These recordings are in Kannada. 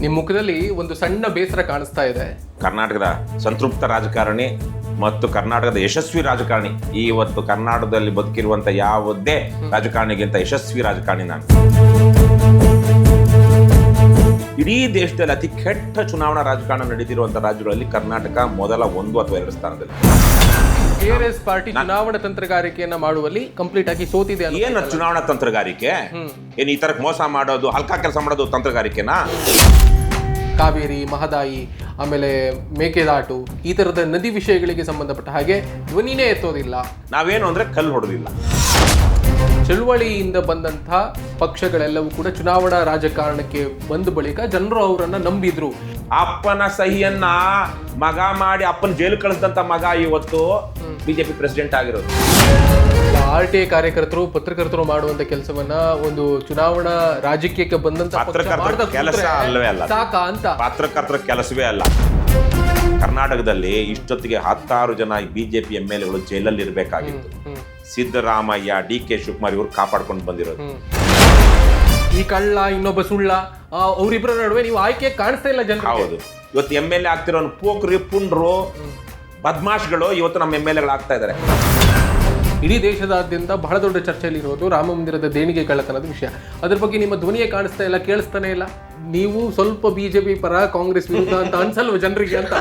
ನಿಮ್ಮ ಮುಖದಲ್ಲಿ ಒಂದು ಸಣ್ಣ ಬೇಸರ ಕಾಣಿಸ್ತಾ ಇದೆ. ಕರ್ನಾಟಕದ ಸಂತೃಪ್ತ ರಾಜಕಾರಣಿ ಮತ್ತು ಕರ್ನಾಟಕದ ಯಶಸ್ವಿ ರಾಜಕಾರಣಿ, ಇವತ್ತು ಕರ್ನಾಟಕದಲ್ಲಿ ಬದುಕಿರುವಂಥ ಯಾವುದೇ ರಾಜಕಾರಣಿಗಿಂತ ಯಶಸ್ವಿ ರಾಜಕಾರಣಿ ನಾನು. ಇಡೀ ದೇಶದಲ್ಲಿ ಅತಿ ಕೆಟ್ಟ ಚುನಾವಣಾ ರಾಜಕಾರಣ ನಡೀತಿರುವಂಥ ರಾಜ್ಯಗಳಲ್ಲಿ ಕರ್ನಾಟಕ ಮೊದಲ 1 ಅಥವಾ 2 ಸ್ಥಾನದಲ್ಲಿ. KRS ಪಾರ್ಟಿ ಚುನಾವಣಾ ತಂತ್ರಗಾರಿಕೆಯನ್ನ ಮಾಡುವಲ್ಲಿ ಕಂಪ್ಲೀಟ್ ಆಗಿ ಸೋತಿದೆ. ಏನು ಚುನಾವಣಾ ತಂತ್ರಗಾರಿಕೆ? ಏನು ಈ ತರಕ್ಕೆ ಮೋಸ ಮಾಡೋದು, ಹಲ್ಕಾ ಕೆಲಸ ಮಾಡೋದು ತಂತ್ರಗಾರಿಕೆನಾ? ಕಾವೇರಿ, ಮಹದಾಯಿ, ಆಮೇಲೆ ಮೇಕೆದಾಟು, ಈ ತರದ ನದಿ ವಿಷಯಗಳಿಗೆ ಸಂಬಂಧಪಟ್ಟ ಹಾಗೆ ಧ್ವನಿನೇ ಎತ್ತೋದಿಲ್ಲ. ನಾವೇನು ಅಂದ್ರೆ ಕಲ್ಲು ಹೊಡೆದಿಲ್ಲ. ಚಳುವಳಿಯಿಂದ ಬಂದಂಥ ಪಕ್ಷಗಳೆಲ್ಲವೂ ಕೂಡ ಚುನಾವಣಾ ರಾಜಕಾರಣಕ್ಕೆ ಬಂದ ಬಳಿಕ ಜನರು ಅವರನ್ನ ನಂಬಿದ್ರು. ಅಪ್ಪನ ಸಹಿಯನ್ನ ಮಗ ಮಾಡಿ ಅಪ್ಪನ ಜೈಲು ಕಳಿಸಿದಂತ ಮಗ ಇವತ್ತು ಬಿಜೆಪಿ ಪ್ರೆಸಿಡೆಂಟ್ ಆಗಿರೋದು. RTI ಕಾರ್ಯಕರ್ತರು, ಪತ್ರಕರ್ತರು ಮಾಡುವಂತ ಕೆಲಸವನ್ನ ಒಂದು ಚುನಾವಣಾ ರಾಜಕೀಯಕ್ಕೆ ಬಂದಂತ ಪತ್ರಕರ್ತರ ಕೆಲಸ ಅಲ್ಲವೇ ಅಲ್ಲ, ಸಾಕ ಅಂತ. ಪತ್ರಕರ್ತರ ಕೆಲಸವೇ ಅಲ್ಲ. ಕರ್ನಾಟಕದಲ್ಲಿ ಇಷ್ಟೊತ್ತಿಗೆ 16 ಜನ ಬಿಜೆಪಿ MLAಗಳು ಜೈಲಲ್ಲಿ ಇರಬೇಕಾಗಿತ್ತು. ಸಿದ್ದರಾಮಯ್ಯ, DK ಶಿವಕುಮಾರ್ ಇವರು ಕಾಪಾಡ್ಕೊಂಡು ಬಂದಿರೋದು. ಈ ಕಳ್ಳ, ಇನ್ನೊಬ್ಬ ಸುಳ್ಳ, ಅವರಿಬ್ಬರ ನಡುವೆ ನೀವು ಆಯ್ಕೆ ಕಾಣಿಸ್ತಾ ಇಲ್ಲ ಜನ. ಹೌದು, ಇವತ್ತು MLA ಆಗ್ತಿರೋ ಪೋಖ್ರಿ, ಪುಂಡ್ರು, ಬದ್ಮಾಶ್ಗಳು ಇವತ್ತು ನಮ್ಮ MLAಗಳು ಆಗ್ತಾ ಇದ್ದಾರೆ. ಇಡೀ ದೇಶದಾದ್ಯಂತ ಬಹಳ ದೊಡ್ಡ ಚರ್ಚೆಯಲ್ಲಿರೋದು ರಾಮ ಮಂದಿರದ ದೇಣಿಗೆ ಕಳ್ಳತನದ ವಿಷಯ. ಅದ್ರ ಬಗ್ಗೆ ನಿಮ್ಮ ಧ್ವನಿಯೇ ಕಾಣಿಸ್ತಾ ಇಲ್ಲ, ಕೇಳಿಸ್ತಾನೆ ಇಲ್ಲ. ನೀವು ಸ್ವಲ್ಪ ಬಿಜೆಪಿ ಪರ, ಕಾಂಗ್ರೆಸ್ ವಿರುದ್ಧ ಅಂತ ಅನ್ಸಲ್ವ ಜನರಿಗೆ? ಅಂತ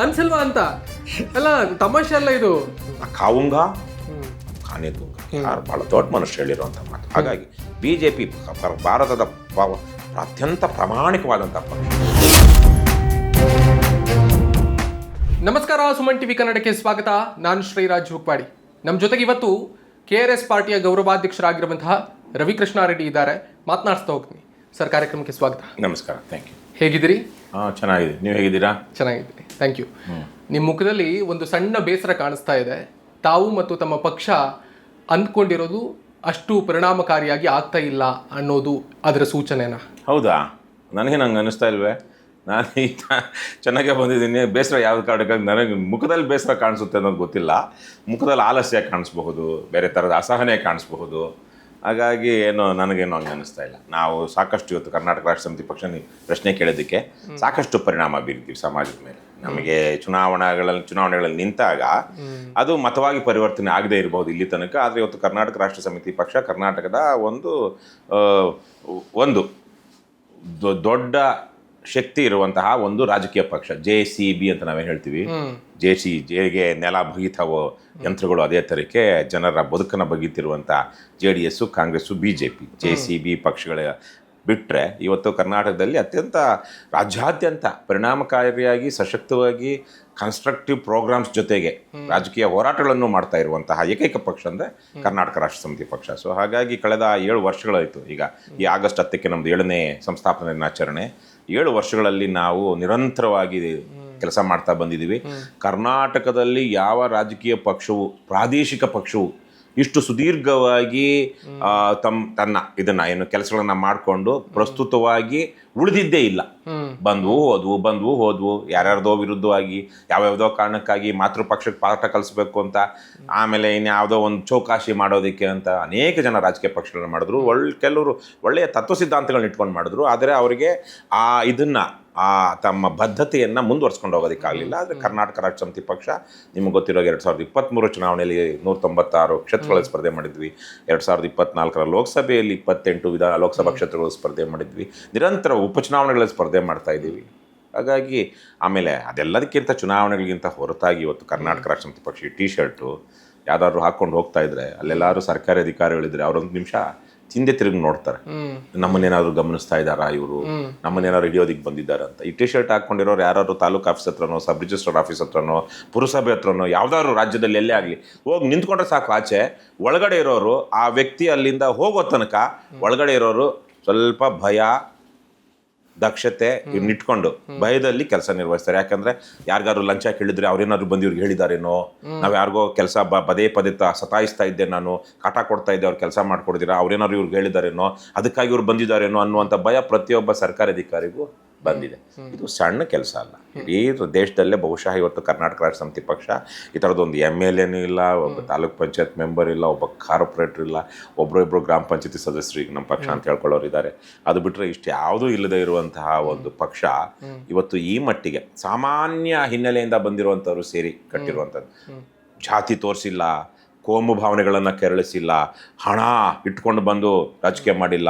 ಅನ್ಸಲ್ವಾ ಅಂತ ಅಲ್ಲ, ತಮಾಷೆ ಅಲ್ಲ ಇದು. ಕಾವುಂಗ ಖಾನೆ ತುಂಗ ಯಾರು ಬಹಳ ದೊಡ್ಡ ಮನುಷ್ಯ ಹೇಳಿರುವಂಥ ಮಾತು. ಹಾಗಾಗಿ ಬಿಜೆಪಿ ಭಾರತದ ಅತ್ಯಂತ ಪ್ರಾಮಾಣಿಕವಾದಂಥ ಪಕ್ಷ. ನಮಸ್ಕಾರ, ಸುಮನ್ ಟಿವಿ ಕನ್ನಡಕ್ಕೆ ಸ್ವಾಗತ. ನಾನು ಶ್ರೀರಾಜ್ ಹುಕ್ವಾಡಿ. ನಮ್ಮ ಜೊತೆಗೆ ಇವತ್ತು KRS ಪಾರ್ಟಿಯ ಗೌರವಾಧ್ಯಕ್ಷರಾಗಿರುವಂತಹ ರವಿಕೃಷ್ಣ ರೆಡ್ಡಿ ಇದ್ದಾರೆ. ಮಾತನಾಡಿಸ್ತಾ ಹೋಗ್ತೀನಿ. ಸರ್, ಕಾರ್ಯಕ್ರಮಕ್ಕೆ ಸ್ವಾಗತ. ನಮಸ್ಕಾರ, ಥ್ಯಾಂಕ್ ಯು. ಹೇಗಿದ್ದೀರಿ? ಚೆನ್ನಾಗಿದೆ, ನೀವು ಹೇಗಿದ್ದೀರಾ? ಚೆನ್ನಾಗಿದ್ದೀನಿ, ಥ್ಯಾಂಕ್ ಯು. ನಿಮ್ಮ ಮುಖದಲ್ಲಿ ಒಂದು ಸಣ್ಣ ಬೇಸರ ಕಾಣಿಸ್ತಾ ಇದೆ. ತಾವು ಮತ್ತು ತಮ್ಮ ಪಕ್ಷ ಅಂದ್ಕೊಂಡಿರೋದು ಅಷ್ಟು ಪರಿಣಾಮಕಾರಿಯಾಗಿ ಆಗ್ತಾ ಇಲ್ಲ ಅನ್ನೋದು ಅದರ ಸೂಚನೆನಾ? ಹೌದಾ? ನನಗೆ ನಂಗೆ ಅನ್ನಿಸ್ತಾ ಇಲ್ವೇ? ನಾನು ಈಗ ಚೆನ್ನಾಗೇ ಬಂದಿದ್ದೀನಿ. ಬೇಸರ ಯಾವ ಕಾರಣಕ್ಕಾಗಿ ನನಗೆ ಮುಖದಲ್ಲಿ ಬೇಸರ ಕಾಣಿಸುತ್ತೆ ಅನ್ನೋದು ಗೊತ್ತಿಲ್ಲ. ಮುಖದಲ್ಲಿ ಆಲಸ್ಯ ಕಾಣಿಸ್ಬಹುದು, ಬೇರೆ ಥರದ ಅಸಹನೆ ಕಾಣಿಸ್ಬಹುದು. ಹಾಗಾಗಿ ಏನೋ ನನಗೇನೋ ಹಂಗೆ ಅನ್ನಿಸ್ತಾ ಇಲ್ಲ. ನಾವು ಸಾಕಷ್ಟು ಇವತ್ತು ಕರ್ನಾಟಕ ರಾಷ್ಟ್ರ ಸಮಿತಿ ಪಕ್ಷ ಪ್ರಶ್ನೆ ಕೇಳೋದಕ್ಕೆ ಸಾಕಷ್ಟು ಪರಿಣಾಮ ಬೀರ್ತೀವಿ ಸಮಾಜದ ಮೇಲೆ. ನಮಗೆ ಚುನಾವಣೆಗಳಲ್ಲಿ ನಿಂತಾಗ ಅದು ಮತವಾಗಿ ಪರಿವರ್ತನೆ ಆಗದೇ ಇರಬಹುದು ಇಲ್ಲಿ ತನಕ. ಆದರೆ ಇವತ್ತು ಕರ್ನಾಟಕ ರಾಷ್ಟ್ರ ಸಮಿತಿ ಪಕ್ಷ ಕರ್ನಾಟಕದ ಒಂದು ದೊಡ್ಡ ಶಕ್ತಿ ಇರುವಂತಹ ಒಂದು ರಾಜಕೀಯ ಪಕ್ಷ. JCB ಅಂತ ನಾವೇನು ಹೇಳ್ತೀವಿ, ಜೇಗೆ ನೆಲ ಬಗೀತಾವೋ ಯಂತ್ರಗಳು, ಅದೇ ಥರಕ್ಕೆ ಜನರ ಬದುಕನ್ನು ಬಗೀತಿರುವಂಥ JDS, ಕಾಂಗ್ರೆಸ್ಸು, BJP, JCB ಪಕ್ಷಗಳ ಬಿಟ್ಟರೆ ಇವತ್ತು ಕರ್ನಾಟಕದಲ್ಲಿ ಅತ್ಯಂತ ರಾಜ್ಯಾದ್ಯಂತ ಪರಿಣಾಮಕಾರಿಯಾಗಿ, ಸಶಕ್ತವಾಗಿ, ಕನ್ಸ್ಟ್ರಕ್ಟಿವ್ ಪ್ರೋಗ್ರಾಮ್ಸ್ ಜೊತೆಗೆ ರಾಜಕೀಯ ಹೋರಾಟಗಳನ್ನು ಮಾಡ್ತಾ ಇರುವಂತಹ ಏಕೈಕ ಪಕ್ಷ ಅಂದರೆ ಕರ್ನಾಟಕ ರಾಷ್ಟ್ರ ಸಮಿತಿ ಪಕ್ಷ. ಸೊ ಹಾಗಾಗಿ ಕಳೆದ 7 ವರ್ಷಗಳಾಯಿತು. ಈಗ ಈ ಆಗಸ್ಟ್ 10ಕ್ಕೆ ನಮ್ಮದು 7ನೇ ಸಂಸ್ಥಾಪನಾ ದಿನಾಚರಣೆ. 7 ವರ್ಷಗಳಲ್ಲಿ ನಾವು ನಿರಂತರವಾಗಿ ಕೆಲಸ ಮಾಡ್ತಾ ಬಂದಿದ್ದೀವಿ. ಕರ್ನಾಟಕದಲ್ಲಿ ಯಾವ ರಾಜಕೀಯ ಪಕ್ಷವು, ಪ್ರಾದೇಶಿಕ ಪಕ್ಷವು ಇಷ್ಟು ಸುದೀರ್ಘವಾಗಿ ತನ್ನ ಇದನ್ನ ಏನು ಕೆಲಸಗಳನ್ನ ಮಾಡಿಕೊಂಡು ಪ್ರಸ್ತುತವಾಗಿ ಉಳಿದಿದ್ದೇ ಇಲ್ಲ. ಬಂದ್ವು ಹೋದ್ವು, ಯಾರ್ಯಾರ್ದೋ ವಿರುದ್ಧವಾಗಿ, ಯಾವ್ಯಾವುದೋ ಕಾರಣಕ್ಕಾಗಿ ಮಾತೃಪಕ್ಷಕ್ಕೆ ಪಾಠ ಕಲಿಸ್ಬೇಕು ಅಂತ, ಆಮೇಲೆ ಇನ್ಯಾವುದೋ ಒಂದು ಚೌಕಾಶಿ ಮಾಡೋದಕ್ಕೆ ಅಂತ ಅನೇಕ ಜನ ರಾಜಕೀಯ ಪಕ್ಷಗಳನ್ನ ಮಾಡಿದ್ರು. ಕೆಲವರು ಒಳ್ಳೆಯ ತತ್ವ ಸಿದ್ಧಾಂತಗಳನ್ನ ಇಟ್ಕೊಂಡು ಮಾಡಿದ್ರು. ಆದರೆ ಅವರಿಗೆ ತಮ್ಮ ಬದ್ಧತೆಯನ್ನು ಮುಂದುವರ್ಸ್ಕೊಂಡು ಹೋಗೋದಕ್ಕಾಗಲಿಲ್ಲ. ಆದರೆ ಕರ್ನಾಟಕ ರಾಷ್ಟ್ರ ಸಮಿತಿ ಪಕ್ಷ ನಿಮಗೆ ಗೊತ್ತಿರೋ 2023 ಚುನಾವಣೆಯಲ್ಲಿ 196 ಕ್ಷೇತ್ರಗಳಲ್ಲಿ ಸ್ಪರ್ಧೆ ಮಾಡಿದ್ವಿ. 2024 ಲೋಕಸಭೆಯಲ್ಲಿ 28 ಲೋಕಸಭಾ ಕ್ಷೇತ್ರಗಳು ಸ್ಪರ್ಧೆ ಮಾಡಿದ್ವಿ. ನಿರಂತರ ಉಪಚುನಾವಣೆಗಳಲ್ಲಿ ಸ್ಪರ್ಧೆ ಮಾಡ್ತಾ ಇದ್ದೀವಿ. ಹಾಗಾಗಿ ಆಮೇಲೆ ಅದೆಲ್ಲದಕ್ಕಿಂತ ಚುನಾವಣೆಗಳಿಗಿಂತ ಹೊರತಾಗಿ ಇವತ್ತು ಕರ್ನಾಟಕ ರಾಷ್ಟ್ರ ಸಮಿತಿ ಪಕ್ಷ ಟಿ ಶರ್ಟು ಯಾವ್ದಾದ್ರು ಹಾಕ್ಕೊಂಡು ಹೋಗ್ತಾ ಇದ್ರೆ ಅಲ್ಲೆಲ್ಲರೂ ಸರ್ಕಾರಿ ಅಧಿಕಾರಿಗಳಿದ್ರೆ ಅವರೊಂದು ನಿಮಿಷ ಹಿಂದೆ ತಿರುಗಿ ನೋಡ್ತಾರೆ, ನಮ್ಮನ್ನೇನಾದ್ರು ಗಮನಿಸ್ತಾ ಇದ್ದಾರಾ ಇವರು, ನಮ್ಮನ್ನೇನಾದ್ರು ಹಿಡಿಯೋದಿಕ್ಕೆ ಬಂದಿದ್ದಾರೆ ಅಂತ. ಈ ಟಿ ಶರ್ಟ್ ಹಾಕೊಂಡಿರೋರು ಯಾರು ತಾಲೂಕು ಆಫೀಸ್ ಹತ್ರನೋ, ಸಬ್ ರಿಜಿಸ್ಟರ್ ಆಫೀಸ್ ಹತ್ರನೋ, ಪುರಸಭೆ ಹತ್ರನೋ, ಯಾವ್ದಾದ್ರು ರಾಜ್ಯದಲ್ಲಿ ಎಲ್ಲೇ ಆಗಲಿ ಹೋಗಿ ನಿಂತ್ಕೊಂಡ್ರೆ ಸಾಕು. ಆಚೆ ಒಳಗಡೆ ಇರೋರು, ಆ ವ್ಯಕ್ತಿ ಅಲ್ಲಿಂದ ಹೋಗೋ ತನಕ ಒಳಗಡೆ ಇರೋರು ಸ್ವಲ್ಪ ಭಯ, ದಕ್ಷತೆ ಇಟ್ಕೊಂಡು ಭಯದಲ್ಲಿ ಕೆಲಸ ನಿರ್ವಹಿಸ್ತಾರೆ. ಯಾಕಂದ್ರೆ ಯಾರಿಗಾದ್ರು ಲಂಚ ಕೇಳಿದ್ರೆ ಅವ್ರೇನಾದ್ರು ಬಂದು ಇವ್ರಿಗೆ ಹೇಳಿದಾರೇನೋ, ನಾವು ಯಾರಿಗೋ ಕೆಲಸ ಪದೇ ಸತಾಯಿಸ್ತಾ ಇದ್ದೆ, ನಾನು ಕಾಟ ಕೊಡ್ತಾ ಇದ್ದೆ, ಅವ್ರು ಕೆಲಸ ಮಾಡ್ಕೊಡ್ತೀರಾ, ಅವ್ರೇನಾದ್ರು ಇವ್ರಿಗೆ ಹೇಳಿದಾರೇನೋ, ಅದಕ್ಕಾಗಿ ಇವ್ರು ಬಂದಿದ್ದಾರೇನೋ ಅನ್ನುವಂಥ ಭಯ ಪ್ರತಿಯೊಬ್ಬ ಸರ್ಕಾರಿ ಅಧಿಕಾರಿಗೂ ಬಂದಿದೆ. ಇದು ಸಣ್ಣ ಕೆಲಸ ಅಲ್ಲ. ಇಡೀ ದೇಶದಲ್ಲೇ ಬಹುಶಃ ಇವತ್ತು ಕರ್ನಾಟಕ ರಾಷ್ಟ್ರ ಸಮಿತಿ ಪಕ್ಷ ಈ ಥರದೊಂದು MLA ಇಲ್ಲ, ಒಬ್ಬ ತಾಲೂಕ್ ಪಂಚಾಯತ್ ಮೆಂಬರ್ ಇಲ್ಲ, ಒಬ್ಬ ಕಾರ್ಪೊರೇಟರ್ ಇಲ್ಲ, ಒಬ್ಬರು ಗ್ರಾಮ ಪಂಚಾಯತಿ ಸದಸ್ಯರು ಈಗ ನಮ್ಮ ಪಕ್ಷ ಅಂತ ಹೇಳ್ಕೊಳ್ಳೋರು ಇದ್ದಾರೆ. ಅದು ಬಿಟ್ಟರೆ ಇಷ್ಟು ಯಾವುದೂ ಇಲ್ಲದೆ ಇರುವಂತಹ ಒಂದು ಪಕ್ಷ ಇವತ್ತು ಈ ಮಟ್ಟಿಗೆ ಸಾಮಾನ್ಯ ಹಿನ್ನೆಲೆಯಿಂದ ಬಂದಿರುವಂಥವ್ರು ಸೇರಿ ಕಟ್ಟಿರುವಂಥದ್ದು. ಜಾತಿ ತೋರಿಸಿಲ್ಲ, ಕೋಮು ಭಾವನೆಗಳನ್ನು ಕೆರಳಿಸಿಲ್ಲ, ಹಣ ಇಟ್ಕೊಂಡು ಬಂದು ರಾಜಕೀಯ ಮಾಡಿಲ್ಲ,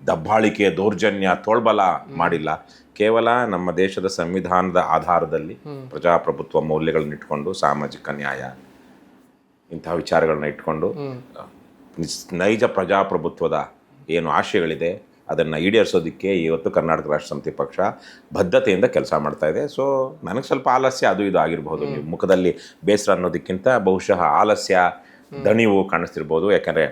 ದಬ್ಬಾಳಿಕೆ, ದೌರ್ಜನ್ಯ, ತೋಳ್ಬಲ ಮಾಡಿಲ್ಲ. ಕೇವಲ ನಮ್ಮ ದೇಶದ ಸಂವಿಧಾನದ ಆಧಾರದಲ್ಲಿ ಪ್ರಜಾಪ್ರಭುತ್ವ ಮೌಲ್ಯಗಳನ್ನ ಇಟ್ಕೊಂಡು, ಸಾಮಾಜಿಕ ನ್ಯಾಯ ಇಂತಹ ವಿಚಾರಗಳನ್ನ ಇಟ್ಕೊಂಡು ನೈಜ ಪ್ರಜಾಪ್ರಭುತ್ವದ ಏನು ಆಶಯಗಳಿದೆ ಅದನ್ನು ಈಡೇರಿಸೋದಕ್ಕೆ ಇವತ್ತು ಕರ್ನಾಟಕ ರಾಷ್ಟ್ರ ಸಮಿತಿ ಪಕ್ಷ ಬದ್ಧತೆಯಿಂದ ಕೆಲಸ ಮಾಡ್ತಾ ಇದೆ. ಸೊ ನನಗೆ ಸ್ವಲ್ಪ ಆಲಸ್ಯ ಅದು ಇದು ಆಗಿರ್ಬೋದು. ನೀವು ಮುಖದಲ್ಲಿ ಬೇಸರ ಅನ್ನೋದಕ್ಕಿಂತ ಬಹುಶಃ ಆಲಸ್ಯ, ದಣಿವು ಕಾಣಿಸ್ತಿರ್ಬೋದು. ಯಾಕಂದರೆ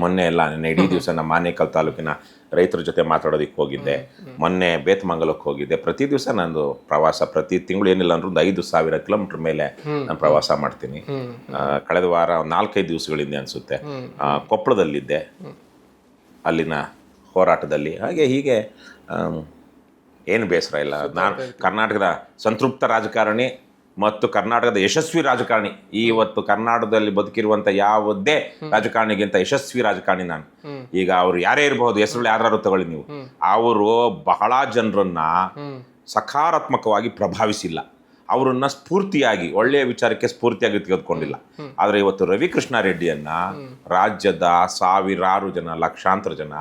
ಮೊನ್ನೆ ಇಡೀ ದಿವಸ ನಮ್ಮ ಆನೇಕಲ್ ತಾಲೂಕಿನ ರೈತರ ಜೊತೆ ಮಾತಾಡೋದಕ್ಕೆ ಹೋಗಿದ್ದೆ. ಮೊನ್ನೆ ಬೇತಮಂಗಲಕ್ಕೆ ಹೋಗಿದ್ದೆ. ಪ್ರತಿ ದಿವಸ ನಂದು ಪ್ರವಾಸ, ಪ್ರತಿ ತಿಂಗಳು ಏನಿಲ್ಲ ಅಂದ್ರೂ 5,000 ಕಿಲೋಮೀಟರ್ ಮೇಲೆ ನಾನು ಪ್ರವಾಸ ಮಾಡ್ತೀನಿ. ಕಳೆದ ವಾರ 4-5 ದಿವಸಗಳಿಂದ ಅನಿಸುತ್ತೆ ಕೊಪ್ಪಳದಲ್ಲಿದ್ದೆ, ಅಲ್ಲಿನ ಹೋರಾಟದಲ್ಲಿ. ಹೀಗೆ ಏನು ಬೇಸರ ಇಲ್ಲ. ನಾನು ಕರ್ನಾಟಕದ ಸಂತೃಪ್ತ ರಾಜಕಾರಣಿ ಮತ್ತು ಕರ್ನಾಟಕದ ಯಶಸ್ವಿ ರಾಜಕಾರಣಿ. ಇವತ್ತು ಕರ್ನಾಟಕದಲ್ಲಿ ಬದುಕಿರುವಂಥ ಯಾವುದೇ ರಾಜಕಾರಣಿಗಿಂತ ಯಶಸ್ವಿ ರಾಜಕಾರಣಿ ನಾನು. ಈಗ ಅವರು ಯಾರೇ ಇರಬಹುದು, ಹೆಸರು ಯಾರು ತಗೊಳ್ಳಿ ನೀವು, ಅವರು ಬಹಳ ಜನರನ್ನ ಸಕಾರಾತ್ಮಕವಾಗಿ ಪ್ರಭಾವಿಸಿಲ್ಲ, ಅವರನ್ನ ಸ್ಫೂರ್ತಿಯಾಗಿ, ಒಳ್ಳೆಯ ವಿಚಾರಕ್ಕೆ ಸ್ಫೂರ್ತಿಯಾಗಿ ತೆಗೆದುಕೊಂಡಿಲ್ಲ. ಆದರೆ ಇವತ್ತು ರವಿಕೃಷ್ಣಾರೆಡ್ಡಿಯನ್ನ ರಾಜ್ಯದ ಸಾವಿರಾರು ಜನ, ಲಕ್ಷಾಂತರ ಜನ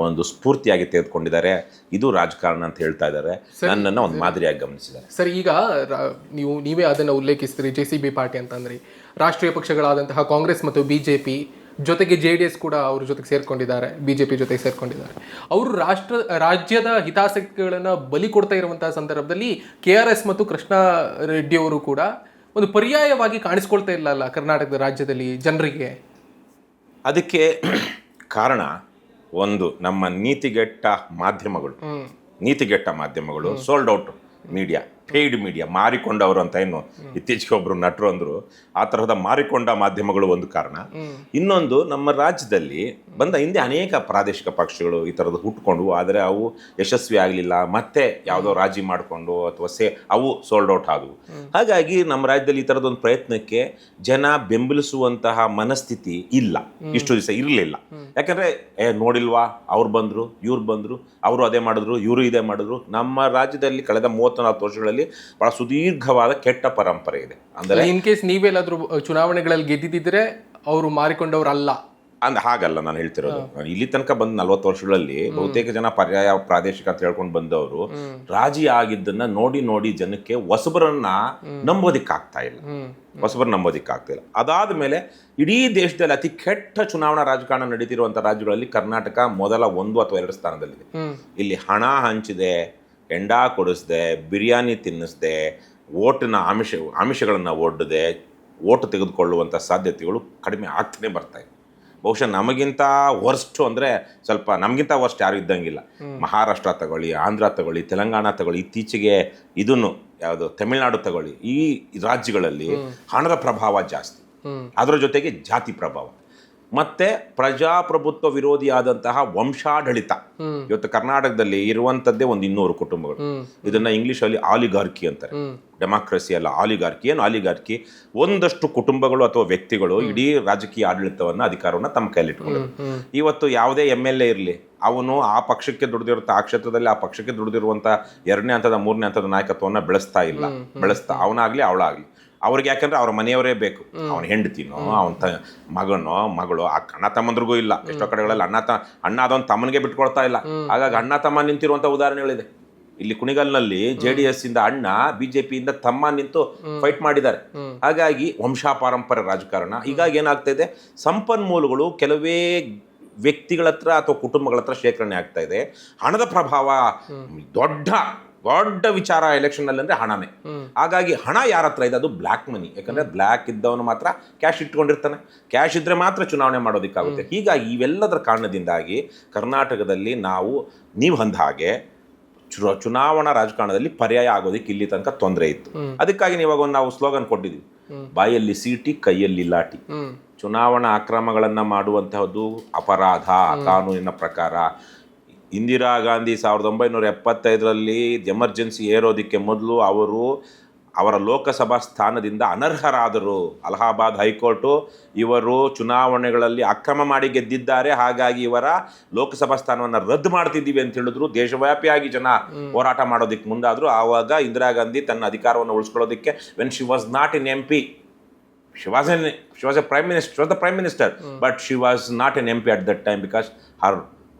ಒಂದು ಸ್ಫೂರ್ತಿಯಾಗಿ ತೆಗೆದುಕೊಂಡಿದ್ದಾರೆ. ಇದು ರಾಜಕಾರಣ ಅಂತ ಹೇಳ್ತಾ ಇದ್ದಾರೆ. ನನ್ನನ್ನು ಒಂದು ಮಾದರಿಯಾಗಿ ಗಮನಿಸಿದ್ದಾರೆ. ಸರ್, ಈಗ ನೀವೇ ಅದನ್ನು ಉಲ್ಲೇಖಿಸ್ತೀರಿ, JCB ಪಾರ್ಟಿ ಅಂತಂದ್ರಿ. ರಾಷ್ಟ್ರೀಯ ಪಕ್ಷಗಳಾದಂತಹ ಕಾಂಗ್ರೆಸ್ ಮತ್ತು BJP ಜೊತೆಗೆ JDS ಕೂಡ ಅವ್ರ ಜೊತೆಗೆ ಸೇರ್ಕೊಂಡಿದ್ದಾರೆ, BJP ಜೊತೆಗೆ ಸೇರ್ಕೊಂಡಿದ್ದಾರೆ. ಅವರು ರಾಜ್ಯದ ಹಿತಾಸಕ್ತಿಗಳನ್ನು ಬಲಿ ಕೊಡ್ತಾ ಇರುವಂತಹ ಸಂದರ್ಭದಲ್ಲಿ KRS ಮತ್ತು ಕೃಷ್ಣ ರೆಡ್ಡಿ ಅವರು ಕೂಡ ಒಂದು ಪರ್ಯಾಯವಾಗಿ ಕಾಣಿಸ್ಕೊಳ್ತಾ ಇಲ್ಲಲ್ಲ ಕರ್ನಾಟಕದ ರಾಜ್ಯದಲ್ಲಿ ಜನರಿಗೆ. ಅದಕ್ಕೆ ಕಾರಣ ಒಂದು, ನಮ್ಮ ನೀತಿಗೆಟ್ಟ ಮಾಧ್ಯಮಗಳು, sold out media, paid media, ಮಾರಿಕೊಂಡವರು ಅಂತ ಏನು ಇತ್ತೀಚೆಗೆ ಒಬ್ರು ನಟರು ಅಂದರು, ಆ ತರಹದ ಮಾರಿಕೊಂಡ ಮಾಧ್ಯಮಗಳು ಒಂದು ಕಾರಣ. ಇನ್ನೊಂದು, ನಮ್ಮ ರಾಜ್ಯದಲ್ಲಿ ಬಂದ ಹಿಂದೆ ಅನೇಕ ಪ್ರಾದೇಶಿಕ ಪಕ್ಷಗಳು ಈ ಥರದ್ದು ಹುಟ್ಕೊಂಡು, ಆದರೆ ಅವು ಯಶಸ್ವಿ ಆಗಲಿಲ್ಲ, ಮತ್ತೆ ಯಾವುದೋ ರಾಜಿ ಮಾಡಿಕೊಂಡು ಅಥವಾ ಅವು ಸೋಲ್ಡ್ ಔಟ್ ಆದವು. ಹಾಗಾಗಿ ನಮ್ಮ ರಾಜ್ಯದಲ್ಲಿ ಈ ಥರದೊಂದು ಪ್ರಯತ್ನಕ್ಕೆ ಜನ ಬೆಂಬಲಿಸುವಂತಹ ಮನಸ್ಥಿತಿ ಇಲ್ಲ, ಇಷ್ಟು ದಿವಸ ಇರಲಿಲ್ಲ. ಯಾಕಂದರೆ ನೋಡಿಲ್ವಾ, ಅವ್ರು ಬಂದರು, ಇವ್ರು ಬಂದರು, ಅವರು ಅದೇ ಮಾಡಿದ್ರು, ಇವರು ಇದೇ ಮಾಡಿದ್ರು. ನಮ್ಮ ರಾಜ್ಯದಲ್ಲಿ ಕಳೆದ 34 ವರ್ಷಗಳಲ್ಲಿ ಬಹಳ ಸುದೀರ್ಘವಾದ ಕೆಟ್ಟ ಪರಂಪರೆ ಇದೆ. ಅಂದರೆ ಇನ್ ಕೇಸ್ ನೀವೆಲ್ಲಾದ್ರೂ ಚುನಾವಣೆಗಳಲ್ಲಿ ಗೆದ್ದಿದ್ದರೆ ಅವರು ಮಾರಿಕೊಂಡವ್ರಲ್ಲ ಹಾಗಲ್ಲ ನಾನು ಹೇಳ್ತಿರೋದು. ಇಲ್ಲಿ ತನಕ ಬಂದ 40 ವರ್ಷಗಳಲ್ಲಿ ಬಹುತೇಕ ಜನ ಪರ್ಯಾಯ ಪ್ರಾದೇಶಿಕ ಅಂತ ಹೇಳ್ಕೊಂಡು ಬಂದವರು ರಾಜಿ ಆಗಿದ್ದನ್ನ ನೋಡಿ ಜನಕ್ಕೆ ಹೊಸಬರನ್ನ ನಂಬೋದಿಕ್ಕಾಗ್ತಾ ಇಲ್ಲ. ಅದಾದ ಮೇಲೆ ಇಡೀ ದೇಶದಲ್ಲಿ ಅತಿ ಕೆಟ್ಟ ಚುನಾವಣಾ ರಾಜಕಾರಣ ನಡೀತಿರುವಂಥ ರಾಜ್ಯಗಳಲ್ಲಿ ಕರ್ನಾಟಕ ಮೊದಲ 1 ಅಥವಾ 2 ಸ್ಥಾನದಲ್ಲಿದೆ. ಇಲ್ಲಿ ಹಣ ಹಂಚಿದೆ, ಎಂಡ ಕೊಡಿಸ್ದೆ, ಬಿರಿಯಾನಿ ತಿನ್ನಿಸ್ದೆ, ಓಟಿನ ಆಮಿಷಗಳನ್ನು ಒಡ್ಡದೆ ಓಟು ತೆಗೆದುಕೊಳ್ಳುವಂಥ ಸಾಧ್ಯತೆಗಳು ಕಡಿಮೆ ಆಗ್ತಾನೆ ಬರ್ತಾಯಿದೆ. ಬಹುಶಃ ನಮಗಿಂತ ವರ್ಸ್ಟು ಅಂದರೆ ಸ್ವಲ್ಪ ನಮಗಿಂತ ವರ್ಸ್ಟ್ ಯಾರು ಇದ್ದಂಗಿಲ್ಲ. ಮಹಾರಾಷ್ಟ್ರ ತಗೊಳ್ಳಿ, ಆಂಧ್ರ ತಗೊಳ್ಳಿ, ತೆಲಂಗಾಣ ತಗೊಳ್ಳಿ, ಇತ್ತೀಚೆಗೆ ಇದನ್ನು ಯಾವುದು ತಮಿಳುನಾಡು ತಗೊಳ್ಳಿ, ಈ ರಾಜ್ಯಗಳಲ್ಲಿ ಹಣದ ಪ್ರಭಾವ ಜಾಸ್ತಿ, ಅದರ ಜೊತೆಗೆ ಜಾತಿ ಪ್ರಭಾವ ಮತ್ತೆ ಪ್ರಜಾಪ್ರಭುತ್ವ ವಿರೋಧಿಯಾದಂತಹ ವಂಶಾಡಳಿತ. ಇವತ್ತು ಕರ್ನಾಟಕದಲ್ಲಿ ಇರುವಂಥದ್ದೇ ಒಂದು 200 ಕುಟುಂಬಗಳು. ಇದನ್ನ ಇಂಗ್ಲಿಷಲ್ಲಿ ಆಲಿಗಾರ್ಕಿ ಅಂತಾರೆ. ಡೆಮಾಕ್ರಸಿ ಅಲ್ಲ, ಆಲಿಗಾರ್ಕಿ. ಏನು ಆಲಿಗಾರ್ಕಿ? ಒಂದಷ್ಟು ಕುಟುಂಬಗಳು ಅಥವಾ ವ್ಯಕ್ತಿಗಳು ಇಡೀ ರಾಜಕೀಯ ಆಡಳಿತವನ್ನ, ಅಧಿಕಾರವನ್ನ ತಮ್ಮ ಕೈಲಿಟ್ಕೊಂಡ್ರು. ಇವತ್ತು ಯಾವುದೇ MLA ಇರಲಿ, ಅವನು ಆ ಪಕ್ಷಕ್ಕೆ ದುಡಿದಿರುವಂಥ, ಆ ಕ್ಷೇತ್ರದಲ್ಲಿ ಆ ಪಕ್ಷಕ್ಕೆ ದುಡಿದಿರುವಂಥ 2ನೇ ಹಂತದ 3ನೇ ಹಂತದ ನಾಯಕತ್ವವನ್ನು ಬೆಳೆಸ್ತಾ ಅವನಾಗ್ಲಿ ಅವಳಾಗ್ಲಿ. ಅವ್ರಿಗೆ ಯಾಕಂದ್ರೆ ಅವ್ರ ಮನೆಯವರೇ ಬೇಕು. ಅವನ ಹೆಂಡತಿನೋ, ಅವನ ಮಗಳು, ಆ ಅಣ್ಣ ತಮ್ಮಂದ್ರಿಗೂ ಇಲ್ಲ. ಎಷ್ಟೋ ಕಡೆಗಳಲ್ಲಿ ಅಣ್ಣ ಅದೊಂದು ತಮ್ಮನಿಗೆ ಬಿಟ್ಕೊಳ್ತಾ ಇಲ್ಲ. ಹಾಗಾಗಿ ಅಣ್ಣ ತಮ್ಮ ನಿಂತಿರುವಂಥ ಉದಾಹರಣೆಗಳಿದೆ. ಇಲ್ಲಿ ಕುಣಿಗಲ್ನಲ್ಲಿ JDS ಇಂದ ಅಣ್ಣ, BJP ಇಂದ ತಮ್ಮ ನಿಂತು ಫೈಟ್ ಮಾಡಿದ್ದಾರೆ. ಹಾಗಾಗಿ ವಂಶಪಾರಂಪರ್ಯ ರಾಜಕಾರಣ. ಹೀಗಾಗಿ ಏನಾಗ್ತಾ ಇದೆ, ಸಂಪನ್ಮೂಲಗಳು ಕೆಲವೇ ವ್ಯಕ್ತಿಗಳ ಹತ್ರ ಅಥವಾ ಕುಟುಂಬಗಳ ಹತ್ರ ಶೇಖರಣೆ ಆಗ್ತಾ ಇದೆ. ಹಣದ ಪ್ರಭಾವ ದೊಡ್ಡ ವಿಚಾರ ಎಲೆಕ್ಷನ್ನಲ್ಲಿ ಅಂದರೆ ಹಣನೇ. ಹಾಗಾಗಿ ಹಣ ಯಾರ ಹತ್ರ ಇದೆ, ಅದು ಬ್ಲ್ಯಾಕ್ ಮನಿ. ಯಾಕಂದರೆ ಬ್ಲ್ಯಾಕ್ ಇದ್ದವನು ಮಾತ್ರ ಕ್ಯಾಶ್ ಇಟ್ಕೊಂಡಿರ್ತಾನೆ. ಕ್ಯಾಶ್ ಇದ್ದರೆ ಮಾತ್ರ ಚುನಾವಣೆ ಮಾಡೋದಕ್ಕಾಗುತ್ತೆ. ಹೀಗಾಗಿ ಇವೆಲ್ಲದರ ಕಾರಣದಿಂದಾಗಿ ಕರ್ನಾಟಕದಲ್ಲಿ ನೀವು ಅಂದ ಹಾಗೆ ಚುನಾವಣಾ ರಾಜಕಾರಣದಲ್ಲಿ ಪರ್ಯಾಯ ಆಗೋದಕ್ಕೆ ಇಲ್ಲಿ ತನಕ ತೊಂದರೆ ಇತ್ತು. ಅದಕ್ಕಾಗಿ ಇವಾಗ ನಾವು ಸ್ಲೋಗನ್ ಕೊಟ್ಟಿದ್ದೀವಿ, ಬಾಯಲ್ಲಿ ಸೀಟಿ ಕೈಯಲ್ಲಿ ಲಾಟಿ. ಚುನಾವಣಾ ಅಕ್ರಮಗಳನ್ನು ಮಾಡುವಂತಹದ್ದು ಅಪರಾಧ, ಕಾನೂನಿನ ಪ್ರಕಾರ. ಇಂದಿರಾ ಗಾಂಧಿ 1975ರಲ್ಲಿ ಎಮರ್ಜೆನ್ಸಿ ಏರೋದಕ್ಕೆ ಮೊದಲು ಅವರ ಲೋಕಸಭಾ ಸ್ಥಾನದಿಂದ ಅನರ್ಹರಾದರು. ಅಲಹಾಬಾದ್ ಹೈಕೋರ್ಟು ಇವರು ಚುನಾವಣೆಗಳಲ್ಲಿ ಅಕ್ರಮ ಮಾಡಿ ಗೆದ್ದಿದ್ದಾರೆ, ಹಾಗಾಗಿ ಇವರ ಲೋಕಸಭಾ ಸ್ಥಾನವನ್ನು ರದ್ದು ಮಾಡ್ತಿದ್ದೀವಿ ಅಂತ ಹೇಳಿದ್ರು. ದೇಶವ್ಯಾಪಿಯಾಗಿ ಜನ ಹೋರಾಟ ಮಾಡೋದಕ್ಕೆ ಮುಂದಾದರು. ಆವಾಗ ಇಂದಿರಾ ಗಾಂಧಿ ತನ್ನ ಅಧಿಕಾರವನ್ನು ಉಳಿಸ್ಕೊಳ್ಳೋದಕ್ಕೆ when she was not in MP, she was a prime minister, she was the prime minister, but she was not an MP at that time because her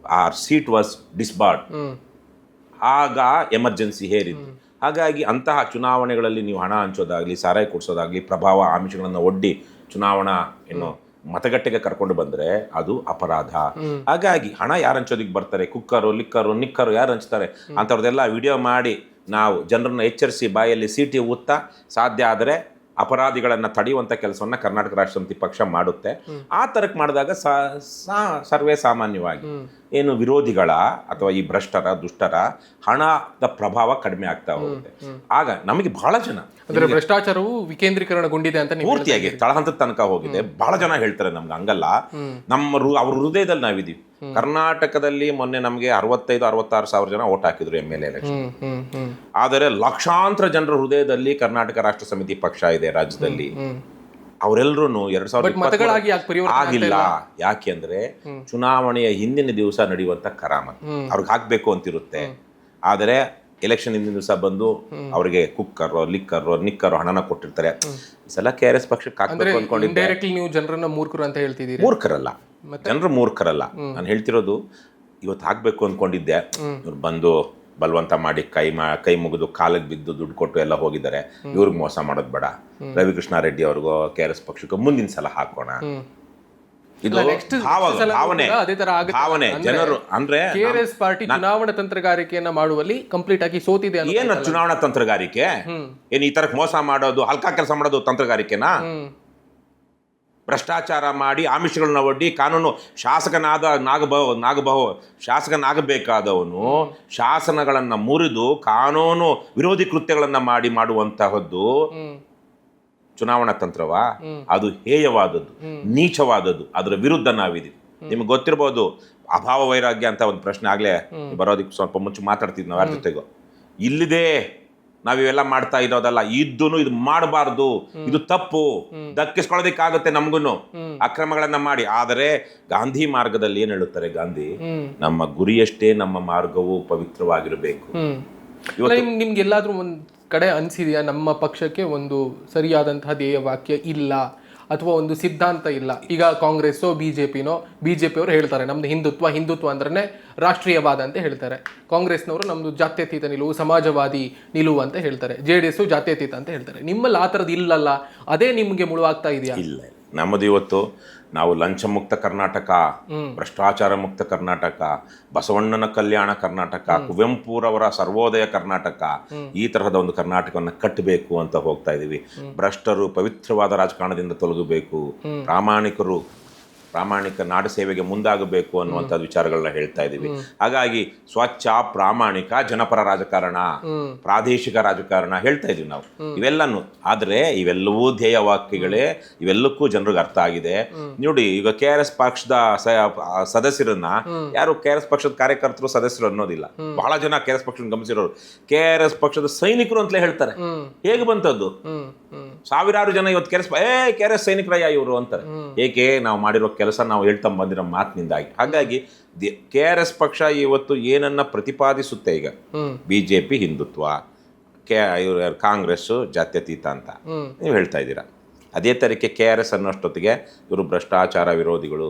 seat was disbarred. ಆಗ ಎಮರ್ಜೆನ್ಸಿ ಹೇರಿದ್ದು. ಹಾಗಾಗಿ ಅಂತಹ ಚುನಾವಣೆಗಳಲ್ಲಿ ನೀವು ಹಣ ಹಂಚೋದಾಗಲಿ, ಸಾರಾಯಿ ಕೊಡಿಸೋದಾಗಲಿ, ಪ್ರಭಾವ ಆಮಿಷಗಳನ್ನು ಒಡ್ಡಿ ಚುನಾವಣಾ ಮತಗಟ್ಟೆಗೆ ಕರ್ಕೊಂಡು ಬಂದರೆ ಅದು ಅಪರಾಧ. ಹಾಗಾಗಿ ಹಣ ಯಾರು ಹಂಚೋದಕ್ಕೆ ಬರ್ತಾರೆ, ಕುಕ್ಕರು, ಲಿಕ್ಕರು, ನಿಕ್ಕರು ಯಾರು ಹಂಚ್ತಾರೆ ಅಂಥವ್ರದ್ದೆಲ್ಲ ವಿಡಿಯೋ ಮಾಡಿ ನಾವು ಜನರನ್ನು ಎಚ್ಚರಿಸಿ ಬಾಯಲ್ಲಿ ಸೀಟಿ ಉತ್ತಾ ಸಾಧ್ಯ ಆದರೆ ಅಪರಾಧಿಗಳನ್ನು ತಡೆಯುವಂಥ ಕೆಲಸವನ್ನು ಕರ್ನಾಟಕ ರಾಷ್ಟ್ರ ಸಮಿತಿ ಪಕ್ಷ ಮಾಡುತ್ತೆ. ಆ ಥರಕ್ಕೆ ಮಾಡಿದಾಗ ಸರ್ವೇ ಸಾಮಾನ್ಯವಾಗಿ ಏನು ವಿರೋಧಿಗಳ ಅಥವಾ ಈ ಭ್ರಷ್ಟರ ದುಷ್ಟರ ಹಣದ ಪ್ರಭಾವ ಕಡಿಮೆ ಆಗ್ತಾ ಹೋಗುತ್ತೆ. ಆಗ ನಮಗೆ ಬಹಳ ಜನ ಅಂದ್ರೆ ಭ್ರಷ್ಟಾಚಾರವು ವಿಕೇಂದ್ರೀಕರಣಗೊಂಡಿದೆ ಅಂತ ಪೂರ್ತಿಯಾಗಿ ತಳಹಂತದ ತನಕ ಹೋಗಿದೆ. ಬಹಳ ಜನ ಹೇಳ್ತಾರೆ ನಮ್ಗೆ ಹಂಗಲ್ಲ, ಅವ್ರ ಹೃದಯದಲ್ಲಿ ನಾವಿದೀವಿ. ಕರ್ನಾಟಕದಲ್ಲಿ ಮೊನ್ನೆ ನಮಗೆ 65-66 ಸಾವಿರ ಜನ ಓಟ್ ಹಾಕಿದ್ರು MLA ಎಲೆಕ್ಷನ್. ಆದರೆ ಲಕ್ಷಾಂತರ ಜನರ ಹೃದಯದಲ್ಲಿ ಕರ್ನಾಟಕ ರಾಷ್ಟ್ರ ಸಮಿತಿ ಪಕ್ಷ ಇದೆ ರಾಜ್ಯದಲ್ಲಿ. ಅವರೆಲ್ಲರೂ 2020 ಆಗಿಲ್ಲ. ಯಾಕೆ ಅಂದ್ರೆ ಚುನಾವಣೆಯ ಹಿಂದಿನ ದಿವಸ ನಡೆಯುವಂತ ಕರಾಮತ್ ಅವ್ರಿಗೆ ಹಾಕ್ಬೇಕು ಅಂತಿರುತ್ತೆ. ಆದರೆ ಎಲೆಕ್ಷನ್ ಹಿಂದಿನ ದಿವಸ ಬಂದು ಅವರಿಗೆ ಕುಕ್ಕರ್, ಲಿಕ್ಕರ್, ನಿಕ್ಕರ್ ಹಣನ ಕೊಟ್ಟಿರ್ತಾರೆ. ಈ ಸಲ KRS ಪಕ್ಷಕ್ಕೆ ಹಾಕ್ಬೇಕು ಅನ್ಕೊಂಡಿದ್ದೆ. ನೀವು ಜನರನ್ನ ಮೂರ್ಖರು ಅಂತ ಹೇಳ್ತಿದ್ದೀರಿ. ಮೂರ್ಖರಲ್ಲ, ಜನರು ಮೂರ್ಖರಲ್ಲ. ನಾನು ಹೇಳ್ತಿರೋದು ಇವತ್ತು ಹಾಕ್ಬೇಕು ಅಂದ್ಕೊಂಡಿದ್ದೆ, ಇವ್ರು ಬಂದು ಬಲವಂತ ಮಾಡಿ ಕೈ ಮುಗಿದು ಕಾಲಿಗೆ ಬಿದ್ದು ದುಡ್ಡು ಕೊಟ್ಟು ಎಲ್ಲ ಹೋಗಿದ್ದಾರೆ. ಇವ್ರಿಗೆ ಮೋಸ ಮಾಡೋದು ಬೇಡ, ರವಿಕೃಷ್ಣ ರೆಡ್ಡಿ ಅವ್ರಿಗೋ KRS ಪಕ್ಷಕ್ಕೂ ಮುಂದಿನ ಸಲ ಹಾಕೋಣ. ಇದು ಭಾವನೆ ಜನರು ಅಂದ್ರೆ KRS ಪಾರ್ಟಿ ಚುನಾವಣಾ ತಂತ್ರಗಾರಿಕೆಯನ್ನ ಮಾಡುವಲ್ಲಿ ಕಂಪ್ಲೀಟ್ ಆಗಿ ಸೋತಿದೆ. ಏನು ಚುನಾವಣಾ ತಂತ್ರಗಾರಿಕೆ? ಏನ್ ಈ ತರಕ್ ಮೋಸ ಮಾಡೋದು, ಹಲ್ಕಾ ಕೆಲಸ ಮಾಡೋದು ತಂತ್ರಗಾರಿಕೆನಾ? ಭ್ರಷ್ಟಾಚಾರ ಮಾಡಿ ಆಮಿಷಗಳನ್ನ ಒಡ್ಡಿ ಕಾನೂನು ಶಾಸಕನಾಗಬೇಕಾದವನು ಶಾಸನಗಳನ್ನ ಮುರಿದು ಕಾನೂನು ವಿರೋಧಿ ಕೃತ್ಯಗಳನ್ನ ಮಾಡುವಂತಹದ್ದು ಚುನಾವಣಾ ತಂತ್ರವಾ? ಅದು ಹೇಯವಾದದ್ದು, ನೀಚವಾದದ್ದು. ಅದರ ವಿರುದ್ಧ ನಾವಿದ್ದೀವಿ. ನಿಮ್ಗೆ ಗೊತ್ತಿರ್ಬೋದು, ಅಭಾವ ವೈರಾಗ್ಯ ಅಂತ ಒಂದು ಪ್ರಶ್ನೆ ಆಗ್ಲೇ ಬರೋದಕ್ಕೆ ಸ್ವಲ್ಪ ಮುಂಚೆ ಮಾತಾಡ್ತಿದ್ವಿ ನಾವು ಯಾರ ಜೊತೆಗೋ. ಇಲ್ಲಿದೆ ನಾವಿವೆಲ್ಲ ಮಾಡ್ತಾ ಇರೋದಲ್ಲ, ಇದ್ದೂನು ಇದು ಮಾಡಬಾರ್ದು, ಇದು ತಪ್ಪು, ದಕ್ಕಿಸ್ಕೊಳ್ಳೋದಕ್ಕಾಗುತ್ತೆ ನಮ್ಗುನು ಅಕ್ರಮಗಳನ್ನ ಮಾಡಿ. ಆದರೆ ಗಾಂಧಿ ಮಾರ್ಗದಲ್ಲಿ ಏನ್ ಹೇಳುತ್ತಾರೆ ಗಾಂಧಿ, ನಮ್ಮ ಗುರಿಯಷ್ಟೇ ನಮ್ಮ ಮಾರ್ಗವು ಪವಿತ್ರವಾಗಿರಬೇಕು. ನಿಮ್ಗೆಲ್ಲಾದ್ರೂ ಒಂದ್ ಕಡೆ ಅನ್ಸಿದೆಯಾ ನಮ್ಮ ಪಕ್ಷಕ್ಕೆ ಒಂದು ಸರಿಯಾದಂತಹ ಧ್ಯೇಯ ವಾಕ್ಯ ಇಲ್ಲ ಅಥವಾ ಒಂದು ಸಿದ್ಧಾಂತ ಇಲ್ಲ? ಈಗ ಕಾಂಗ್ರೆಸ್ಸೋ ಬಿಜೆಪಿಯವರು ಹೇಳ್ತಾರೆ ನಮ್ದು ಹಿಂದುತ್ವ ಅಂದ್ರೆ ರಾಷ್ಟ್ರೀಯವಾದ ಅಂತ ಹೇಳ್ತಾರೆ. ಕಾಂಗ್ರೆಸ್ನವರು ನಮ್ದು ಜಾತ್ಯತೀತ ನಿಲುವು, ಸಮಾಜವಾದಿ ನಿಲುವು ಅಂತ ಹೇಳ್ತಾರೆ. JDS ಜಾತ್ಯತೀತ ಅಂತ ಹೇಳ್ತಾರೆ. ನಿಮ್ಮಲ್ಲಿ ಆ ಥರದ್ದು ಇಲ್ಲಲ್ಲ, ಅದೇ ನಿಮ್ಗೆ ಮುಳುವಾಗ್ತಾ ಇದೆಯಾ? ಇಲ್ಲ, ನಮ್ಮದು ಇವತ್ತು ನಾವು ಲಂಚ ಮುಕ್ತ ಕರ್ನಾಟಕ, ಭ್ರಷ್ಟಾಚಾರ ಮುಕ್ತ ಕರ್ನಾಟಕ, ಬಸವಣ್ಣನ ಕಲ್ಯಾಣ ಕರ್ನಾಟಕ, ಕುವೆಂಪುರವರ ಸರ್ವೋದಯ ಕರ್ನಾಟಕ, ಈ ತರಹದ ಒಂದು ಕರ್ನಾಟಕವನ್ನು ಕಟ್ಟಬೇಕು ಅಂತ ಹೋಗ್ತಾ ಇದೀವಿ. ಭ್ರಷ್ಟರು ಪವಿತ್ರವಾದ ರಾಜಕಾರಣದಿಂದ ತೊಲಗಬೇಕು, ಪ್ರಾಮಾಣಿಕ ನಾಡು ಸೇವೆಗೆ ಮುಂದಾಗಬೇಕು ಅನ್ನುವಂಥ ವಿಚಾರಗಳನ್ನ ಹೇಳ್ತಾ ಇದ್ದೀವಿ. ಹಾಗಾಗಿ ಸ್ವಚ್ಛ, ಪ್ರಾಮಾಣಿಕ, ಜನಪರ ರಾಜಕಾರಣ, ಪ್ರಾದೇಶಿಕ ರಾಜಕಾರಣ ಹೇಳ್ತಾ ಇದೀವಿ ನಾವು ಇವೆಲ್ಲನು. ಆದರೆ ಇವೆಲ್ಲವೂ ಧ್ಯೇಯ ವಾಕ್ಯಗಳೇ, ಇವೆಲ್ಲಕ್ಕೂ ಜನರಿಗೆ ಅರ್ಥ ಆಗಿದೆ. ನೋಡಿ, ಈಗ KRS ಪಕ್ಷದ ಸದಸ್ಯರನ್ನ ಯಾರು KRS ಪಕ್ಷದ ಕಾರ್ಯಕರ್ತರು ಸದಸ್ಯರು ಅನ್ನೋದಿಲ್ಲ. ಬಹಳ ಜನ KRS ಪಕ್ಷದ ಗಮನಿಸಿರೋರು KRS ಪಕ್ಷದ ಸೈನಿಕರು ಅಂತಲೇ ಹೇಳ್ತಾರೆ. ಹೇಗೆ ಬಂತದ್ದು? ಸಾವಿರಾರು ಜನ ಇವತ್ತು KRS ಸೈನಿಕರಯ್ಯ ಇವರು ಅಂತಾರೆ. ಏಕೆ? ನಾವು ಮಾಡಿರೋ ಕೆಲಸ ನಾವು ಹೇಳ್ತಾ ಬಂದಿರೋ ಮಾತಿನಿಂದಾಗಿ. ಹಾಗಾಗಿ KRS ಪಕ್ಷ ಇವತ್ತು ಏನನ್ನ ಪ್ರತಿಪಾದಿಸುತ್ತೆ, ಈಗ BJP ಹಿಂದುತ್ವ, ಕಾಂಗ್ರೆಸ್ ಜಾತ್ಯತೀತ ಅಂತ ನೀವು ಹೇಳ್ತಾ ಇದ್ದೀರಾ. ಅದೇ ತರಕ್ಕೆ KRS ಅನ್ನೋಷ್ಟೊತ್ತಿಗೆ ಇವರು ಭ್ರಷ್ಟಾಚಾರ ವಿರೋಧಿಗಳು,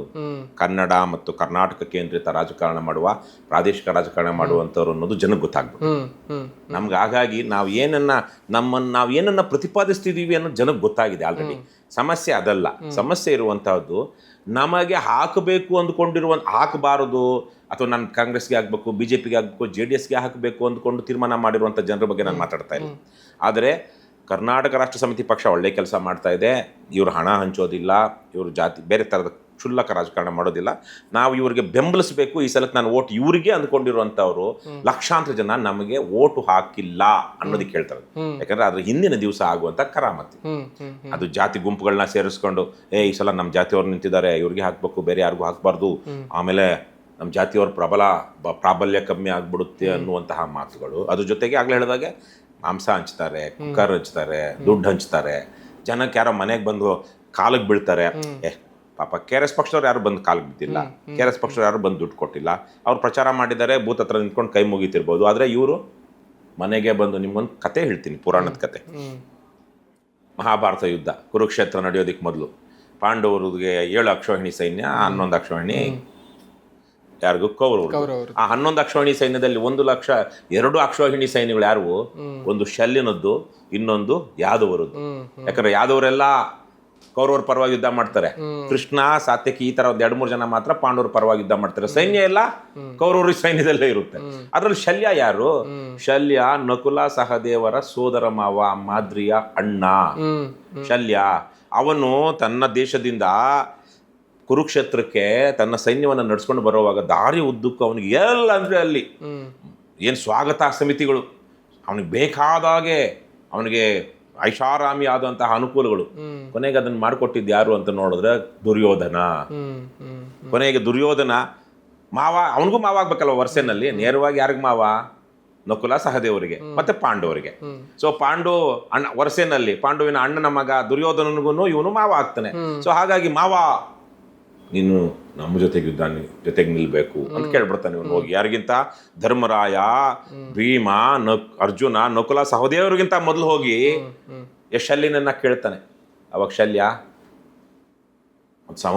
ಕನ್ನಡ ಮತ್ತು ಕರ್ನಾಟಕ ಕೇಂದ್ರಿತ ರಾಜಕಾರಣ ಮಾಡುವ, ಪ್ರಾದೇಶಿಕ ರಾಜಕಾರಣ ಮಾಡುವಂಥವ್ರು ಅನ್ನೋದು ಜನಕ್ಕೆ ಗೊತ್ತಾಗ್ಬೇಕು ನಮ್ಗೆ. ಹಾಗಾಗಿ ನಾವು ಏನನ್ನ ಪ್ರತಿಪಾದಿಸ್ತಿದೀವಿ ಅನ್ನೋದು ಜನಕ್ಕೆ ಗೊತ್ತಾಗಿದೆ ಆಲ್ರೆಡಿ. ಸಮಸ್ಯೆ ಅದಲ್ಲ. ಸಮಸ್ಯೆ ಇರುವಂತಹದ್ದು ನಮಗೆ ಹಾಕಬೇಕು ಹಾಕಬಾರದು, ಅಥವಾ ನಾನು ಕಾಂಗ್ರೆಸ್ಗೆ ಆಗಬೇಕು, BJPಗೆ ಆಗಬೇಕು, JDSಗೆ ಹಾಕಬೇಕು ಅಂದ್ಕೊಂಡು ತೀರ್ಮಾನ ಮಾಡಿರುವಂಥ ಜನರ ಬಗ್ಗೆ ನಾನು ಮಾತಾಡ್ತಾ ಇಲ್ಲ. ಆದರೆ ಕರ್ನಾಟಕ ರಾಷ್ಟ್ರ ಸಮಿತಿ ಪಕ್ಷ ಒಳ್ಳೆ ಕೆಲಸ ಮಾಡ್ತಾ ಇದೆ. ಇವರು ಹಣ ಹಂಚೋದಿಲ್ಲ, ಇವರು ಬೇರೆ ಥರದ ಕ್ಷುಲ್ಲಕ ರಾಜಕಾರಣ ಮಾಡೋದಿಲ್ಲ. ನಾವು ಇವ್ರಿಗೆ ಬೆಂಬಲಿಸಬೇಕು, ಈ ಸಲಕ್ಕೆ ನಾನು ಓಟ್ ಇವರಿಗೆ ಅಂದ್ಕೊಂಡಿರುವಂಥವ್ರು ಲಕ್ಷಾಂತರ ಜನ ನಮಗೆ ಓಟು ಹಾಕಿಲ್ಲ ಅನ್ನೋದಕ್ಕೆ ಹೇಳ್ತಾರೆ. ಯಾಕಂದ್ರೆ ಅದ್ರ ಹಿಂದಿನ ದಿವಸ ಆಗುವಂಥ ಕರಾಮತಿ ಅದು ಜಾತಿ ಗುಂಪುಗಳನ್ನ ಸೇರಿಸ್ಕೊಂಡು ಈ ಸಲ ನಮ್ಮ ಜಾತಿಯವ್ರು ನಿಂತಿದ್ದಾರೆ, ಇವ್ರಿಗೆ ಹಾಕ್ಬೇಕು, ಬೇರೆ ಯಾರಿಗೂ ಹಾಕ್ಬಾರ್ದು, ಆಮೇಲೆ ನಮ್ಮ ಜಾತಿಯವ್ರ ಪ್ರಾಬಲ್ಯ ಕಮ್ಮಿ ಆಗ್ಬಿಡುತ್ತೆ ಅನ್ನುವಂತಹ ಮಾತುಗಳು. ಅದ್ರ ಜೊತೆಗೆ ಆಗಲೇ ಹೇಳಿದಾಗೆ ಮಾಂಸ ಹಂಚ್ತಾರೆ, ಕುಕ್ಕರ್ ಹಂಚ್ತಾರೆ, ದುಡ್ಡು ಹಂಚ್ತಾರೆ, ಜನಕ್ಕೆ ಯಾರೋ ಮನೆಗೆ ಬಂದು ಕಾಲಿಗೆ ಬೀಳ್ತಾರೆ. ಪಾಪ KRS ಪಕ್ಷದವ್ರು ಯಾರು ಬಂದು ಕಾಲಿಗೆ ಬಿದ್ದಿಲ್ಲ, KRS ಪಕ್ಷದವ್ರು ಯಾರು ಬಂದು ದುಡ್ಡು ಕೊಟ್ಟಿಲ್ಲ. ಅವ್ರು ಪ್ರಚಾರ ಮಾಡಿದ್ದಾರೆ, ಬೂತ್ ಹತ್ರ ನಿಂತ್ಕೊಂಡು ಕೈ ಮುಗಿತಿರ್ಬೋದು. ಆದರೆ ಇವರು ಮನೆಗೆ ಬಂದು ನಿಮ್ಗೊಂದು ಕತೆ ಹೇಳ್ತೀನಿ, ಪುರಾಣದ ಕತೆ. ಮಹಾಭಾರತ ಯುದ್ಧ, ಕುರುಕ್ಷೇತ್ರ ನಡೆಯೋದಕ್ಕೆ ಮೊದಲು ಪಾಂಡವರಿಗೆ 7 ಅಕ್ಷೋಹಿಣಿ ಸೈನ್ಯ, 11 ಅಕ್ಷೋಹಿಣಿ ಯಾರಿಗೂ ಕೌರವರು. ಆ 11 ಅಕ್ಷೋಹಿಣಿ ಸೈನ್ಯದಲ್ಲಿ 1,00,000 2 ಅಕ್ಷೋಹಿಣಿ ಸೈನ್ಯಗಳು ಯಾರು? ಒಂದು ಶಲ್ಯನದ್ದು, ಇನ್ನೊಂದು ಯಾದವರದ್ದು. ಯಾಕಂದ್ರೆ ಯಾದವರೆಲ್ಲ ಕೌರವರ ಪರವಾಗಿ ಯುದ್ಧ ಮಾಡ್ತಾರೆ. ಕೃಷ್ಣ, ಸಾತ್ಯಕಿ ಈ ತರ ಒಂದು 2-3 ಜನ ಮಾತ್ರ ಪಾಂಡವರ ಪರವಾಗಿ ಯುದ್ಧ ಮಾಡ್ತಾರೆ. ಸೈನ್ಯ ಎಲ್ಲ ಕೌರವರ ಸೈನ್ಯದಲ್ಲೇ ಇರುತ್ತೆ. ಅದ್ರಲ್ಲಿ ಶಲ್ಯ ಯಾರು? ಶಲ್ಯ ನಕುಲ ಸಹದೇವರ ಸೋದರ ಮಾವ, ಮಾದ್ರಿಯ ಅಣ್ಣ ಶಲ್ಯ. ಅವನು ತನ್ನ ದೇಶದಿಂದ ಕುರುಕ್ಷೇತ್ರಕ್ಕೆ ತನ್ನ ಸೈನ್ಯವನ್ನು ನಡೆಸ್ಕೊಂಡು ಬರುವಾಗ ದಾರಿ ಉದ್ದಕ್ಕೂ ಅವನಿಗೆ ಎಲ್ಲ ಅಂದ್ರೆ ಅಲ್ಲಿ ಏನು ಸ್ವಾಗತ ಸಮಿತಿಗಳು, ಅವನಿಗೆ ಬೇಕಾದಾಗೆ ಅವನಿಗೆ ಐಷಾರಾಮಿ ಆದಂತಹ ಅನುಕೂಲಗಳು. ಕೊನೆಗೆ ಅದನ್ನ ಮಾಡಿಕೊಟ್ಟಿದ್ದು ಯಾರು ಅಂತ ನೋಡಿದ್ರೆ ದುರ್ಯೋಧನ. ಕೊನೆಗೆ ದುರ್ಯೋಧನ ಮಾವ, ಅವನಿಗೂ ಮಾವ ಆಗ್ಬೇಕಲ್ವ ವರ್ಷನಲ್ಲಿ. ನೇರವಾಗಿ ಯಾರಿಗ ಮಾವ? ನಕುಲ ಸಹದೇವರಿಗೆ ಮತ್ತೆ ಪಾಂಡವರಿಗೆ. ಸೊ ಪಾಂಡು ಅಣ್ಣ ವರ್ಷನಲ್ಲಿ, ಪಾಂಡುವಿನ ಅಣ್ಣನ ಮಗ ದುರ್ಯೋಧನನಿಗೂ ಇವನು ಮಾವ ಆಗ್ತಾನೆ. ಸೊ ಹಾಗಾಗಿ ಮಾವ ನೀನು ನಮ್ಮ ಜೊತೆಗೆ ನಿಲ್ಬೇಕು ಅಂತ ಕೇಳ್ಬಿಡ್ತಾನೆ ಇವನು ಹೋಗಿ. ಯಾರಿಗಿಂತ? ಧರ್ಮರಾಯ, ಭೀಮ, ಅರ್ಜುನ, ನಕುಲ ಸಹದೇವರಿಗಿಂತ ಮೊದಲು ಹೋಗಿ ಶಲ್ಯನನ್ನ ಕೇಳ್ತಾನೆ. ಅವಾಗ ಶಲ್ಯ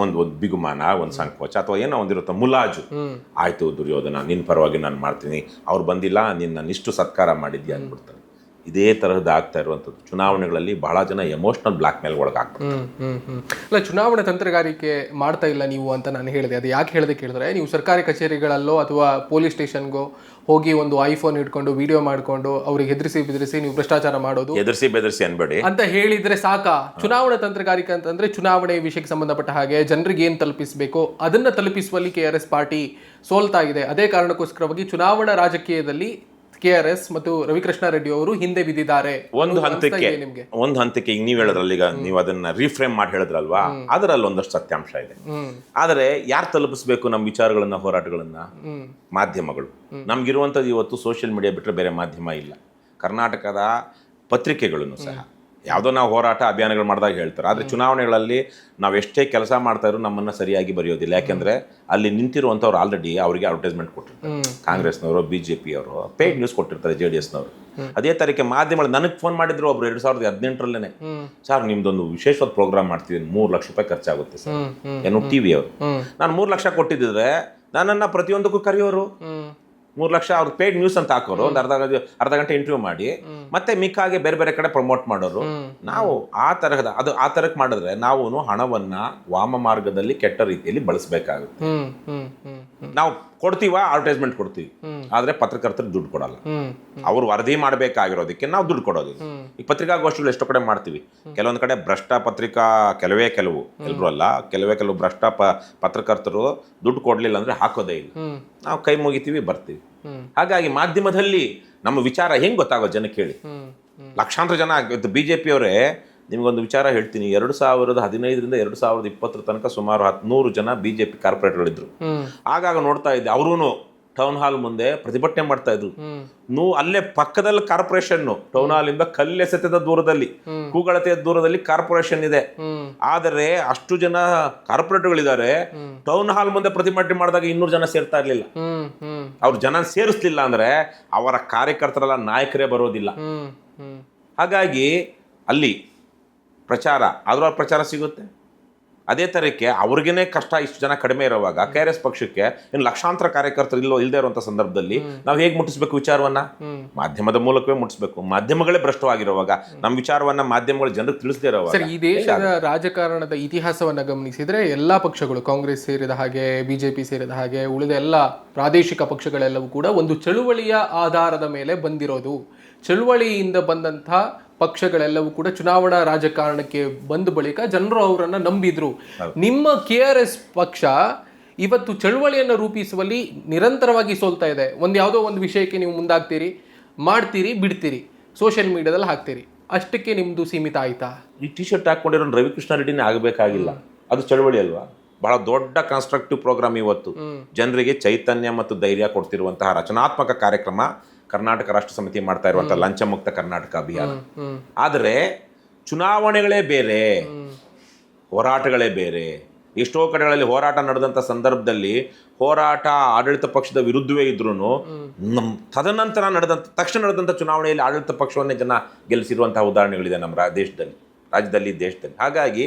ಒಂದು ಬಿಗುಮಾನ, ಒಂದು ಸಂಕೋಚ ಅಥವಾ ಏನೋ ಒಂದಿರುತ್ತೆ, ಮುಲಾಜು. ಆಯ್ತು ದುರ್ಯೋಧನ, ನಿನ್ನ ಪರವಾಗಿ ನಾನು ಮಾಡ್ತೀನಿ, ಅವ್ರು ಬಂದಿಲ್ಲ, ನಿನ್ನ ಇಷ್ಟು ಸತ್ಕಾರ ಮಾಡಿದ್ಯಾ ಅಂದ್ಬಿಡ್ತಾನೆ. ಇದೇ ತರಹದ ಆಗ್ತಾ ಇರುವಂಥದ್ದು. ಚುನಾವಣೆಗಳಲ್ಲಿ ಬಹಳ ಜನ ಎಮೋಷನಲ್ ಬ್ಲಾಕ್ ಮೇಲ್ ಒಳಗಾಗ್ತಾರೆ. ಅಲ್ಲ, ಚುನಾವಣಾ ತಂತ್ರಗಾರಿಕೆ ಮಾಡ್ತಾ ಇಲ್ಲ ನೀವು ಅಂತ ನಾನು ಹೇಳಿದೆ. ಅದು ಯಾಕೆ ಹೇಳಿದೆ ಕೇಳಿದ್ರೆ, ನೀವು ಸರ್ಕಾರಿ ಕಚೇರಿಗಳಲ್ಲೋ ಅಥವಾ ಪೊಲೀಸ್ ಸ್ಟೇಷನ್ಗೋ ಹೋಗಿ ಒಂದು ಐಫೋನ್ ಇಟ್ಕೊಂಡು ವಿಡಿಯೋ ಮಾಡ್ಕೊಂಡು ಅವ್ರಿಗೆ ಹೆದರಿಸಿ ಬೆದರಿಸಿ ನೀವು ಭ್ರಷ್ಟಾಚಾರ ಮಾಡೋದು, ಎದುರಿಸಿ ಬೆದರಿಸಿ ಅನ್ಬೇಡಿ ಅಂತ ಹೇಳಿದ್ರೆ ಸಾಕ. ಚುನಾವಣಾ ತಂತ್ರಗಾರಿಕೆ ಅಂತಂದ್ರೆ ಚುನಾವಣೆ ವಿಷಯಕ್ಕೆ ಸಂಬಂಧಪಟ್ಟ ಹಾಗೆ ಜನರಿಗೆ ಏನು ತಲುಪಿಸಬೇಕು ಅದನ್ನ ತಲುಪಿಸುವಲ್ಲಿ KRS ಪಾರ್ಟಿ ಸೋಲ್ತಾ ಇದೆ. ಅದೇ ಕಾರಣಕ್ಕೋಸ್ಕರವಾಗಿ ಚುನಾವಣಾ ರಾಜಕೀಯದಲ್ಲಿ KRS ಮತ್ತು ರವಿಕೃಷ್ಣ ರೆಡ್ಡಿ ಅವರು ಹಿಂದೆ ಬಿದ್ದಿದ್ದಾರೆ. ಒಂದು ಹಂತಕ್ಕೆ ಈಗ ನೀವು ಹೇಳಿದ್ರಲ್ಲ, ಈಗ ನೀವು ಅದನ್ನ ರೀಫ್ರೇಮ್ ಮಾಡಿ ಹೇಳಿದ್ರಲ್ವಾ, ಅದರಲ್ಲಿ ಒಂದಷ್ಟು ಸತ್ಯಾಂಶ ಇದೆ. ಆದರೆ ಯಾರು ತಲುಪಿಸ್ಬೇಕು ನಮ್ಮ ವಿಚಾರಗಳನ್ನ, ಹೋರಾಟಗಳನ್ನ? ಮಾಧ್ಯಮಗಳು. ನಮ್ಗಿರುವಂಥದ್ದು ಇವತ್ತು ಸೋಷಿಯಲ್ ಮೀಡಿಯಾ ಬಿಟ್ಟರೆ ಬೇರೆ ಮಾಧ್ಯಮ ಇಲ್ಲ. ಕರ್ನಾಟಕದ ಪತ್ರಿಕೆಗಳನ್ನು ಸಹ ಯಾವುದೋ ನಾವು ಹೋರಾಟ ಅಭಿಯಾನಗಳು ಮಾಡಿದಾಗ ಹೇಳ್ತಾರೆ. ಆದರೆ ಚುನಾವಣೆಗಳಲ್ಲಿ ನಾವು ಎಷ್ಟೇ ಕೆಲಸ ಮಾಡ್ತಾ ಇದ್ರು ನಮ್ಮನ್ನು ಸರಿಯಾಗಿ ಬರೆಯೋದಿಲ್ಲ. ಯಾಕೆಂದರೆ ಅಲ್ಲಿ ನಿಂತಿರುವಂಥವ್ರು ಆಲ್ರೆಡಿ ಅವರಿಗೆ ಅಡ್ವರ್ಟೈಸ್ಮೆಂಟ್ ಕೊಟ್ಟಿರ್ತಾರೆ. ಕಾಂಗ್ರೆಸ್ನವರು, BJP ಅವರು ಪೇಯ್ಡ್ ನ್ಯೂಸ್ ಕೊಟ್ಟಿರ್ತಾರೆ, JDSನವರು. ಅದೇ ತರಕ್ಕೆ ಮಾಧ್ಯಮಗಳು ನನಗೆ ಫೋನ್ ಮಾಡಿದ್ರು ಒಬ್ರು 2018ರಲ್ಲೇ, ಸರ್ ನಿಮ್ದೊಂದು ವಿಶೇಷವಾದ ಪ್ರೋಗ್ರಾಮ್ ಮಾಡ್ತೀವಿ, 3 ಲಕ್ಷ ರೂಪಾಯಿ ಖರ್ಚಾಗುತ್ತೆ ಸರ್. ಏನು TV ಅವರು. ನಾನು 3 ಲಕ್ಷ ಕೊಟ್ಟಿದ್ದರೆ ನನ್ನನ್ನು ಪ್ರತಿಯೊಂದಕ್ಕೂ ಕರೆಯೋರು. 3 ಲಕ್ಷ ಅವ್ರು ಪೇಯ್ಡ್ ನ್ಯೂಸ್ ಅಂತ ಹಾಕೋರು, ಒಂದು ಅರ್ಧ ಗಂಟೆ ಇಂಟರ್ವ್ಯೂ ಮಾಡಿ ಮತ್ತೆ ಮಿಕ್ಕಾಗಿ ಬೇರೆ ಬೇರೆ ಕಡೆ ಪ್ರಮೋಟ್ ಮಾಡೋರು. ನಾವು ಆ ತರಕ್ಕೆ ಮಾಡಿದ್ರೆ ನಾವು ಹಣವನ್ನ ವಾಮ ಮಾರ್ಗದಲ್ಲಿ ಕೆಟ್ಟ ರೀತಿಯಲ್ಲಿ ಬಳಸಬೇಕಾಗುತ್ತೆ. ನಾವು ಕೊಡ್ತೀವ, ಅಡ್ವರ್ಟೈಸ್ಮೆಂಟ್ ಕೊಡ್ತೀವಿ, ಆದ್ರೆ ಪತ್ರಕರ್ತರಿಗೆ ದುಡ್ಡು ಕೊಡಲ್ಲ. ಅವ್ರು ವರದಿ ಮಾಡಬೇಕಾಗಿರೋದಕ್ಕೆ ನಾವು ದುಡ್ಡು ಕೊಡೋದಿಲ್ಲ. ಈ ಪತ್ರಿಕಾಗೋಷ್ಠಿಗಳು ಎಷ್ಟೋ ಕಡೆ ಮಾಡ್ತೀವಿ. ಕೆಲವೊಂದು ಕಡೆ ಭ್ರಷ್ಟ ಪತ್ರಿಕಾ, ಕೆಲವು ಎಲ್ಲರೂ ಅಲ್ಲ, ಕೆಲವು ಭ್ರಷ್ಟ ಪತ್ರಕರ್ತರು ದುಡ್ಡು ಕೊಡ್ಲಿಲ್ಲ ಅಂದ್ರೆ ಹಾಕೋದೇ ಇಲ್ಲ. ನಾವು ಕೈ ಮುಗಿತೀವಿ, ಬರ್ತೀವಿ. ಹಾಗಾಗಿ ಮಾಧ್ಯಮದಲ್ಲಿ ನಮ್ಮ ವಿಚಾರ ಹೆಂಗ್ ಗೊತ್ತಾಗೋ ಜನಕ್ಕೆ ಹೇಳಿ? ಲಕ್ಷಾಂತರ ಜನ BJP ಅವರೇ, ನಿಮ್ಗೊಂದು ವಿಚಾರ ಹೇಳ್ತೀನಿ. 2015ರಿಂದ 2020 ತನಕ ಸುಮಾರು 100 ಜನ BJP ಕಾರ್ಪೊರೇಟರ್ಗಳಿದ್ರು. ಆಗಾಗ ನೋಡ್ತಾ ಇದ್ದೆ, ಅವರೂ ಟೌನ್ ಹಾಲ್ ಮುಂದೆ ಪ್ರತಿಭಟನೆ ಮಾಡ್ತಾ ಇದ್ರು. ಅಲ್ಲೇ ಪಕ್ಕದಲ್ಲಿ ಕಾರ್ಪೊರೇಷನ್, ಟೌನ್ ಹಾಲ್ ಇಂದ ಕಲ್ಲೆಸೆತದ ದೂರದಲ್ಲಿ, ಕೂಗಳತೆಯ ದೂರದಲ್ಲಿ ಕಾರ್ಪೊರೇಷನ್ ಇದೆ. ಆದರೆ ಅಷ್ಟು ಜನ ಕಾರ್ಪೊರೇಟರ್ಗಳಿದ್ದಾರೆ, ಟೌನ್ ಹಾಲ್ ಮುಂದೆ ಪ್ರತಿಭಟನೆ ಮಾಡಿದಾಗ 200 ಜನ ಸೇರ್ತಾ ಇರ್ಲಿಲ್ಲ. ಅವ್ರು ಜನ ಸೇರಿಸ್ಲಿಲ್ಲ ಅಂದ್ರೆ ಅವರ ಕಾರ್ಯಕರ್ತರೆಲ್ಲ ನಾಯಕರೇ ಬರೋದಿಲ್ಲ. ಹಾಗಾಗಿ ಅಲ್ಲಿ ಪ್ರಚಾರ ಆದ್ರೂ ಪ್ರಚಾರ ಸಿಗುತ್ತೆ. ಅದೇ ತರಕ್ಕೆ ಅವ್ರಿಗೇನೆ ಕಷ್ಟ, ಇಷ್ಟು ಜನ ಕಡಿಮೆ ಇರುವಾಗ KRS ಪಕ್ಷಕ್ಕೆ ಇನ್ನು ಲಕ್ಷಾಂತರ ಕಾರ್ಯಕರ್ತರು ಇಲ್ಲದೆ ಇರುವಂತ ಸಂದರ್ಭದಲ್ಲಿ ನಾವು ಹೇಗೆ ಮುಟ್ಟಿಸ್ಬೇಕು ವಿಚಾರವನ್ನ? ಮಾಧ್ಯಮದ ಮೂಲಕವೇ ಮುಟ್ಟಿಸ್ಬೇಕು. ಮಾಧ್ಯಮಗಳೇ ಭ್ರಷ್ಟವಾಗಿರುವಾಗ ನಮ್ಮ ವಿಚಾರವನ್ನ ಮಾಧ್ಯಮಗಳು ಜನರಿಗೆ ತಿಳಿಸದೇ ಇರುವಾಗ. ಸರ್, ಈ ದೇಶದ ರಾಜಕಾರಣದ ಇತಿಹಾಸವನ್ನ ಗಮನಿಸಿದ್ರೆ ಎಲ್ಲಾ ಪಕ್ಷಗಳು, ಕಾಂಗ್ರೆಸ್ ಸೇರಿದ ಹಾಗೆ, BJP ಸೇರಿದ ಹಾಗೆ, ಉಳಿದ ಎಲ್ಲ ಪ್ರಾದೇಶಿಕ ಪಕ್ಷಗಳೆಲ್ಲವೂ ಕೂಡ ಒಂದು ಚಳುವಳಿಯ ಆಧಾರದ ಮೇಲೆ ಬಂದಿರೋದು. ಚಳುವಳಿಯಿಂದ ಬಂದಂಥ ಪಕ್ಷಗಳೆಲ್ಲವೂ ಕೂಡ ಚುನಾವಣಾ ರಾಜಕಾರಣಕ್ಕೆ ಬಂದ ಬಳಿಕ ಜನರು ಅವರನ್ನ ನಂಬಿದ್ರು. ನಿಮ್ಮ KRS ಪಕ್ಷ ಇವತ್ತು ಚಳುವಳಿಯನ್ನು ರೂಪಿಸುವಲ್ಲಿ ನಿರಂತರವಾಗಿ ಸೋಲ್ತಾ ಇದೆ. ಯಾವುದೋ ಒಂದು ವಿಷಯಕ್ಕೆ ನೀವು ಮುಂದಾಗ್ತೀರಿ, ಮಾಡ್ತೀರಿ, ಬಿಡ್ತೀರಿ, ಸೋಷಿಯಲ್ ಮೀಡಿಯಾದಲ್ಲಿ ಹಾಕ್ತೀರಿ, ಅಷ್ಟಕ್ಕೆ ನಿಮ್ದು ಸೀಮಿತ ಆಯ್ತಾ? ಈ T-ಶರ್ಟ್ ಹಾಕೊಂಡಿರೋ ರವಿಕೃಷ್ಣ ರೆಡ್ಡಿನೇ ಆಗಬೇಕಾಗಿಲ್ಲ, ಅದು ಚಳುವಳಿ ಅಲ್ವಾ? ಬಹಳ ದೊಡ್ಡ ಕನ್ಸ್ಟ್ರಕ್ಟಿವ್ ಪ್ರೋಗ್ರಾಮ್ ಇವತ್ತು ಜನರಿಗೆ ಚೈತನ್ಯ ಮತ್ತು ಧೈರ್ಯ ಕೊಡ್ತಿರುವಂತಹ ರಚನಾತ್ಮಕ ಕಾರ್ಯಕ್ರಮ ಕರ್ನಾಟಕ ರಾಷ್ಟ್ರ ಸಮಿತಿ ಮಾಡ್ತಾ ಇರುವಂತಹ ಲಂಚ ಮುಕ್ತ ಕರ್ನಾಟಕ ಅಭಿಯಾನ. ಆದರೆ ಚುನಾವಣೆಗಳೇ ಬೇರೆ, ಹೋರಾಟಗಳೇ ಬೇರೆ. ಎಷ್ಟೋ ಕಡೆಗಳಲ್ಲಿ ಹೋರಾಟ ನಡೆದಂಥ ಸಂದರ್ಭದಲ್ಲಿ ಹೋರಾಟ ಆಡಳಿತ ಪಕ್ಷದ ವಿರುದ್ಧವೇ ಇದ್ರೂ ತದನಂತರ ತಕ್ಷಣ ನಡೆದಂಥ ಚುನಾವಣೆಯಲ್ಲಿ ಆಡಳಿತ ಪಕ್ಷವನ್ನೇ ಜನ ಗೆಲ್ಲಿಸಿರುವಂತಹ ಉದಾಹರಣೆಗಳಿದೆ ನಮ್ಮ ರಾಜ್ಯದಲ್ಲಿ ದೇಶದಲ್ಲಿ. ಹಾಗಾಗಿ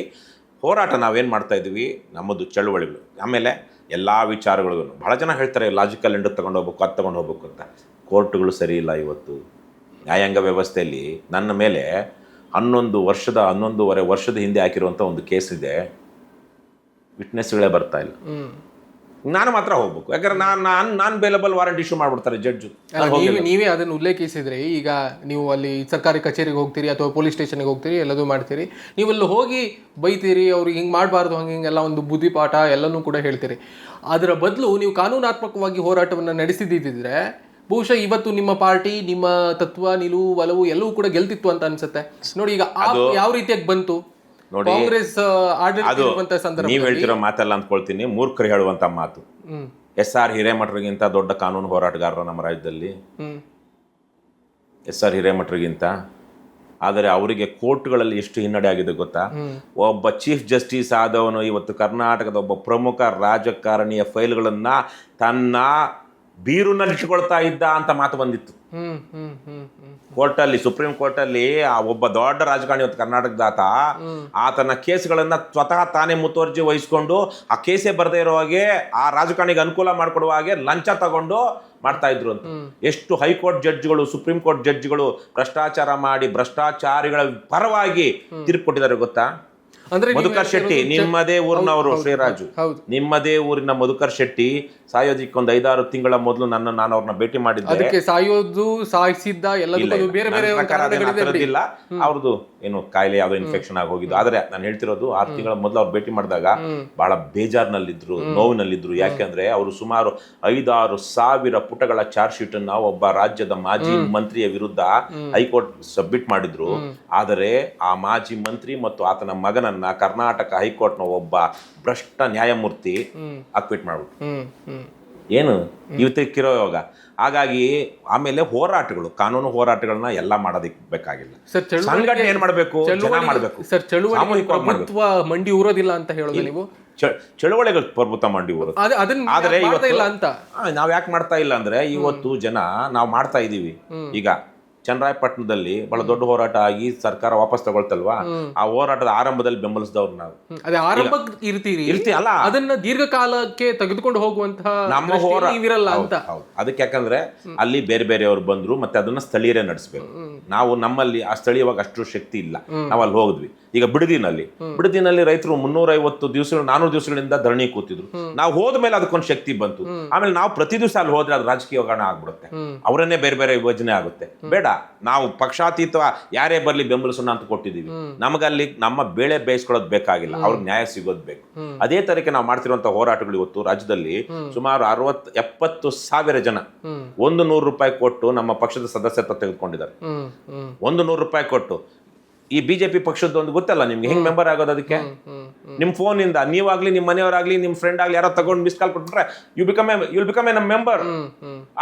ಹೋರಾಟ ನಾವೇನು ಮಾಡ್ತಾ ಇದ್ದೀವಿ, ನಮ್ಮದು ಚಳುವಳಿಗಳು. ಆಮೇಲೆ ಎಲ್ಲ ವಿಚಾರಗಳಿಗೂ ಭಾಳ ಜನ ಹೇಳ್ತಾರೆ ಲಾಜಿಕಲ್ ಎಂಡ್ ತೊಗೊಂಡು ಹೋಗ್ಬೇಕು, ಅದು ತೊಗೊಂಡು ಹೋಗ್ಬೇಕು ಅಂತ. ಕೋರ್ಟ್ಗಳು ಸರಿ ಇಲ್ಲ. ಇವತ್ತು ನ್ಯಾಯಾಂಗ ವ್ಯವಸ್ಥೆಯಲ್ಲಿ ನನ್ನ ಮೇಲೆ 11.5 ವರ್ಷದ ಹಿಂದೆ ಹಾಕಿರುವಂಥ ಒಂದು ಕೇಸ್ ಇದೆ. ವಿಟ್ನೆಸ್ಗಳೇ ಬರ್ತಾ ಇಲ್ಲ. ನಾನು ಮಾತ್ರ ಹೋಗ್ಬೇಕು, ಯಾಕಂದ್ರೆ ನಾನು ಬೇಲಬಲ್ ವಾರಂಟ್ ಇಶ್ಯೂ ಮಾಡ್ಬಿಡ್ತಾರೆ ಜಡ್ಜು. ನೀವೇ ಅದನ್ನು ಉಲ್ಲೇಖಿಸಿದ್ರೆ, ಈಗ ನೀವು ಅಲ್ಲಿ ಸರ್ಕಾರಿ ಕಚೇರಿಗೆ ಹೋಗ್ತೀರಿ ಅಥವಾ ಪೊಲೀಸ್ ಸ್ಟೇಷನ್ಗೆ ಹೋಗ್ತೀರಿ, ಎಲ್ಲದೂ ಮಾಡ್ತೀರಿ. ನೀವಲ್ಲಿ ಹೋಗಿ ಬೈತೀರಿ, ಅವ್ರಿಗೆ ಹಿಂಗೆ ಮಾಡಬಾರ್ದು, ಹಿಂಗೆಲ್ಲ ಒಂದು ಬುದ್ಧಿಪಾಠ ಎಲ್ಲನೂ ಕೂಡ ಹೇಳ್ತೀರಿ. ಅದರ ಬದಲು ನೀವು ಕಾನೂನಾತ್ಮಕವಾಗಿ ಹೋರಾಟವನ್ನು ನಡೆಸಿದ್ದಿದ್ರೆ ಬಹುಶಃ ಇವತ್ತು ನಿಮ್ಮ ಪಾರ್ಟಿ, ನಿಮ್ಮ ತತ್ವ, ನಿಲುವು, ಒಲವು ಎಲ್ಲವೂ ಕೂಡ ಗೆಲ್ತಿತ್ತು ಅಂತ ಅನ್ಸುತ್ತೆ. ನೋಡಿ ಈಗ ಯಾವ ರೀತಿಯಾಗಿ ಬಂತು ನೋಡಿ, ಕಾಂಗ್ರೆಸ್ ಆಡಳಿತ ಸಂದರ್ಭ. ನೀವು ಹೇಳ್ತಿರೋ ಮಾತೆಲ್ಲ ಅಂದ್ಕೊಳ್ತೀನಿ, ಮೂರ್ಖರು ಹೇಳುವಂತ ಮಾತು. SR ಹಿರೇಮಠರಿಗಿಂತ ದೊಡ್ಡ ಕಾನೂನು ಹೋರಾಟಗಾರರು ನಮ್ಮ ರಾಜ್ಯದಲ್ಲಿ, SR ಹಿರೇಮಠರಿಗಿಂತ. ಆದರೆ ಅವರಿಗೆ ಕೋರ್ಟ್ಗಳಲ್ಲಿ ಎಷ್ಟು ಹಿನ್ನಡೆ ಆಗಿದೆ ಗೊತ್ತಾ? ಒಬ್ಬ ಚೀಫ್ ಜಸ್ಟಿಸ್ ಆದವನು ಇವತ್ತು ಕರ್ನಾಟಕದ ಒಬ್ಬ ಪ್ರಮುಖ ರಾಜಕಾರಣಿಯ ಫೈಲ್ಗಳನ್ನ ತನ್ನ ಬೀರುನಲ್ಲಿಟ್ಕೊಳ್ತಾ ಇದ್ದ ಅಂತ ಮಾತು ಬಂದಿತ್ತು ಕೋರ್ಟಲ್ಲಿ, ಸುಪ್ರೀಂ ಕೋರ್ಟಲ್ಲಿ. ಆ ಒಬ್ಬ ದೊಡ್ಡ ರಾಜಕಾರಣಿ ಇವತ್ತು ಕರ್ನಾಟಕದ ಆತನ ಕೇಸ್ಗಳನ್ನ ಸ್ವತಃ ತಾನೇ ಮುತುವರ್ಜಿ ವಹಿಸ್ಕೊಂಡು ಆ ಕೇಸೇ ಬರದೇ ಇರೋ ಹಾಗೆ, ಆ ರಾಜಕಾರಣಿಗೆ ಅನುಕೂಲ ಮಾಡಿಕೊಡುವ ಹಾಗೆ ಲಂಚ ತಗೊಂಡು ಮಾಡ್ತಾ ಇದ್ರು ಅಂತ. ಎಷ್ಟು ಹೈಕೋರ್ಟ್ ಜಡ್ಜ್ಗಳು, ಸುಪ್ರೀಂ ಕೋರ್ಟ್ ಜಡ್ಜ್ಗಳು ಭ್ರಷ್ಟಾಚಾರ ಮಾಡಿ ಭ್ರಷ್ಟಾಚಾರಿಗಳ ಪರವಾಗಿ ತೀರ್ಪು ಕೊಟ್ಟಿದ್ದಾರೆ ಗೊತ್ತಾ? ಅಂದ್ರೆ ಮಧುಕರ್ ಶೆಟ್ಟಿ ನಿಮ್ಮದೇ ಊರಿನವರು, ಶ್ರೀರಾಜು ನಿಮ್ಮದೇ ಊರಿನ ಮಧುಕರ್ ಶೆಟ್ಟಿ ಸಾಯೋದಕ್ಕೆ ಒಂದು 5-6 ತಿಂಗಳ ಮೊದಲು ನಾನು ಅವ್ರನ್ನ ಭೇಟಿ ಮಾಡಿದ್ದೆ. ಸಾಯಿಸಿದ್ದ ಇಲ್ಲ, ಅವ್ರದ್ದು ಏನು ಕಾಯಿಲೆ ಯಾವ್ದೋ ಇನ್ಫೆಕ್ಷನ್ ಆಗಿ ಹೋಗಿದ್ದು. ಆದ್ರೆ ನಾನು ಹೇಳ್ತಿರೋದು 6 ತಿಂಗಳ ಮೊದಲು ಅವ್ರು ಭೇಟಿ ಮಾಡಿದಾಗ ಬಹಳ ಬೇಜಾರ್ನಲ್ಲಿದ್ರು, ನೋವಿನಲ್ಲಿದ್ರು. ಯಾಕೆಂದ್ರೆ ಅವರು ಸುಮಾರು 5-6 ಸಾವಿರ ಪುಟಗಳ ಚಾರ್ಜ್ ಶೀಟ್ ಅನ್ನ ಒಬ್ಬ ರಾಜ್ಯದ ಮಾಜಿ ಮಂತ್ರಿಯ ವಿರುದ್ಧ ಹೈಕೋರ್ಟ್ ಸಬ್ಮಿಟ್ ಮಾಡಿದ್ರು. ಆದರೆ ಆ ಮಾಜಿ ಮಂತ್ರಿ ಮತ್ತು ಆತನ ಮಗನನ್ನ ಕರ್ನಾಟಕ ಹೈಕೋರ್ಟ್ನ ಒಬ್ಬ ಭ್ರಷ್ಟ ನ್ಯಾಯಮೂರ್ತಿ ಅಕ್ವಿಟ್ ಮಾಡ್ಬಿಟ್ಟು ಏನು ಇವತ್ತಿಕ್ಕಿರೋ ಯೋಗ. ಹಾಗಾಗಿ ಆಮೇಲೆ ಹೋರಾಟಗಳು, ಕಾನೂನು ಹೋರಾಟಗಳನ್ನ ಎಲ್ಲ ಮಾಡೋದಕ್ಕೆ ಬೇಕಾಗಿಲ್ಲ. ಸಂಘಟನೆ ಏನ್ ಮಾಡಬೇಕು, ಜನ ಮಾಡಬೇಕು, ಪ್ರಭುತ್ವ ಮಂಡಿ ಊರೋದಿಲ್ಲ ಅಂತ ಹೇಳೋದು ನೀವು. ಚಳುವಳಿಗಳು ಪ್ರಭುತ್ವ ಮಂಡಿ ಊರೋದು. ಆದ್ರೆ ನಾವ್ ಯಾಕೆ ಮಾಡ್ತಾ ಇಲ್ಲ ಅಂದ್ರೆ, ಇವತ್ತು ಜನ ನಾವು ಮಾಡ್ತಾ ಇದೀವಿ. ಈಗ ಚನ್ನರಾಯಪಟ್ಟಣದಲ್ಲಿ ಬಹಳ ದೊಡ್ಡ ಹೋರಾಟ ಆಗಿ ಸರ್ಕಾರ ವಾಪಸ್ ತಗೊಳ್ತಲ್ವಾ, ಆ ಹೋರಾಟದ ಆರಂಭದಲ್ಲಿ ಬೆಂಬಲಿಸಿದವ್ರು ನಾವು. ಅದೇ ಆರಂಭಕ್ಕೆ ಇರ್ತೀರಿ ಅಲ್ಲ, ಅದನ್ನ ದೀರ್ಘಕಾಲಕ್ಕೆ ತೆಗೆದುಕೊಂಡು ಹೋಗುವಂತಹ ನಮ್ಮ ಹೋರಾಟ ಅಂತ. ಅದಕ್ಕೆ ಯಾಕಂದ್ರೆ ಅಲ್ಲಿ ಬೇರೆ ಬೇರೆಯವರು ಬಂದ್ರು, ಮತ್ತೆ ಅದನ್ನ ಸ್ಥಳೀಯರೇ ನಡೆಸಬೇಕು. ನಾವು ನಮ್ಮಲ್ಲಿ ಆ ಸ್ಥಳೀಯವಾಗಿ ಅಷ್ಟು ಶಕ್ತಿ ಇಲ್ಲ, ನಾವು ಅಲ್ಲಿ ಹೋಗಿದ್ವಿ. ಈಗ ಬಿಡದಿನಲ್ಲಿ ರೈತರು 350 ದಿವಸಗಳು 400 ದಿವಸಗಳಿಂದ ಧರಣಿ ಕೂತಿದ್ರು. ನಾವು ಹೋದ್ಮೇಲೆ ಅದಕ್ಕೊಂದು ಶಕ್ತಿ ಬಂತು. ಆಮೇಲೆ ನಾವು ಪ್ರತಿ ದಿವಸ ಅಲ್ಲಿ ಹೋದ್ರೆ ಅದು ರಾಜಕೀಯ ಕಾರಣ ಆಗ್ಬಿಡುತ್ತೆ, ಅವರನ್ನೇ ಬೇರೆ ಬೇರೆ ವಿಭಜನೆ ಆಗುತ್ತೆ. ಬೇಡ, ನಾವು ಪಕ್ಷಾತೀತ ಯಾರೇ ಬರ್ಲಿ ಬೆಂಬಲಿಸೋಣ ಅಂತ ಕೊಟ್ಟಿದೀವಿ. ನಮಗಲ್ಲಿ ನಮ್ಮ ಬೇಳೆ ಬೇಯಿಸ್ಕೊಳ್ಳೋದು ಬೇಕಾಗಿಲ್ಲ, ಅವ್ರಿಗೆ ನ್ಯಾಯ ಸಿಗೋದು ಬೇಕು. ಅದೇ ತರಕ್ಕೆ ನಾವು ಮಾಡ್ತಿರುವಂತಹ ಹೋರಾಟಗಳು ಇವತ್ತು ರಾಜ್ಯದಲ್ಲಿ ಸುಮಾರು 60-70 ಸಾವಿರ ಜನ 100 ರೂಪಾಯಿ ಕೊಟ್ಟು ನಮ್ಮ ಪಕ್ಷದ ಸದಸ್ಯತ್ವ ತೆಗೆದುಕೊಂಡಿದ್ದಾರೆ. 100 ರೂಪಾಯಿ ಕೊಟ್ಟು. ಈ ಬಿಜೆಪಿ ಪಕ್ಷದ ಒಂದು ಗೊತ್ತಲ್ಲ ನಿಮ್ಗೆ, ಹೆಂಗ್ ಮೆಂಬರ್ ಆಗೋದು? ಅದಕ್ಕೆ ನಿಮ್ ಫೋನ್ ಇಂದ ನೀವಾಗ್ಲಿ, ನಿಮ್ ಮನೆಯವರಾಗ್ಲಿ, ನಿಮ್ ಫ್ರೆಂಡ್ ಆಗ್ಲಿ ಯಾರೋ ತಗೊಂಡು ಮಿಸ್ ಕಾಲ್ ಕೊಟ್ಬಿಟ್ರೆ ಯುಲ್ ಬಿಕಮ್ ಎ ಮೆಂಬರ್.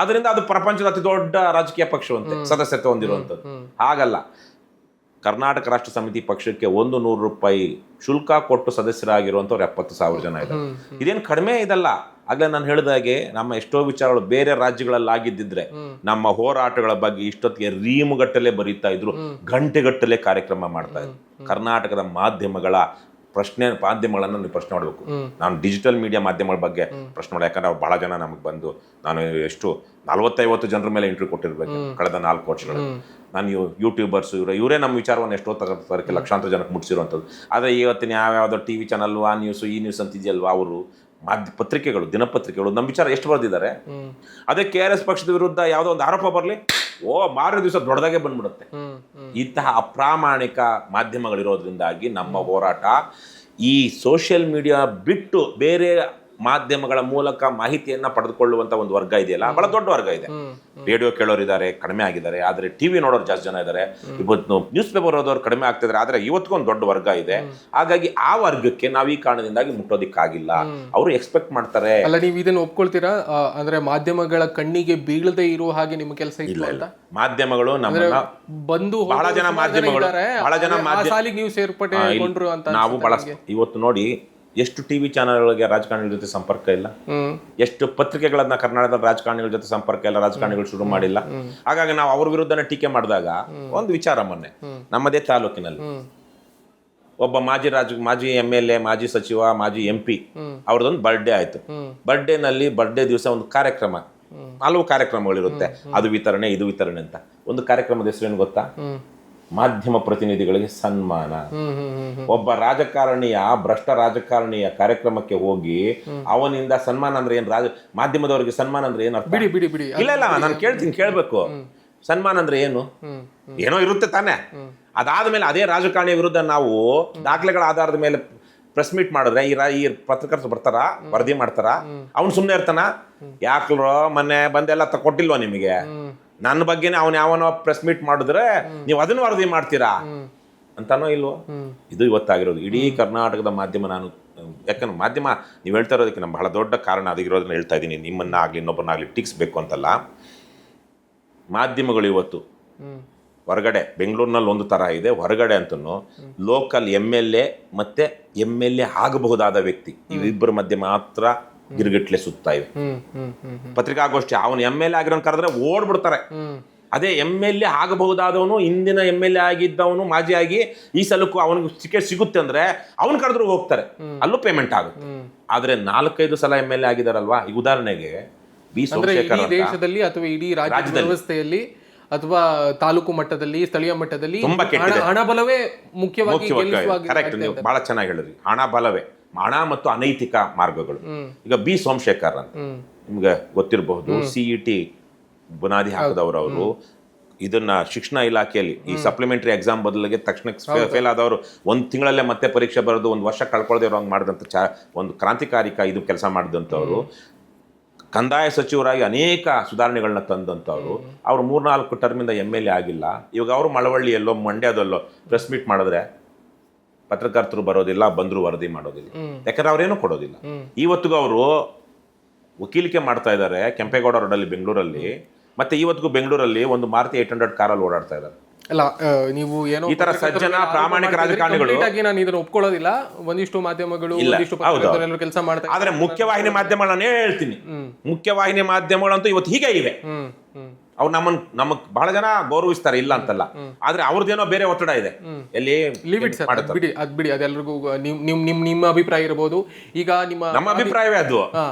ಅದರಿಂದ ಅದು ಪ್ರಪಂಚದ ಅತಿ ದೊಡ್ಡ ರಾಜಕೀಯ ಪಕ್ಷವಂತೆ ಸದಸ್ಯತ್ವ ಹೊಂದಿರುವಂಥದ್ದು. ಹಾಗಲ್ಲ, ಕರ್ನಾಟಕ ರಾಷ್ಟ್ರ ಸಮಿತಿ ಪಕ್ಷಕ್ಕೆ 100 ರೂಪಾಯಿ ಶುಲ್ಕ ಕೊಟ್ಟು ಸದಸ್ಯರಾಗಿರುವಂತವ್ರು 70,000 ಜನ ಇದ್ದಾರೆ. ಇದೇನು ಕಡಿಮೆ ಇದಲ್ಲ. ಆಗ್ಲೇ ನಾನು ಹೇಳಿದಾಗೆ ನಮ್ಮ ಎಷ್ಟೋ ವಿಚಾರಗಳು ಬೇರೆ ರಾಜ್ಯಗಳಲ್ಲಿ ಆಗಿದ್ದಿದ್ರೆ ನಮ್ಮ ಹೋರಾಟಗಳ ಬಗ್ಗೆ ಇಷ್ಟೊತ್ತಿಗೆ ರೀಮುಗಟ್ಟಲೆ ಬರೀತಾ ಇದ್ರು, ಗಂಟೆಗಟ್ಟಲೆ ಕಾರ್ಯಕ್ರಮ ಮಾಡ್ತಾ ಇದ್ರು. ಕರ್ನಾಟಕದ ಮಾಧ್ಯಮಗಳನ್ನ ನೀವು ಪ್ರಶ್ನೆ ಮಾಡಬೇಕು. ನಾನು ಡಿಜಿಟಲ್ ಮೀಡಿಯಾ ಮಾಧ್ಯಮಗಳ ಬಗ್ಗೆ ಪ್ರಶ್ನೆ ಮಾಡಿ, ಯಾಕಂದ್ರೆ ಅವ್ರು ಬಹಳ ಜನ ನಮಗೆ ಬಂದು, ನಾನು ಎಷ್ಟು 40-50 ಜನರ ಮೇಲೆ ಇಂಟರ್ವ್ಯೂ ಕೊಟ್ಟಿರ್ಬೇಕು ಕಳೆದ 4 ವರ್ಷಗಳು. ನಾನು ಯೂಟ್ಯೂಬರ್ಸ್ ಇವರೇ ನಮ್ಮ ವಿಚಾರವನ್ನು ಎಷ್ಟೋ ತರಕ್ಕೆ ಲಕ್ಷಾಂತರ ಜನಕ್ಕೆ ಮುಟ್ಟಿಸಿರುವಂಥದ್ದು. ಆದರೆ ಇವತ್ತಿನ ಯಾವ್ಯಾವುದೋ TV ಚಾನಲ್ ಆ ನ್ಯೂಸ್ ಈ ನ್ಯೂಸ್ ಅಂತಿದೆಯಲ್ವಾ, ಅವರು ಪತ್ರಿಕೆಗಳು, ದಿನಪತ್ರಿಕೆಗಳು ನಮ್ಮ ವಿಚಾರ ಎಷ್ಟು ಬರೆದಿದ್ದಾರೆ. ಅದೇ KRS ಪಕ್ಷದ ವಿರುದ್ಧ ಯಾವುದೋ ಒಂದು ಆರೋಪ ಬರಲಿ, ಮಾರನೇ ದಿವಸ ದೊಡ್ಡದಾಗೆ ಬಂದ್ಬಿಡುತ್ತೆ. ಇಂತಹ ಅಪ್ರಾಮಾಣಿಕ ಮಾಧ್ಯಮಗಳಿರೋದ್ರಿಂದಾಗಿ ನಮ್ಮ ಹೋರಾಟ ಈ ಸೋಷಿಯಲ್ ಮೀಡಿಯಾ ಬಿಟ್ಟು ಬೇರೆ ಮಾಧ್ಯಮಗಳ ಮೂಲಕ ಮಾಹಿತಿಯನ್ನ ಪಡೆದುಕೊಳ್ಳುವಂತ ಒಂದು ವರ್ಗ ಇದೆಯಲ್ಲ, ಬಹಳ ದೊಡ್ಡ ವರ್ಗ ಇದೆ. ರೇಡಿಯೋ ಕೇಳೋರಿದ್ದಾರೆ, ಕಡಿಮೆ ಆಗಿದ್ದಾರೆ. ಆದ್ರೆ ಟಿವಿ ನೋಡೋರು ಜಾಸ್ತಿ ಜನ ಇದ್ದಾರೆ. ಇವತ್ತು ನ್ಯೂಸ್ ಪೇಪರ್ ಓದೋರು ಕಡಿಮೆ ಆಗ್ತಿದ್ದಾರೆ. ಆದ್ರೆ ಇವತ್ತಿಗೂ ಒಂದು ದೊಡ್ಡ ವರ್ಗ ಇದೆ. ಹಾಗಾಗಿ ಆ ವರ್ಗಕ್ಕೆ ನಾವು ಈ ಕಾರಣದಿಂದಾಗಿ ಮುಟ್ಟೋದಿಕ್ಕಾಗಿಲ್ಲ. ಅವರು ಎಕ್ಸ್ಪೆಕ್ಟ್ ಮಾಡ್ತಾರೆ. ಅಲ್ಲ, ನೀವು ಇದನ್ನು ಒಪ್ಕೊಳ್ತೀರಾ? ಅಂದ್ರೆ ಮಾಧ್ಯಮಗಳ ಕಣ್ಣಿಗೆ ಬೀಳದೆ ಇರುವ ಹಾಗೆ ನಿಮ್ಮ ಕೆಲಸ ಇಲ್ಲ ಅಂತ? ಮಾಧ್ಯಮಗಳು ನಮ್ಮನ್ನ ಬಂದು ಬಹಳ ಜನ ಮಾಧ್ಯಮಗಳು ಬಹಳ ಜನ ಸಾಲಿಗೆ ನೀವು ಸೇರ್ಪಡೆಗೊಂಡ್ರು ಅಂತ ನಾವು ಬಹಳ ಇವತ್ತು ನೋಡಿ, ಎಷ್ಟು ಟಿವಿ ಚಾನೆಲ್ಗಳಿಗೆ ರಾಜಕಾರಣಿಗಳ ಜೊತೆ ಸಂಪರ್ಕ ಇಲ್ಲ, ಎಷ್ಟು ಪತ್ರಿಕೆಗಳನ್ನ ಕರ್ನಾಟಕದ ರಾಜಕಾರಣಿಗಳ ಜೊತೆ ಸಂಪರ್ಕ ಇಲ್ಲ, ರಾಜಕಾರಣಿಗಳು ಶುರು ಮಾಡಿಲ್ಲ. ಹಾಗಾಗಿ ನಾವು ಅವ್ರ ವಿರುದ್ಧನೇ ಟೀಕೆ ಮಾಡಿದಾಗ ಒಂದು ವಿಚಾರ, ಮೊನ್ನೆ ನಮ್ಮದೇ ತಾಲೂಕಿನಲ್ಲಿ ಒಬ್ಬ ಮಾಜಿ MLA, ಮಾಜಿ ಸಚಿವ, ಮಾಜಿ MP ಅವ್ರದ್ದೊಂದು ಬರ್ಡೇ ಆಯ್ತು. ಬರ್ಡೇ ದಿವಸ ಒಂದು ಕಾರ್ಯಕ್ರಮ, ಹಲವು ಕಾರ್ಯಕ್ರಮಗಳಿರುತ್ತೆ, ಅದು ವಿತರಣೆ ಇದು ವಿತರಣೆ ಅಂತ. ಒಂದು ಕಾರ್ಯಕ್ರಮದ ಹೆಸರೇನು ಗೊತ್ತಾ? ಮಾಧ್ಯಮ ಪ್ರತಿನಿಧಿಗಳಿಗೆ ಸನ್ಮಾನ. ಒಬ್ಬ ಭ್ರಷ್ಟ ರಾಜಕಾರಣಿಯ ಕಾರ್ಯಕ್ರಮಕ್ಕೆ ಹೋಗಿ ಅವನಿಂದ ಸನ್ಮಾನ ಅಂದ್ರೆ ಏನ್? ಮಾಧ್ಯಮದವರಿಗೆ ಸನ್ಮಾನ ಅಂದ್ರೆ ಏನು ಅರ್ಥ? ಇಲ್ಲ ನಾನು ಕೇಳ್ಬೇಕು. ಸನ್ಮಾನ ಅಂದ್ರೆ ಏನು? ಏನೋ ಇರುತ್ತೆ ತಾನೆ. ಅದಾದ್ಮೇಲೆ ಅದೇ ರಾಜಕಾರಣಿಯ ವಿರುದ್ಧ ನಾವು ದಾಖಲೆಗಳ ಆಧಾರದ ಮೇಲೆ ಪ್ರೆಸ್ ಮೀಟ್ ಮಾಡಿದ್ರೆ ಈ ಪತ್ರಕರ್ತರು ಬರ್ತಾರ, ವರದಿ ಮಾಡ್ತಾರ? ಅವ್ನು ಸುಮ್ಮನೆ ಇರ್ತಾನ? ಯಾಕ್ಲೋ ಮೊನ್ನೆ ಬಂದೆಲ್ಲ ಕೊಟ್ಟಿಲ್ವಾ ನಿಮಗೆ? ನನ್ನ ಬಗ್ಗೆನೇ ಅವನು ಯಾವನೋ ಪ್ರೆಸ್ ಮೀಟ್ ಮಾಡಿದ್ರೆ ನೀವು ಅದನ್ನು ವರದಿ ಮಾಡ್ತೀರಾ ಅಂತಾನೋ ಇಲ್ವೋ? ಇದು ಇವತ್ತಾಗಿರೋದು ಇಡೀ ಕರ್ನಾಟಕದ ಮಾಧ್ಯಮ. ನಾನು ಯಾಕಂದ್ರೆ ಮಾಧ್ಯಮ ನೀವು ಹೇಳ್ತಾ ಇರೋದಕ್ಕೆ ನಮ್ಮ ಬಹಳ ದೊಡ್ಡ ಕಾರಣ ಅದಿರೋದನ್ನ ಹೇಳ್ತಾ ಇದ್ದೀನಿ. ನಿಮ್ಮನ್ನಾಗಲಿ ಇನ್ನೊಬ್ಬರನ್ನಾಗಲಿ ಟೀಕಿಸ್ಬೇಕು ಅಂತಲ್ಲ. ಮಾಧ್ಯಮಗಳು ಇವತ್ತು ಹೊರಗಡೆ ಬೆಂಗಳೂರಿನಲ್ಲಿ ಒಂದು ಥರ ಇದೆ, ಹೊರಗಡೆ ಅಂತನೂ ಲೋಕಲ್ MLA ಮತ್ತೆ MLA ಆಗಬಹುದಾದ ವ್ಯಕ್ತಿ ಇವಿಬ್ಬರ ಮಧ್ಯೆ ಮಾತ್ರ ಗಿರ್ಗಿಟ್ಲೆ ಸುತ್ತಾ ಇವೆ. ಪತ್ರಿಕಾಗೋಷ್ಠಿ ಅವನು MLA ಆಗಿರೋನ್ ಕರೆದ್ರೆ ಓಡ್ಬಿಡ್ತಾರೆ. ಅದೇ MLA ಆಗಬಹುದಾದವನು, ಹಿಂದಿನ MLA ಆಗಿದ್ದವನು ಮಾಜಿ ಆಗಿ ಈ ಸಲಕ್ಕೂ ಅವನಿಗೆ ಟಿಕೆಟ್ ಸಿಗುತ್ತೆ ಅಂದ್ರೆ ಅವನು ಕರೆದ್ರು ಹೋಗ್ತಾರೆ, ಅಲ್ಲೂ ಪೇಮೆಂಟ್ ಆಗುತ್ತೆ. ಆದ್ರೆ 4-5 ಸಲ MLA ಆಗಿದಾರಲ್ವಾ, ಈಗ ಉದಾಹರಣೆಗೆ ಬಿ ಸೋಮಶೇಖರ್ ದೇಶದಲ್ಲಿ ಅಥವಾ ಇಡೀ ರಾಜ್ಯದ ವ್ಯವಸ್ಥೆಯಲ್ಲಿ ಅಥವಾ ತಾಲೂಕು ಮಟ್ಟದಲ್ಲಿ, ಸ್ಥಳೀಯ ಮಟ್ಟದಲ್ಲಿ ಹಣಬಲವೇ ಮುಖ್ಯವಾಗಿ. ಕರೆಕ್ಟ್, ನೀವು ಬಹಳ ಚೆನ್ನಾಗಿ ಹೇಳಿದ್ರಿ. ಹಣಬಲವೇ, ಹಣ ಮತ್ತು ಅನೈತಿಕ ಮಾರ್ಗಗಳು. ಈಗ ಬಿ ಸೋಮಶೇಖರ್ ಅಂತ ನಿಮ್ಗೆ ಗೊತ್ತಿರಬಹುದು. CET ಬುನಾದಿ ಹಾಕಿದವರು ಅವರು. ಇದನ್ನ ಶಿಕ್ಷಣ ಇಲಾಖೆಯಲ್ಲಿ ಈ ಸಪ್ಲಿಮೆಂಟರಿ ಎಕ್ಸಾಮ್ ಬದಲಿಗೆ ತಕ್ಷಣ ಫೇಲ್ ಆದವರು 1 ತಿಂಗಳಲ್ಲೇ ಮತ್ತೆ ಪರೀಕ್ಷೆ ಬರೋದು, 1 ವರ್ಷ ಕಳ್ಕೊಳ್ಳದೆ ಇರೋ ಹಂಗೆ ಮಾಡಿದಂಥ ಒಂದು ಕ್ರಾಂತಿಕಾರಿಕ ಇದು ಕೆಲಸ ಮಾಡಿದಂಥವ್ರು. ಕಂದಾಯ ಸಚಿವರಾಗಿ ಅನೇಕ ಸುಧಾರಣೆಗಳನ್ನ ತಂದಂಥವ್ರು. ಅವರು 3-4 ಟರ್ಮಿಂದ MLA ಆಗಿಲ್ಲ. ಇವಾಗ ಅವರು ಮಳವಳ್ಳಿಯಲ್ಲೋ ಮಂಡ್ಯದಲ್ಲೋ ಪ್ರೆಸ್ ಮೀಟ್ ಮಾಡಿದ್ರೆ ಪತ್ರಕರ್ತರು ಬರೋದಿಲ್ಲ, ಬಂದ್ರು ವರದಿ ಮಾಡೋದಿಲ್ಲ. ಯಾಕಂದ್ರೆ ಅವ್ರೇನು ಕೊಡೋದಿಲ್ಲ. ಇವತ್ತಿಗೂ ಅವರು ವಕೀಲಿಕೆ ಮಾಡ್ತಾ ಇದ್ದಾರೆ ಕೆಂಪೇಗೌಡ ರೋಡಲ್ಲಿ ಬೆಂಗಳೂರಲ್ಲಿ. ಮತ್ತೆ ಇವತ್ತಿಗೂ ಬೆಂಗಳೂರಲ್ಲಿ ಒಂದು ಮಾರುತಿ 800 ಕಾರಲ್ಲಿ ಓಡಾಡ್ತಾ ಇದ್ದಾರೆ. ಅಲ್ಲ, ನೀವು ಏನೋ ಈ ತರ ಸಜ್ಜನ ಪ್ರಾಮಾಣಿಕ ರಾಜಕಾರಣಿಗಳು. ನಾನು ಇದನ್ನು ಒಪ್ಕೊಳ್ಳೋದಿಲ್ಲ. ಒಂದಿಷ್ಟು ಮಾಧ್ಯಮಗಳು ಕೆಲಸ ಮಾಡ್ತಾರೆ. ಆದ್ರೆ ಮುಖ್ಯವಾಹಿನಿ ಮಾಧ್ಯಮಗಳನ್ನೇ ಹೇಳ್ತೀನಿ. ಮುಖ್ಯವಾಹಿನಿ ಮಾಧ್ಯಮಗಳಂತೂ ಇವತ್ತು ಹೀಗೆ ಇವೆ. ಅವ್ರು ನಮಗ್ ಬಹಳ ಜನ ಗೌರವಿಸ್ತಾರೆ, ಇಲ್ಲ ಅಂತಲ್ಲ. ಆದ್ರೆ ಅವ್ರದ್ದೇನೋ ಬೇರೆ ಒತ್ತಡ ಇದೆ. ಎಲ್ಲಿ ಬಿಡಿ ಅದೆಲ್ಲರಿಗೂ ನಿಮ್ಮ ಅಭಿಪ್ರಾಯ ಇರಬಹುದು. ಈಗ ನಮ್ಮ ಅಭಿಪ್ರಾಯವೇ ಅದು.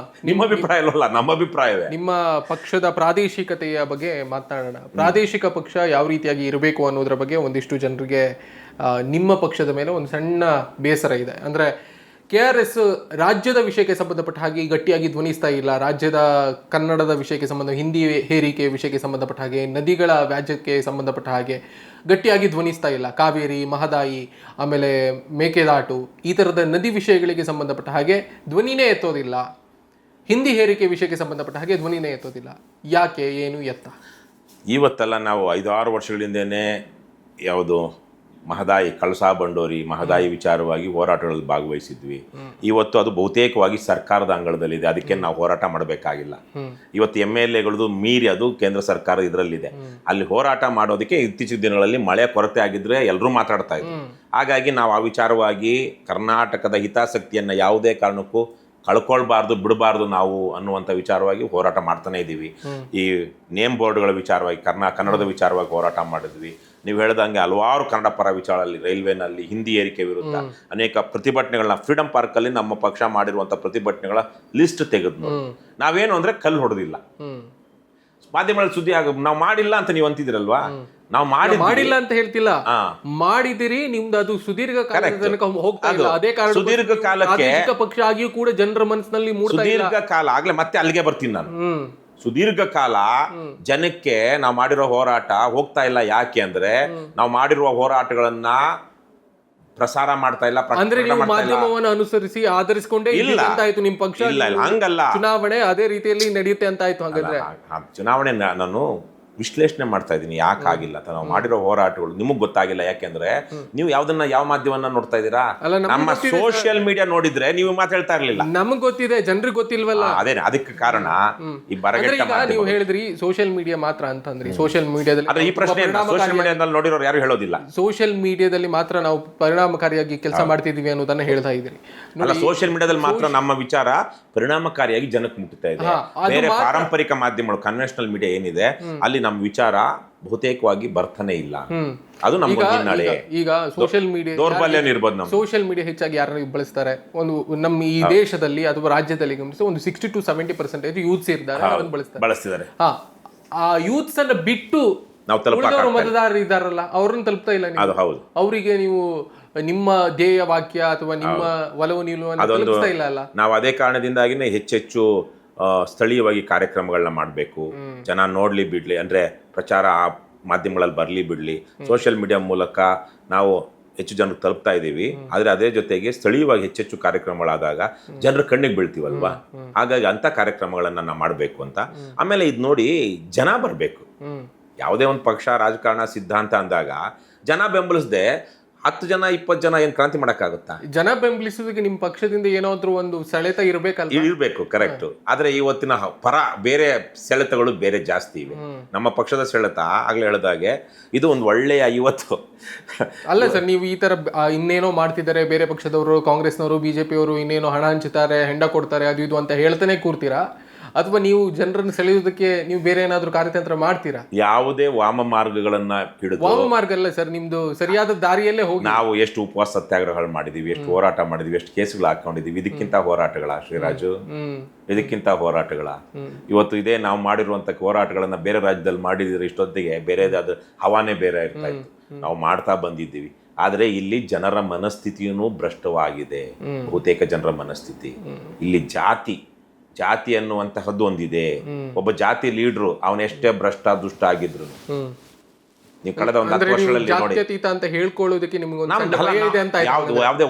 ನಿಮ್ಮ ಅಭಿಪ್ರಾಯ ಅಲ್ಲ, ನಮ್ಮ ಅಭಿಪ್ರಾಯವೇ. ನಿಮ್ಮ ಪಕ್ಷದ ಪ್ರಾದೇಶಿಕತೆಯ ಬಗ್ಗೆ ಮಾತನಾಡೋಣ. ಪ್ರಾದೇಶಿಕ ಪಕ್ಷ ಯಾವ ರೀತಿಯಾಗಿ ಇರಬೇಕು ಅನ್ನೋದ್ರ ಬಗ್ಗೆ ಒಂದಿಷ್ಟು ಜನರಿಗೆ ನಿಮ್ಮ ಪಕ್ಷದ ಮೇಲೆ ಒಂದು ಸಣ್ಣ ಬೇಸರ ಇದೆ. ಅಂದ್ರೆ KRS ರಾಜ್ಯದ ವಿಷಯಕ್ಕೆ ಸಂಬಂಧಪಟ್ಟ ಹಾಗೆ ಗಟ್ಟಿಯಾಗಿ ಧ್ವನಿಸ್ತಾ ಇಲ್ಲ. ರಾಜ್ಯದ ಕನ್ನಡದ ವಿಷಯಕ್ಕೆ ಹಿಂದಿ ಹೇರಿಕೆ ವಿಷಯಕ್ಕೆ ಸಂಬಂಧಪಟ್ಟ ಹಾಗೆ, ನದಿಗಳ ವ್ಯಾಜ್ಯಕ್ಕೆ ಸಂಬಂಧಪಟ್ಟ ಹಾಗೆ ಗಟ್ಟಿಯಾಗಿ ಧ್ವನಿಸ್ತಾ ಇಲ್ಲ. ಕಾವೇರಿ, ಮಹದಾಯಿ, ಆಮೇಲೆ ಮೇಕೆದಾಟು, ಈ ಥರದ ನದಿ ವಿಷಯಗಳಿಗೆ ಸಂಬಂಧಪಟ್ಟ ಹಾಗೆ ಧ್ವನಿನೇ ಎತ್ತೋದಿಲ್ಲ. ಹಿಂದಿ ಹೇರಿಕೆ ವಿಷಯಕ್ಕೆ ಸಂಬಂಧಪಟ್ಟ ಹಾಗೆ ಧ್ವನಿನೇ ಎತ್ತೋದಿಲ್ಲ. ಯಾಕೆ, ಏನು, ಎತ್ತ? ಇವತ್ತೆಲ್ಲ ನಾವು 5-6 ವರ್ಷಗಳಿಂದನೇ ಯಾವುದು ಮಹದಾಯಿ, ಕಳಸಾ ಬಂಡೂರಿ ಮಹದಾಯಿ ವಿಚಾರವಾಗಿ ಹೋರಾಟಗಳಲ್ಲಿ ಭಾಗವಹಿಸಿದ್ವಿ. ಇವತ್ತು ಅದು ಬಹುತೇಕವಾಗಿ ಸರ್ಕಾರದ ಅಂಗಳದಲ್ಲಿದೆ. ಅದಕ್ಕೆ ನಾವು ಹೋರಾಟ ಮಾಡಬೇಕಾಗಿಲ್ಲ. ಇವತ್ತು MLAಗಳದ್ದು ಮೀರಿ ಅದು ಕೇಂದ್ರ ಸರ್ಕಾರ ಇದರಲ್ಲಿದೆ. ಅಲ್ಲಿ ಹೋರಾಟ ಮಾಡೋದಕ್ಕೆ ಇತ್ತೀಚಿನ ದಿನಗಳಲ್ಲಿ ಮಳೆ ಕೊರತೆ ಆಗಿದ್ರೆ ಎಲ್ಲರೂ ಮಾತಾಡ್ತಾ ಇದ್ರು. ಹಾಗಾಗಿ ನಾವು ಆ ವಿಚಾರವಾಗಿ ಕರ್ನಾಟಕದ ಹಿತಾಸಕ್ತಿಯನ್ನ ಯಾವುದೇ ಕಾರಣಕ್ಕೂ ಕಳ್ಕೊಳ್ಬಾರ್ದು, ಬಿಡಬಾರ್ದು ನಾವು ಅನ್ನುವಂಥ ವಿಚಾರವಾಗಿ ಹೋರಾಟ ಮಾಡ್ತಾನೆ ಇದ್ದೀವಿ. ಈ ನೇಮ್ ಬೋರ್ಡ್ಗಳ ವಿಚಾರವಾಗಿ, ಕನ್ನಡದ ವಿಚಾರವಾಗಿ ಹೋರಾಟ ಮಾಡಿದ್ವಿ. ನೀವು ಹೇಳ್ದಂಗೆ ಹಲವಾರು ಕನ್ನಡ ಪರ ವಿಚಾರದಲ್ಲಿ, ರೈಲ್ವೆನಲ್ಲಿ ಹಿಂದಿ ಏರಿಕೆ ವಿರುದ್ಧ ಅನೇಕ ಪ್ರತಿಭಟನೆಗಳನ್ನ, ಫ್ರೀಡಂ ಪಾರ್ಕಲ್ಲಿ ನಮ್ಮ ಪಕ್ಷ ಮಾಡಿರುವಂಥ ಪ್ರತಿಭಟನೆಗಳ ಲಿಸ್ಟ್ ತೆಗೆದು ನಾವೇನು ಅಂದ್ರೆ ಕಲ್ಲು ಹೊಡೆದಿಲ್ಲ. ಮಾಧ್ಯಮಗಳಲ್ಲಿ ಸುದ್ದಿ ನಾವು ಮಾಡಿಲ್ಲ ಅಂತ ನೀವು ಅಂತಿದ್ರಲ್ವಾ, ನಾವು ಮಾಡಿಲ್ಲ ಅಂತ ಹೇಳ್ತಿಲ್ಲ, ಮಾಡಿದಿರಿ. ನಿಮ್ದು ಅದು ಸುದೀರ್ಘ ಕಾಲದ ತನಕ ಹೋಗ್ತಾ ಇಲ್ಲ. ಅದೇ ಕಾರಣ ಸುದೀರ್ಘ ಕಾಲಕ್ಕೆ ಪಕ್ಷ ಆಗಿಯೂ ಕೂಡ ನಾವು ಮನಸ್ಸಿನಲ್ಲಿ ಸುದೀರ್ಘ ಕಾಲ ಆಗ್ಲೇ ಮತ್ತೆ ಅಲ್ಲಿಗೆ ಬರ್ತೀನಿ ನಾನು. ಸುದೀರ್ಘ ಕಾಲ ಜನಕ್ಕೆ ನಾವು ಮಾಡಿರೋ ಹೋರಾಟ ಹೋಗ್ತಾ ಇಲ್ಲ. ಯಾಕೆ ಅಂದ್ರೆ ನಾವು ಮಾಡಿರುವ ಹೋರಾಟಗಳನ್ನ ಪ್ರಸಾರ ಮಾಡ್ತಾ ಇಲ್ಲ, ಅಂದ್ರೆ ನೀವು ಮಾಧ್ಯಮವನ್ನು ಅನುಸರಿಸಿ ಆಧರಿಸಿಕೊಂಡೇ ಇಲ್ಲ. ಅಂತ ಆಯ್ತು ನಿಮ್ ಪಕ್ಷ, ಇಲ್ಲ ಹಂಗಲ್ಲ. ಚುನಾವಣೆ ಅದೇ ರೀತಿಯಲ್ಲಿ ನಡೆಯುತ್ತೆ ಅಂತ ಆಯ್ತು. ಹಾಗಾದ್ರೆ ಚುನಾವಣೆ ನಾನು ವಿಶ್ಲೇಷಣೆ ಮಾಡ್ತಾ ಇದ್ದೀನಿ ಯಾಕೆ ಆಗಿಲ್ಲ ಅಂತ. ನಾವು ಮಾಡಿರೋ ಹೋರಾಟಗಳು ನಿಮಗ್ ಗೊತ್ತಾಗಿಲ್ಲ, ಯಾಕೆಂದ್ರೆ ನೀವು ಯಾವ ಮಾಧ್ಯಮವನ್ನ ನೋಡ್ತಾ ಇದ್ದೀರಾ? ನಮ್ಮ ಸೋಷಿಯಲ್ ಮೀಡಿಯಾ ನೋಡಿದ್ರೆ ನೀವು ಮಾತಾಡ್ತಾ ಇರ್ಲಿಲ್ಲ. ನಮಗ್ ಗೊತ್ತಿದೆ, ಜನರಿಗೆ ಗೊತ್ತಿಲ್ವಲ್ಲ. ಅದೇನೆ ಅದಕ್ಕೆ ಕಾರಣ ಈ ಬರಗೆಟ್ಟ ನೀವು ಹೇಳಿದ್ರಿ ಸೋಷಿಯಲ್ ಮೀಡಿಯಾ ಮಾತ್ರ ಅಂತಂದ್ರಿ. ಸೋಷಿಯಲ್ ಮೀಡಿಯಾದಲ್ಲಿ ಈ ಪ್ರಶ್ನೆ ಸೋಷಿಯಲ್ ಮೀಡಿಯಾದಲ್ಲಿ ನೋಡಿರೋರು ಯಾರು ಹೇಳೋದಿಲ್ಲ. ಸೋಷಿಯಲ್ ಮೀಡಿಯಾದಲ್ಲಿ ಮಾತ್ರ ನಾವು ಪರಿಣಾಮಕಾರಿಯಾಗಿ ಕೆಲಸ ಮಾಡ್ತಿದೀವಿ ಅನ್ನೋದನ್ನ ಹೇಳ್ತಾ ಇದ್ದೀರಿ. ಅಲ್ಲ, ಸೋಷಿಯಲ್ ಮೀಡಿಯಾದಲ್ಲಿ ಮಾತ್ರ ನಮ್ಮ ವಿಚಾರ ಪರಿಣಾಮಕಾರಿಯಾಗಿ ಜನಕ್ಕೆ ಮುಟ್ಟುತ್ತಾ ಇದೆ. ಬೇರೆ ಪಾರಂಪರಿಕ ಮಾಧ್ಯಮಗಳು, ಕನ್ವೆನ್ಷನಲ್ ಮೀಡಿಯಾ ಏನಿದೆ ಅಲ್ಲಿ ನಮ್ಮ ವಿಚಾರ ಬಹುತೇಕವಾಗಿ ಬರ್ತಾನೆ ಇಲ್ಲ. ಅದು ನಮ್ಮ ಹಿನ್ನಡೆ. ಈಗ ಸೋಷಿಯಲ್ ಮೀಡಿಯಾ ದೌರ್ಬಲ್ಯ ಇರ್ಬೋದು. ನಮ್ಮ ಸೋಷಿಯಲ್ ಮೀಡಿಯಾ ಹೆಚ್ಚಾಗಿ ಯಾರು ಬಳಸ್ತಾರೆ, ಒಂದು ನಮ್ಮ ಈ ದೇಶದಲ್ಲಿ ಅಥವಾ ರಾಜ್ಯದಲ್ಲಿ ಗಮನಿಸಿ ಒಂದು 60 to 70% ಯೂತ್ಸ್ ಇರ್ತಾರೆ, ಅದನ್ನು ಬಳಸ್ತಿದ್ದಾರೆ. ಆ ಯೂತ್ಸ್ ಅನ್ನ ಬಿಟ್ಟು ನಾವು ಮತದಾರರು ಇದ್ದಾರಲ್ಲ, ಅವ್ರನ್ನ ತಲುಪ್ತಾ ಇಲ್ಲ ನೀವು. ಅವರಿಗೆ ನೀವು ನಿಮ್ಮ ಧ್ಯೇಯ ವಾಕ್ಯ ಅಥವಾ ನಿಮ್ಮ ಒಲವು ನಿಲುವನ್ನು ತಲುಪಿಸ್ತಾ ಇಲ್ಲ ಅಲ್ಲ. ನಾವು ಅದೇ ಕಾರಣದಿಂದಾಗಿನೇ ಹೆಚ್ಚೆಚ್ಚು ಸ್ಥಳೀಯವಾಗಿ ಕಾರ್ಯಕ್ರಮಗಳನ್ನ ಮಾಡಬೇಕು. ಜನ ನೋಡ್ಲಿ ಬಿಡ್ಲಿ, ಅಂದ್ರೆ ಪ್ರಚಾರ ಮಾಧ್ಯಮಗಳಲ್ಲಿ ಬರ್ಲಿ ಬಿಡ್ಲಿ, ಸೋಷಿಯಲ್ ಮೀಡಿಯಾ ಮೂಲಕ ನಾವು ಹೆಚ್ಚು ಜನರಿಗೆ ತಲುಪ್ತಾ ಇದ್ದೀವಿ. ಆದ್ರೆ ಅದೇ ಜೊತೆಗೆ ಸ್ಥಳೀಯವಾಗಿ ಹೆಚ್ಚೆಚ್ಚು ಕಾರ್ಯಕ್ರಮಗಳಾದಾಗ ಜನರ ಕಣ್ಣಿಗೆ ಬೀಳ್ತೀವಲ್ವಾ, ಹಾಗಾಗಿ ಅಂತ ಕಾರ್ಯಕ್ರಮಗಳನ್ನ ನಾವು ಮಾಡಬೇಕು ಅಂತ. ಆಮೇಲೆ ಇದು ನೋಡಿ, ಜನ ಬರಬೇಕು. ಯಾವುದೇ ಒಂದು ಪಕ್ಷ, ರಾಜಕಾರಣ, ಸಿದ್ಧಾಂತ ಅಂದಾಗ ಜನ ಬೆಂಬಲಿಸದೆ 10 ಜನ 20 ಜನ ಏನ್ ಕ್ರಾಂತಿ ಮಾಡಕ್ಕಾಗುತ್ತಾ? ಜನ ಬೆಂಬಲಿಸೋದಕ್ಕೆ ನಿಮ್ಮ ಪಕ್ಷದಿಂದ ಏನಾದ್ರೂ ಒಂದು ಸೆಳೆತ ಇರ್ಬೇಕು, ಕರೆಕ್ಟ್. ಆದ್ರೆ ಇವತ್ತಿನ ಬೇರೆ ಸೆಳೆತಗಳು ಬೇರೆ ಜಾಸ್ತಿ ಇವೆ. ನಮ್ಮ ಪಕ್ಷದ ಸೆಳೆತ ಆಗ್ಲೇ ಹೇಳಿದಾಗೆ ಇದು ಒಂದು ಒಳ್ಳೆಯ ಇವತ್ತು ಅಲ್ಲ ಸರ್. ನೀವು ಈ ತರ ಇನ್ನೇನೋ ಮಾಡ್ತಿದ್ದಾರೆ, ಬೇರೆ ಪಕ್ಷದವರು, ಕಾಂಗ್ರೆಸ್ನವರು, ಬಿಜೆಪಿಯವರು ಇನ್ನೇನೋ ಹಣ ಹಂಚುತ್ತಾರೆ, ಹೆಂಡ ಕೊಡ್ತಾರೆ, ಅದು ಇದು ಅಂತ ಹೇಳ್ತಾನೆ ಕೂರ್ತೀರಾ, ಅಥವಾ ನೀವು ಜನರನ್ನು ಸೆಳೆಯೋದಕ್ಕೆ ನೀವು ಬೇರೆ ಏನಾದ್ರೂ ಕಾರ್ಯತಂತ್ರ ಮಾಡ್ತೀರಾ? ಯಾವುದೇ ವಾಮ ಮಾರ್ಗಗಳನ್ನ ಹಿಡಿದು, ವಾಮ ಮಾರ್ಗ ಅಲ್ಲ ಸರ್, ನಿಮ್ದು ಸರಿಯಾದ ದಾರಿಯಲ್ಲೇ ಹೋಗಿ. ನಾವು ಎಷ್ಟು ಉಪವಾಸ ಸತ್ಯಾಗ್ರಹಗಳು ಮಾಡಿದೀವಿ, ಎಷ್ಟು ಹೋರಾಟ ಮಾಡಿದೀವಿ, ಎಷ್ಟು ಕೇಸುಗಳು ಹಾಕೊಂಡಿದೀವಿ. ಇದಕ್ಕಿಂತ ಹೋರಾಟಗಳ ಶ್ರೀರಾಜು, ಇದಕ್ಕಿಂತ ಹೋರಾಟಗಳ ಇವತ್ತು ಇದೇ ನಾವು ಮಾಡಿರುವಂತ ಹೋರಾಟಗಳನ್ನ ಬೇರೆ ರಾಜ್ಯದಲ್ಲಿ ಮಾಡಿದ್ರೆ ಇಷ್ಟೊತ್ತಿಗೆ ಬೇರೆದಾದ ಹವಾನೇ ಬೇರೆ ಇರ್ತಾ ಇತ್ತು. ನಾವು ಮಾಡ್ತಾ ಬಂದಿದ್ದೀವಿ. ಆದ್ರೆ ಇಲ್ಲಿ ಜನರ ಮನಸ್ಥಿತಿಯೂ ಭ್ರಷ್ಟವಾಗಿದೆ. ಬಹುತೇಕ ಜನರ ಮನಸ್ಥಿತಿ ಇಲ್ಲಿ ಜಾತಿ ಅನ್ನುವಂತಹದ್ದು ಒಂದಿದೆ. ಒಬ್ಬ ಜಾತಿ ಲೀಡ್ರು ಅವನೆಷ್ಟೇ ಭ್ರಷ್ಟ ದುಷ್ಟ ಆಗಿದ್ರು, ನೀವು ಕಳೆದ ಒಂದು 10 ವರ್ಷಗಳಲ್ಲಿ ನೋಡಿ, ಅಂತ ಹೇಳ್ಕೊಳ್ಳೋದಕ್ಕೆ ಯಾವುದೇ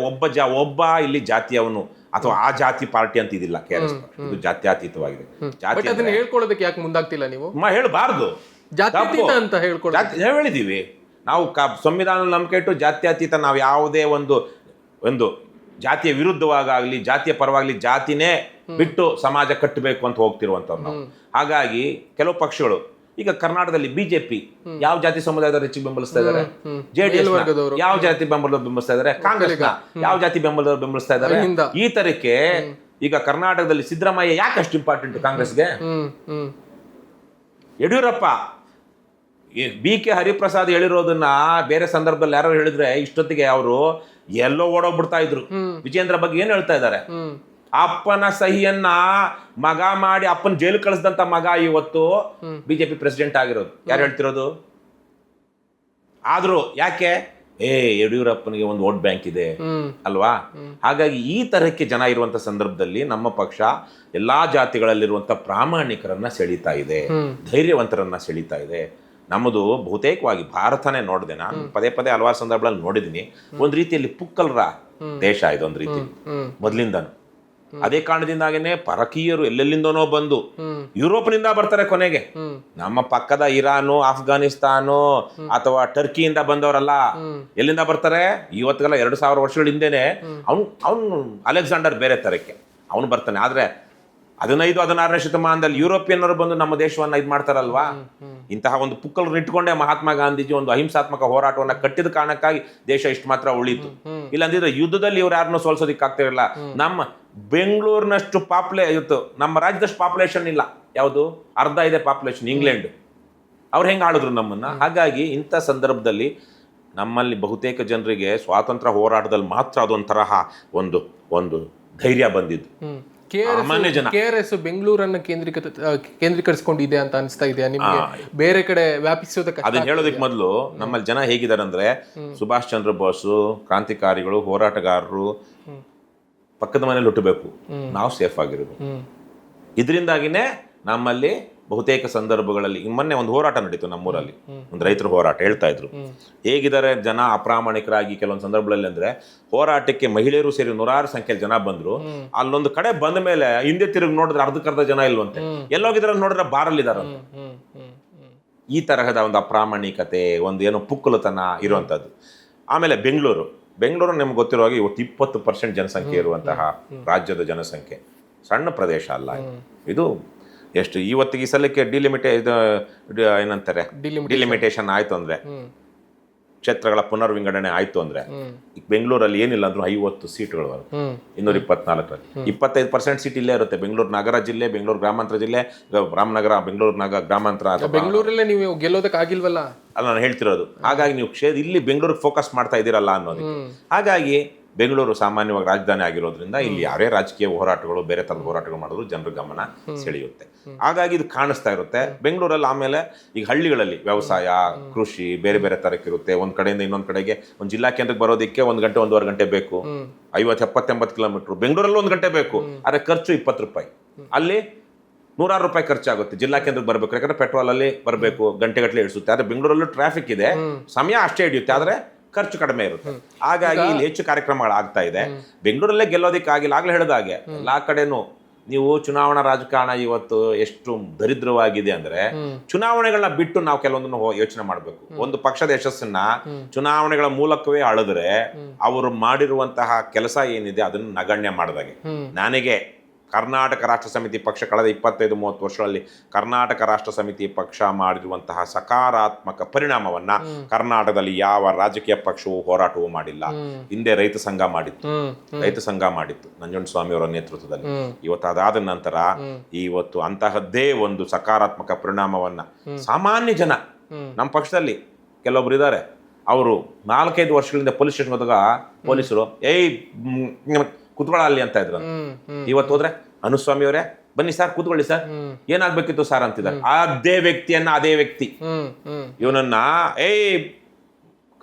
ಒಬ್ಬ ಇಲ್ಲಿ ಜಾತಿಯವನು ಅಥವಾ ಆ ಜಾತಿ ಪಾರ್ಟಿ ಅಂತ ಇದಿಲ್ಲ. KRS ಇದು ಜಾತ್ಯತೀತವಾಗಿದೆ. ಅದನ್ನ ಹೇಳ್ಕೊಳ್ಳೋದಕ್ಕೆ ಯಾಕೆ ಮುಂದಾಗ್ತಿಲ್ಲ ನೀವು? ಹೇಳಬಾರ್ದು, ಜಾತ್ಯತೀತ ಅಂತ ಹೇಳಿದೀವಿ ನಾವು. ಸಂವಿಧಾನ ನಂಬಿಕೆ ಇಟ್ಟು ಜಾತ್ಯತೀತ, ನಾವು ಯಾವುದೇ ಒಂದು ಜಾತಿಯ ವಿರುದ್ಧವಾಗಲಿ ಜಾತಿಯ ಪರವಾಗಲಿ ಜಾತಿನೇ ಬಿಟ್ಟು ಸಮಾಜ ಕಟ್ಟಬೇಕು ಅಂತ ಹೋಗ್ತಿರುವಂತವ್ರು ನಾವು. ಹಾಗಾಗಿ ಕೆಲವು ಪಕ್ಷಗಳು, ಈಗ ಕರ್ನಾಟಕದಲ್ಲಿ ಬಿಜೆಪಿ ಯಾವ ಜಾತಿ ಸಮುದಾಯದವರು ಹೆಚ್ಚಿಗೆ ಬೆಂಬಲಿಸ್ತಾ ಇದ್ದಾರೆ? JDS ಯಾವ ಜಾತಿ ಬೆಂಬಲಿಸ್ತಾ ಇದ್ದಾರೆ? ಕಾಂಗ್ರೆಸ್ ಯಾವ ಜಾತಿ ಬೆಂಬಲಿಸ್ತಾ ಇದ್ದಾರೆ? ಈ ತರಕ್ಕೆ ಈಗ ಕರ್ನಾಟಕದಲ್ಲಿ ಸಿದ್ದರಾಮಯ್ಯ ಯಾಕೆ ಅಷ್ಟು ಇಂಪಾರ್ಟೆಂಟ್ ಕಾಂಗ್ರೆಸ್ಗೆ? ಯಡಿಯೂರಪ್ಪ, BK ಹರಿಪ್ರಸಾದ್ ಹೇಳಿರೋದನ್ನ ಬೇರೆ ಸಂದರ್ಭದಲ್ಲಿ ಯಾರು ಹೇಳಿದ್ರೆ ಇಷ್ಟೊತ್ತಿಗೆ ಅವರು ಎಲ್ಲೋ ಓಡೋಗ್ಬಿಡ್ತಾ ಇದ್ರು. ವಿಜೇಂದ್ರ ಬಗ್ಗೆ ಏನ್ ಹೇಳ್ತಾ ಇದ್ದಾರೆ? ಅಪ್ಪನ ಸಹಿಯನ್ನ ಮಗ ಮಾಡಿ ಅಪ್ಪನ ಜೈಲು ಕಳಿಸಿದಂತ ಮಗ ಇವತ್ತು ಬಿಜೆಪಿ ಪ್ರೆಸಿಡೆಂಟ್ ಆಗಿರೋದು. ಯಾರು ಹೇಳ್ತಿರೋದು? ಆದ್ರೂ ಯಾಕೆ? ಯಡಿಯೂರಪ್ಪನಿಗೆ ಒಂದು ವೋಟ್ ಬ್ಯಾಂಕ್ ಇದೆ ಅಲ್ವಾ? ಹಾಗಾಗಿ ಈ ತರಕ್ಕೆ ಜನ ಇರುವಂತ ಸಂದರ್ಭದಲ್ಲಿ ನಮ್ಮ ಪಕ್ಷ ಎಲ್ಲಾ ಜಾತಿಗಳಲ್ಲಿರುವಂತ ಪ್ರಾಮಾಣಿಕರನ್ನ ಸೆಳೀತಾ ಇದೆ, ಧೈರ್ಯವಂತರನ್ನ ಸೆಳೀತಾ ಇದೆ. ನಮ್ಮದು ಬಹುತೇಕವಾಗಿ ಭಾರತನೇ ನೋಡಿದೆ, ನಾನು ಪದೇ ಹಲವಾರು ಸಂದರ್ಭಗಳಲ್ಲಿ ನೋಡಿದೀನಿ. ಒಂದ್ ರೀತಿಯಲ್ಲಿ ಪುಕ್ಕಲ್ರ ದೇಶ ಇದು, ಒಂದ್ ರೀತಿ ಮೊದ್ಲಿಂದನು. ಅದೇ ಕಾರಣದಿಂದಾಗೇನೆ ಪರಕೀಯರು ಎಲ್ಲೆಲ್ಲಿಂದನೋ ಬಂದು ಯುರೋಪ್ನಿಂದ ಬರ್ತಾರೆ. ಕೊನೆಗೆ ನಮ್ಮ ಪಕ್ಕದ ಇರಾನು, ಅಫ್ಘಾನಿಸ್ತಾನು ಅಥವಾ ಟರ್ಕಿಯಿಂದ ಬಂದವರಲ್ಲ. ಎಲ್ಲಿಂದ ಬರ್ತಾರೆ? ಇವತ್ತಿಗೆಲ್ಲ 2000 ವರ್ಷಗಳ ಹಿಂದೆನೆ ಅವನು ಅಲೆಕ್ಸಾಂಡರ್ ಬೇರೆ ತರಕ್ಕೆ ಅವನು ಬರ್ತಾನೆ. ಆದ್ರೆ 15-16ನೇ ಶತಮಾನದಲ್ಲಿ ಯುರೋಪಿಯನ್ನರು ಬಂದು ನಮ್ಮ ದೇಶವನ್ನ ಇದು ಮಾಡ್ತಾರಲ್ವಾ. ಇಂತಹ ಒಂದು ಪುಕ್ಕಲನ್ನು ಇಟ್ಕೊಂಡೆ ಮಹಾತ್ಮ ಗಾಂಧೀಜಿ ಒಂದು ಅಹಿಂಸಾತ್ಮಕ ಹೋರಾಟವನ್ನ ಕಟ್ಟಿದ ಕಾರಣಕ್ಕಾಗಿ ದೇಶ ಇಷ್ಟು ಮಾತ್ರ ಉಳಿತು. ಇಲ್ಲಾಂದಿದ್ರೆ ಯುದ್ಧದಲ್ಲಿ ಇವ್ರು ಯಾರನ್ನೂ ಸೋಲ್ಸೋದಿಕ್ ಆಗ್ತಿರಲಿಲ್ಲ. ನಮ್ಮ ಬೆಂಗಳೂರಿನಷ್ಟು ಇವತ್ತು ನಮ್ಮ ರಾಜ್ಯದಷ್ಟು ಪಾಪ್ಯುಲೇಷನ್ ಇಲ್ಲ. ಯಾವುದು? ಅರ್ಧ ಇದೆ ಪಾಪ್ಯುಲೇಷನ್ ಇಂಗ್ಲೆಂಡ್. ಅವ್ರು ಹೆಂಗೆ ಆಳಿದ್ರು ನಮ್ಮನ್ನ. ಹಾಗಾಗಿ ಇಂಥ ಸಂದರ್ಭದಲ್ಲಿ ನಮ್ಮಲ್ಲಿ ಬಹುತೇಕ ಜನರಿಗೆ ಸ್ವಾತಂತ್ರ್ಯ ಹೋರಾಟದಲ್ಲಿ ಮಾತ್ರ ಅದೊಂಥರ ಒಂದು ಧೈರ್ಯ ಬಂದಿದ್ದು. KRS ಬೆಂಗಳೂರನ್ನ ಕೇಂದ್ರೀಕರಿಸಿಕೊಂಡಿದೆ ಅಂತ ಅನಿಸ್ತಾ ಇದೆಯಾ ನಿಮ್ಗೆ? ಬೇರೆ ಕಡೆ ವ್ಯಾಪಿಸೋದಕ್ಕೆ ಅದನ್ನ ಹೇಳೋದಕ್ಕೆ ಮೊದಲು ನಮ್ಮಲ್ಲಿ ಜನ ಹೇಗಿದ್ದಾರೆ ಅಂದ್ರೆ, ಸುಭಾಷ್ ಚಂದ್ರ ಬೋಸು, ಕ್ರಾಂತಿಕಾರಿಗಳು, ಹೋರಾಟಗಾರರು ಪಕ್ಕದ ಮನೇಲಿ ಹುಟ್ಟಬೇಕು, ನಾವು ಸೇಫ್ ಆಗಿರೋದು. ಇದರಿಂದಾಗಿನೇ ನಮ್ಮಲ್ಲಿ ಬಹುತೇಕ ಸಂದರ್ಭಗಳಲ್ಲಿ ಮೊನ್ನೆ ಒಂದು ಹೋರಾಟ ನಡೀತು ನಮ್ಮೂರಲ್ಲಿ, ಒಂದು ರೈತರ ಹೋರಾಟ. ಹೇಳ್ತಾ ಇದ್ರು ಹೇಗಿದ್ದಾರೆ ಜನ ಅಪ್ರಾಮಾಣಿಕರಾಗಿ ಕೆಲವೊಂದು ಸಂದರ್ಭಗಳಲ್ಲಿ. ಅಂದ್ರೆ ಹೋರಾಟಕ್ಕೆ ಮಹಿಳೆಯರು ಸೇರಿ 100 ಸಂಖ್ಯೆಯಲ್ಲಿ ಜನ ಬಂದ್ರು. ಅಲ್ಲೊಂದು ಕಡೆ ಬಂದ ಮೇಲೆ ಹಿಂದೆ ತಿರುಗಿ ನೋಡಿದ್ರೆ ಅರ್ಧಕ್ಕರ್ಧ ಜನ ಇಲ್ವಂತೆ. ಎಲ್ಲೋಗಿದಾರೆ ನೋಡಿದ್ರೆ ಬಾರಲ್ಲಿದಾರಂತೆ. ಈ ತರಹದ ಒಂದು ಅಪ್ರಾಮಾಣಿಕತೆ, ಒಂದು ಏನೋ ಪುಕ್ಕಲುತನ ಇರುವಂತದ್ದು. ಆಮೇಲೆ ಬೆಂಗಳೂರು ನಿಮ್ಗೆ ಗೊತ್ತಿರೋ ಹಾಗೆ ಇವತ್ತು 20% ಜನಸಂಖ್ಯೆ ಇರುವಂತಹ ರಾಜ್ಯದ ಜನಸಂಖ್ಯೆ. ಸಣ್ಣ ಪ್ರದೇಶ ಅಲ್ಲ ಇದು. ಎಷ್ಟು ಇವತ್ತಿಗೆ ಈ ಸಲಕ್ಕೆ ಏನಂತಾರೆ ಡಿಲಿಮಿಟೇಷನ್ ಆಯ್ತು ಅಂದ್ರೆ, ಕ್ಷೇತ್ರಗಳ ಪುನರ್ವಿಂಗಡಣೆ ಆಯ್ತು ಅಂದ್ರೆ, ಈಗ ಬೆಂಗಳೂರಲ್ಲಿ ಏನಿಲ್ಲ ಅಂದ್ರೂ 50 ಸೀಟ್ಗಳು ಬರುತ್ತೆ 224ರಲ್ಲಿ. 25% ಸೀಟ್ ಇಲ್ಲೇ ಇರುತ್ತೆ. ಬೆಂಗಳೂರು ನಗರ ಜಿಲ್ಲೆ, ಬೆಂಗಳೂರು ಗ್ರಾಮಾಂತರ ಜಿಲ್ಲೆ, ರಾಮನಗರ, ಬೆಂಗಳೂರು ಗ್ರಾಮಾಂತರ. ಬೆಂಗಳೂರಲ್ಲೇ ನೀವು ಗೆಲ್ಲೋದಕ್ಕಾಗಿಲ್ವಲ್ಲ ಅಲ್ಲ ನಾನು ಹೇಳ್ತಿರೋದು. ಹಾಗಾಗಿ ನೀವು ಇಲ್ಲಿ ಬೆಂಗಳೂರಿಗೆ ಫೋಕಸ್ ಮಾಡ್ತಾ ಇದ್ದೀರಲ್ಲ ಅನ್ನೋದು. ಹಾಗಾಗಿ ಬೆಂಗಳೂರು ಸಾಮಾನ್ಯವಾಗಿ ರಾಜಧಾನಿ ಆಗಿರೋದ್ರಿಂದ ಇಲ್ಲಿ ಯಾರೇ ರಾಜಕೀಯ ಹೋರಾಟಗಳು, ಬೇರೆ ಥರದ ಹೋರಾಟಗಳು ಮಾಡಿದ್ರು ಜನರ ಗಮನ ಸೆಳೆಯುತ್ತೆ. ಹಾಗಾಗಿ ಇದು ಕಾಣಿಸ್ತಾ ಇರುತ್ತೆ ಬೆಂಗಳೂರಲ್ಲಿ. ಆಮೇಲೆ ಈಗ ಹಳ್ಳಿಗಳಲ್ಲಿ ವ್ಯವಸಾಯ, ಕೃಷಿ ಬೇರೆ ಬೇರೆ ತರಕ್ಕೆ ಇರುತ್ತೆ. ಒಂದ್ ಕಡೆಯಿಂದ ಇನ್ನೊಂದು ಕಡೆಗೆ ಒಂದು ಜಿಲ್ಲಾ ಕೇಂದ್ರಕ್ಕೆ ಬರೋದಕ್ಕೆ 1 ಗಂಟೆ 1.5 ಗಂಟೆ ಬೇಕು. 50, 70, 80 ಕಿಲೋಮೀಟರ್. ಬೆಂಗಳೂರಲ್ಲಿ 1 ಗಂಟೆ ಬೇಕು, ಆದರೆ ಖರ್ಚು 20 ರೂಪಾಯಿ. ಅಲ್ಲಿ 100 ರೂಪಾಯಿ ಖರ್ಚಾಗುತ್ತೆ ಜಿಲ್ಲಾ ಕೇಂದ್ರಕ್ಕೆ ಬರಬೇಕು. ಯಾಕಂದ್ರೆ ಪೆಟ್ರೋಲ್ ಅಲ್ಲಿ ಬರಬೇಕು, ಗಂಟೆಗಟ್ಟಲೆ ಇಳಿಸುತ್ತೆ. ಆದರೆ ಬೆಂಗಳೂರಲ್ಲೂ ಟ್ರಾಫಿಕ್ ಇದೆ, ಸಮಯ ಅಷ್ಟೇ ಹಿಡಿಯುತ್ತೆ, ಆದರೆ ಖರ್ಚು ಕಡಿಮೆ ಇರುತ್ತೆ. ಹಾಗಾಗಿ ಇಲ್ಲಿ ಹೆಚ್ಚು ಕಾರ್ಯಕ್ರಮಗಳಾಗ್ತಾ ಇದೆ. ಬೆಂಗಳೂರಲ್ಲೇ ಗೆಲ್ಲೋದಿಕ್ಕಾಗಿಲ್ಲ. ಆಗ್ಲೇ ಹೇಳಿದಾಗೆ ಎಲ್ಲಾ ಕಡೆನೂ ನೀವು ಚುನಾವಣಾ ರಾಜಕಾರಣ ಇವತ್ತು ಎಷ್ಟು ದರಿದ್ರವಾಗಿದೆ ಅಂದ್ರೆ, ಚುನಾವಣೆಗಳನ್ನ ಬಿಟ್ಟು ನಾವು ಕೆಲವೊಂದನ್ನು ಯೋಚನೆ ಮಾಡಬೇಕು. ಒಂದು ಪಕ್ಷದ ಯಶಸ್ಸನ್ನ ಚುನಾವಣೆಗಳ ಮೂಲಕವೇ ಅಳೆದ್ರೆ ಅವರು ಮಾಡಿರುವಂತಹ ಕೆಲಸ ಏನಿದೆ ಅದನ್ನು ನಗಣ್ಯ ಮಾಡಿದಾಗೆ. ನನಗೆ ಕರ್ನಾಟಕ ರಾಷ್ಟ್ರ ಸಮಿತಿ ಪಕ್ಷ ಕಳೆದ 25-30 ವರ್ಷಗಳಲ್ಲಿ ಕರ್ನಾಟಕ ರಾಷ್ಟ್ರ ಸಮಿತಿ ಪಕ್ಷ ಮಾಡಿರುವಂತಹ ಸಕಾರಾತ್ಮಕ ಪರಿಣಾಮವನ್ನ ಕರ್ನಾಟಕದಲ್ಲಿ ಯಾವ ರಾಜಕೀಯ ಪಕ್ಷವೂ ಹೋರಾಟವೂ ಮಾಡಿಲ್ಲ. ಹಿಂದೆ ರೈತ ಸಂಘ ಮಾಡಿತ್ತು ನಂಜುಂಡಸ್ವಾಮಿ ಅವರ ನೇತೃತ್ವದಲ್ಲಿ. ಇವತ್ತು ಅದಾದ ನಂತರ ಇವತ್ತು ಅಂತಹದ್ದೇ ಒಂದು ಸಕಾರಾತ್ಮಕ ಪರಿಣಾಮವನ್ನ ಸಾಮಾನ್ಯ ಜನ ನಮ್ಮ ಪಕ್ಷದಲ್ಲಿ ಕೆಲವೊಬ್ರು ಇದ್ದಾರೆ. ಅವರು 4-5 ವರ್ಷಗಳಿಂದ ಪೊಲೀಸ್ ಸ್ಟೇಷನ್ ಹೋದಾಗ ಪೊಲೀಸರು ಕುತ್ಕೊಳ್ಳ ಅಲ್ಲಿ ಅಂತ ಇದ್ರು. ಇವತ್ತು ಹೋದ್ರೆ ಅನುಸ್ವಾಮಿ ಅವರೇ ಬನ್ನಿ ಸರ್ ಕೂತ್ಕೊಳ್ಳಿ ಸರ್, ಏನಾಗ್ಬೇಕಿತ್ತು ಸರ್ ಅಂತಿದ್ದಾರೆ. ಅದೇ ವ್ಯಕ್ತಿ ಇವನನ್ನ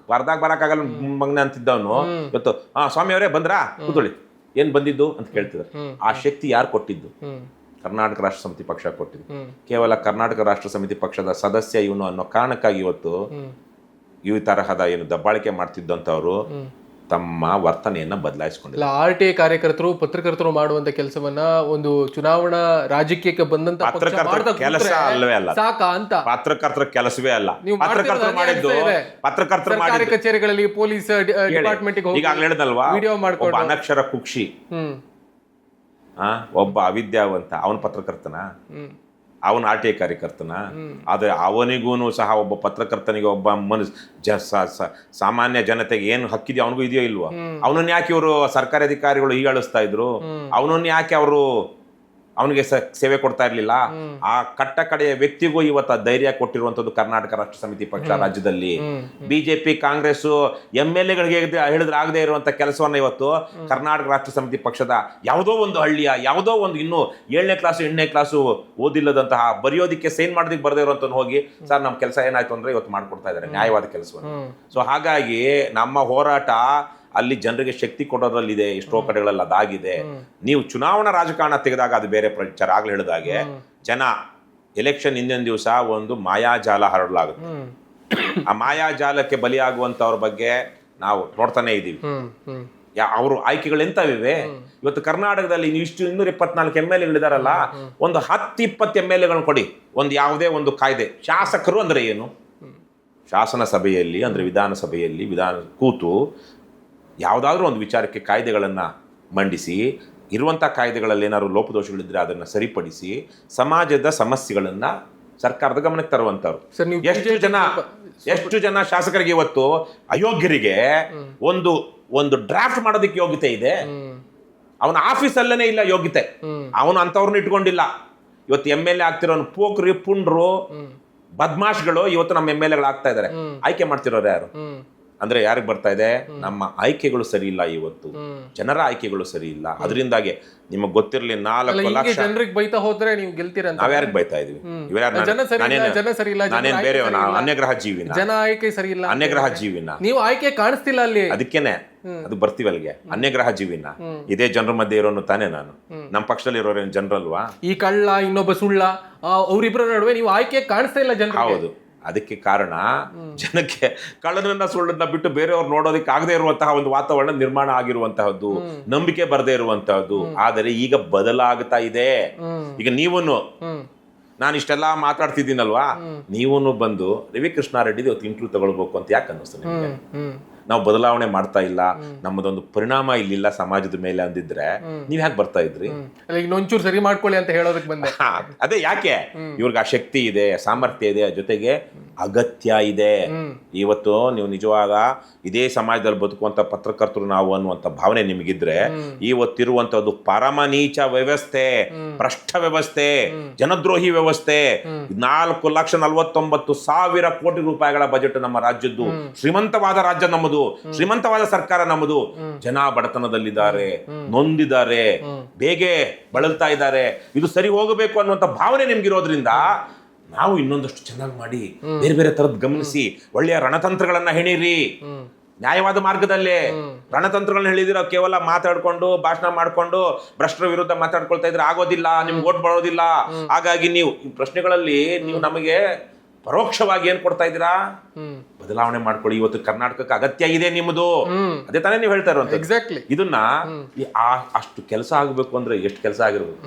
ಬರ್ದಾಗ ಬರಕ್ಕಾಗಲ್ಲ ಮಗ್ನ ಅಂತಿದ್ದವನು ಇವತ್ತು ಸ್ವಾಮಿ ಅವರೇ ಬಂದ್ರಾ ಕೂತ್ಕೊಳ್ಳಿ, ಏನ್ ಬಂದಿದ್ದು ಅಂತ ಕೇಳ್ತಿದ್ದಾರೆ. ಆ ಶಕ್ತಿ ಯಾರು ಕೊಟ್ಟಿದ್ದು? ಕರ್ನಾಟಕ ರಾಷ್ಟ್ರ ಸಮಿತಿ ಪಕ್ಷ ಕೊಟ್ಟಿದ್ದು. ಕೇವಲ ಕರ್ನಾಟಕ ರಾಷ್ಟ್ರ ಸಮಿತಿ ಪಕ್ಷದ ಸದಸ್ಯ ಇವನು ಅನ್ನೋ ಕಾರಣಕ್ಕಾಗಿ ಇವತ್ತು ಈ ತರಹದ ಏನು ದಬ್ಬಾಳಿಕೆ ಮಾಡ್ತಿದ್ದಂಥವ್ರು ತಮ್ಮ ವರ್ತನೆಯನ್ನ ಬದಲಾಯಿಸಿಕೊಂಡಿಲ್ಲ. RTI ಕಾರ್ಯಕರ್ತರು, ಪತ್ರಕರ್ತರು ಮಾಡುವಂತ ಕೆಲಸವನ್ನ ಒಂದು ಚುನಾವಣಾ ರಾಜಕೀಯಕ್ಕೆ ಬಂದಂತ ಪತ್ರಕರ್ತರ ಕೆಲಸ ಅಲ್ಲವೇ ಅಲ್ಲ, ಸಾಕಾ ಅಂತ. ಪತ್ರಕರ್ತರ ಕೆಲಸವೇ ಅಲ್ಲ. ಪತ್ರಕರ್ತರು ಮಾಡಿದ್ದು ಕಚೇರಿಗಳಲ್ಲಿ, ಪೊಲೀಸ್ ಡಿಪಾರ್ಟ್ಮೆಂಟ್ ಈಗಾಗಲೇ ಹೇಳಿದಲ್ವಾ, ಒಬ್ಬ ಅನಕ್ಷರ ಕುಕ್ಷಿ, ಒಬ್ಬ ಅವಿದ್ಯಾವಂತ, ಅವನ ಪತ್ರಕರ್ತನ, ಅವನ RTI ಕಾರ್ಯಕರ್ತನ. ಆದರೆ ಅವನಿಗೂ ಸಹ ಒಬ್ಬ ಪತ್ರಕರ್ತನಿಗೆ, ಒಬ್ಬ ಸಾಮಾನ್ಯ ಜನತೆಗೆ ಏನು ಹಕ್ಕಿದೆಯೋ ಅವನಿಗೂ ಇದೆಯೋ ಇಲ್ವೋ? ಅವನನ್ನ ಯಾಕೆ ಇವರು ಸರ್ಕಾರಿ ಅಧಿಕಾರಿಗಳು ಹೀಯಾಳಿಸ್ತಾ ಇದ್ರು? ಅವನನ್ನ ಯಾಕೆ ಅವರು ಅವನಿಗೆ ಸೇವೆ ಕೊಡ್ತಾ ಇರ್ಲಿಲ್ಲ? ಆ ಕಟ್ಟ ಕಡೆಯ ವ್ಯಕ್ತಿಗೂ ಇವತ್ತು ಧೈರ್ಯ ಕೊಟ್ಟಿರುವಂತದ್ದು ಕರ್ನಾಟಕ ರಾಷ್ಟ್ರ ಸಮಿತಿ ಪಕ್ಷ ರಾಜ್ಯದಲ್ಲಿ. ಬಿಜೆಪಿ, ಕಾಂಗ್ರೆಸ್ MLAಗಳಿಗೆ ಹೇಳಿದ್ರೆ ಆಗದೆ ಇರುವಂತ ಕೆಲಸವನ್ನ ಇವತ್ತು ಕರ್ನಾಟಕ ರಾಷ್ಟ್ರ ಸಮಿತಿ ಪಕ್ಷದ ಯಾವುದೋ ಒಂದು ಹಳ್ಳಿಯ, ಯಾವುದೋ ಒಂದು ಇನ್ನೂ 7ನೇ ಕ್ಲಾಸು 8ನೇ ಕ್ಲಾಸು ಓದಿಲ್ಲದಂತಹ, ಬರೆಯೋದಿಕ್ಕೆ ಸೈನ್ ಮಾಡೋದಿಕ್ಕೆ ಬರದೇ ಇರುವಂತ ಹೋಗಿ ಸರ್ ನಮ್ಮ ಕೆಲಸ ಏನಾಯ್ತು ಅಂದ್ರೆ ಇವತ್ತು ಮಾಡ್ಕೊಡ್ತಾ ಇದ್ದಾರೆ ನ್ಯಾಯವಾದ ಕೆಲಸವನ್ನು. ಸೊ ಹಾಗಾಗಿ ನಮ್ಮ ಹೋರಾಟ ಅಲ್ಲಿ ಜನರಿಗೆ ಶಕ್ತಿ ಕೊಡೋದ್ರಲ್ಲಿದೆ. ಎಷ್ಟೋ ಕಡೆಗಳಲ್ಲಿ ಅದಾಗಿದೆ. ನೀವು ಚುನಾವಣಾ ರಾಜಕಾರಣ ತೆಗೆದಾಗ ಅದು ಬೇರೆ ಪ್ರಚಾರ. ಆಗ್ಲೇ ಹೇಳಿದಾಗೆ ಜನ ಎಲೆಕ್ಷನ್ ಹಿಂದಿನ ದಿವಸ ಒಂದು ಮಾಯಾಜಾಲ ಹರಡಲಾಗುತ್ತೆ. ಆ ಮಾಯಾಜಾಲಕ್ಕೆ ಬಲಿಯಾಗುವಂತವ್ರ ಬಗ್ಗೆ ನಾವು ನೋಡ್ತಾನೆ ಇದ್ದೀವಿ. ಅವರು ಆಯ್ಕೆಗಳು ಎಂತವಿವೆ ಇವತ್ತು ಕರ್ನಾಟಕದಲ್ಲಿ. ನೀವು ಇಷ್ಟು 224 MLAಗಳಿದಾರಲ್ಲ, ಒಂದು 10-20 MLAಗಳನ್ನ ಕೊಡಿ, ಒಂದು ಯಾವುದೇ ಒಂದು ಕಾಯ್ದೆ. ಶಾಸಕರು ಅಂದ್ರೆ ಏನು? ಶಾಸನ ಸಭೆಯಲ್ಲಿ ಅಂದ್ರೆ ವಿಧಾನಸಭೆಯಲ್ಲಿ ಕೂತು ಯಾವುದಾದ್ರೂ ಒಂದು ವಿಚಾರಕ್ಕೆ ಕಾಯ್ದೆಗಳನ್ನು ಮಂಡಿಸಿ, ಇರುವಂಥ ಕಾಯ್ದೆಗಳಲ್ಲಿ ಏನಾದ್ರು ಲೋಪದೋಷಗಳಿದ್ರೆ ಅದನ್ನು ಸರಿಪಡಿಸಿ ಸಮಾಜದ ಸಮಸ್ಯೆಗಳನ್ನು ಸರ್ಕಾರದ ಗಮನಕ್ಕೆ ತರುವಂಥವ್ರು. ಎಷ್ಟು ಜನ ಶಾಸಕರಿಗೆ ಇವತ್ತು ಅಯೋಗ್ಯರಿಗೆ ಒಂದು ಡ್ರಾಫ್ಟ್ ಮಾಡೋದಕ್ಕೆ ಯೋಗ್ಯತೆ ಇದೆ. ಅವನ ಆಫೀಸಲ್ಲೇ ಇಲ್ಲ ಯೋಗ್ಯತೆ. ಅವನು ಅಂಥವ್ರನ್ನ ಇಟ್ಕೊಂಡಿಲ್ಲ. ಇವತ್ತು MLA ಆಗ್ತಿರೋನು ಪೋಖ್ರಿ, ಪುಂಡ್ರು, ಬದ್ಮಾಶ್ಗಳು ಇವತ್ತು ನಮ್ಮ MLAಗಳು ಆಗ್ತಾ ಇದ್ದಾರೆ. ಆಯ್ಕೆ ಮಾಡ್ತಿರೋರು ಯಾರು? ಅಂದ್ರೆ ಯಾರಿಗೆ ಬರ್ತಾ ಇದೆ? ನಮ್ಮ ಆಯ್ಕೆಗಳು ಸರಿ ಇಲ್ಲ, ಇವತ್ತು ಜನರ ಆಯ್ಕೆಗಳು ಸರಿ ಇಲ್ಲ. ಅದರಿಂದಾಗಿ ನಿಮಗೆ ಗೊತ್ತಿರಲಿ 4 ಲಕ್ಷ ಜನರಿಗೆ ಬೈತಾ ಹೋದ್ರೆ ನೀವು ಗೆಲ್ತೀರಂತ. ನಾವ್ ಯಾರಿಗೆ ಬೈತಾ ಇದೀವಿ? ಜನ ಸರಿ ಇಲ್ಲ, ನಾನೇನ್ ಬೇರೆಯವನ? ಅನ್ಯಗ್ರಹ ಜೀವಿನ? ಜನ ಆಯ್ಕೆ ಸರಿ ಇಲ್ಲ, ಅನ್ಯಗ್ರಹ ಜೀವಿನ? ನೀವು ಆಯ್ಕೆ ಕಾಣಿಸ್ತಿಲ್ಲ ಅಲ್ಲಿ. ಅದಕ್ಕೇನೆ ಅದು ಬರ್ತೀವಿ ಅಲ್ಲಿಗೆ. ಅನ್ಯಗ್ರಹ ಜೀವಿನ ಇದೇ ಜನರ ಮಧ್ಯೆ ಇರೋನು ತಾನೇ ನಾನು. ನಮ್ಮ ಪಕ್ಷದಲ್ಲಿ ಇರೋರೇನು ಜನರಲ್ವಾ? ಈ ಕಳ್ಳ ಇನ್ನೊಬ್ಬ ಸುಳ್ಳ ಅವ್ರಿಬ್ರ ನಡುವೆ ನೀವು ಆಯ್ಕೆ ಕಾಣಿಸ್ತಾ ಇಲ್ಲ ಜನರಿಗೆ. ಹೌದು, ಅದಕ್ಕೆ ಕಾರಣ ಜನಕ್ಕೆ ಕಳ್ಳನನ್ನ ಸುಳ್ಳನ್ನ ಬಿಟ್ಟು ಬೇರೆಯವ್ರು ನೋಡೋದಕ್ಕೆ ಆಗದೆ ಇರುವಂತಹ ಒಂದು ವಾತಾವರಣ ನಿರ್ಮಾಣ ಆಗಿರುವಂತಹದ್ದು, ನಂಬಿಕೆ ಬರದೇ ಇರುವಂತಹದ್ದು. ಆದರೆ ಈಗ ಬದಲಾಗ್ತಾ ಇದೆ. ಈಗ ನೀವೂನು, ನಾನು ಇಷ್ಟೆಲ್ಲ ಮಾತಾಡ್ತಿದ್ದೀನಲ್ವಾ, ನೀವೂನು ಬಂದು ರವಿ ಕೃಷ್ಣಾರೆಡ್ಡಿ ಇವತ್ತು ಇಂಟರ್ವ್ಯೂ ತಗೊಳ್ಬೇಕು ಅಂತ ಯಾಕೆ ಅನ್ನಿಸ್ತು ನಿಮಗೆ? ನಾವು ಬದಲಾವಣೆ ಮಾಡ್ತಾ ಇಲ್ಲ, ನಮ್ಮದೊಂದು ಪರಿಣಾಮ ಇಲ್ಲಿಲ್ಲ ಸಮಾಜದ ಮೇಲೆ ಅಂದಿದ್ರೆ ನೀವ್ ಯಾಕೆ ಬರ್ತಾ ಇದ್ರಿ? ಇನ್ನೊಂಚೂರು ಸರಿ ಮಾಡ್ಕೊಳ್ಳಿ ಅಂತ ಹೇಳೋದಕ್ಕೆ ಬಂದೆ. ಅದೇ ಯಾಕೆ? ಇವ್ರಿಗೆ ಆ ಶಕ್ತಿ ಇದೆ, ಸಾಮರ್ಥ್ಯ ಇದೆ, ಜೊತೆಗೆ ಅಗತ್ಯ ಇದೆ. ಇವತ್ತು ನೀವು ನಿಜವಾದ ಇದೇ ಸಮಾಜದಲ್ಲಿ ಬದುಕುವಂತ ಪತ್ರಕರ್ತರು ನಾವು ಅನ್ನುವಂಥ ಭಾವನೆ ನಿಮಗಿದ್ರೆ, ಇವತ್ತಿರುವಂತದ್ದು ಪರಮ ನೀಚ ವ್ಯವಸ್ಥೆ, ಭ್ರಷ್ಟ ವ್ಯವಸ್ಥೆ, ಜನದ್ರೋಹಿ ವ್ಯವಸ್ಥೆ, 4,49,000 ಕೋಟಿ ರೂಪಾಯಿಗಳ ಬಜೆಟ್ ನಮ್ಮ ರಾಜ್ಯದ್ದು. ಶ್ರೀಮಂತವಾದ ರಾಜ್ಯ ನಮ್ಮದು, ಶ್ರೀಮಂತವಾದ ಸರ್ಕಾರ ನಮ್ಮದು. ಜನ ಬಡತನದಲ್ಲಿದ್ದಾರೆ, ನೊಂದಿದ್ದಾರೆ, ಬೇಗೆ ಬಳಲ್ತಾ ಇದ್ದಾರೆ. ಇದು ಸರಿ ಹೋಗಬೇಕು ಅನ್ನುವಂಥ ಭಾವನೆ ನಿಮ್ಗಿರೋದ್ರಿಂದ ನಾವು ಇನ್ನೊಂದಷ್ಟು ಚೆನ್ನಾಗಿ ಮಾಡಿ, ಬೇರೆ ಬೇರೆ ತರದ್ ಗಮನಿಸಿ, ಒಳ್ಳೆಯ ರಣತಂತ್ರಗಳನ್ನ ಹೆಣಿರಿ. ನ್ಯಾಯವಾದ ಮಾರ್ಗದಲ್ಲೇ ರಣತಂತ್ರಗಳನ್ನ ಹೇಳಿದಿರ ಕೇವಲ ಮಾತಾಡ್ಕೊಂಡು ಭಾಷಣ ಮಾಡ್ಕೊಂಡು ಭ್ರಷ್ಟರ ವಿರುದ್ಧ ಮಾತಾಡ್ಕೊಳ್ತಾ ಇದ್ರೆ ಆಗೋದಿಲ್ಲ, ನಿಮ್ಗೆ ಓಟ್ ಬರೋದಿಲ್ಲ. ಹಾಗಾಗಿ ನೀವು ಈ ಪ್ರಶ್ನೆಗಳಲ್ಲಿ ನೀವು ನಮಗೆ ಪರೋಕ್ಷವಾಗಿ ಏನ್ ಕೊಡ್ತಾ ಇದ್ದೀರಾ? ಬದಲಾವಣೆ ಮಾಡ್ಕೊಳ್ಳಿ. ಇವತ್ತು ಕರ್ನಾಟಕಕ್ಕೆ ಅಗತ್ಯ ಇದೆ ನಿಮ್ಮದು. ಅದೇ ತಾನೇ ನೀವು ಹೇಳ್ತಾ ಇರುವಂತ. ಎಕ್ಸಾಕ್ಟ್ಲಿ. ಇದನ್ನ ಅಷ್ಟು ಕೆಲಸ ಆಗ್ಬೇಕು ಅಂದ್ರೆ ಎಷ್ಟು ಕೆಲಸ ಆಗಿರ್ಬೇಕು?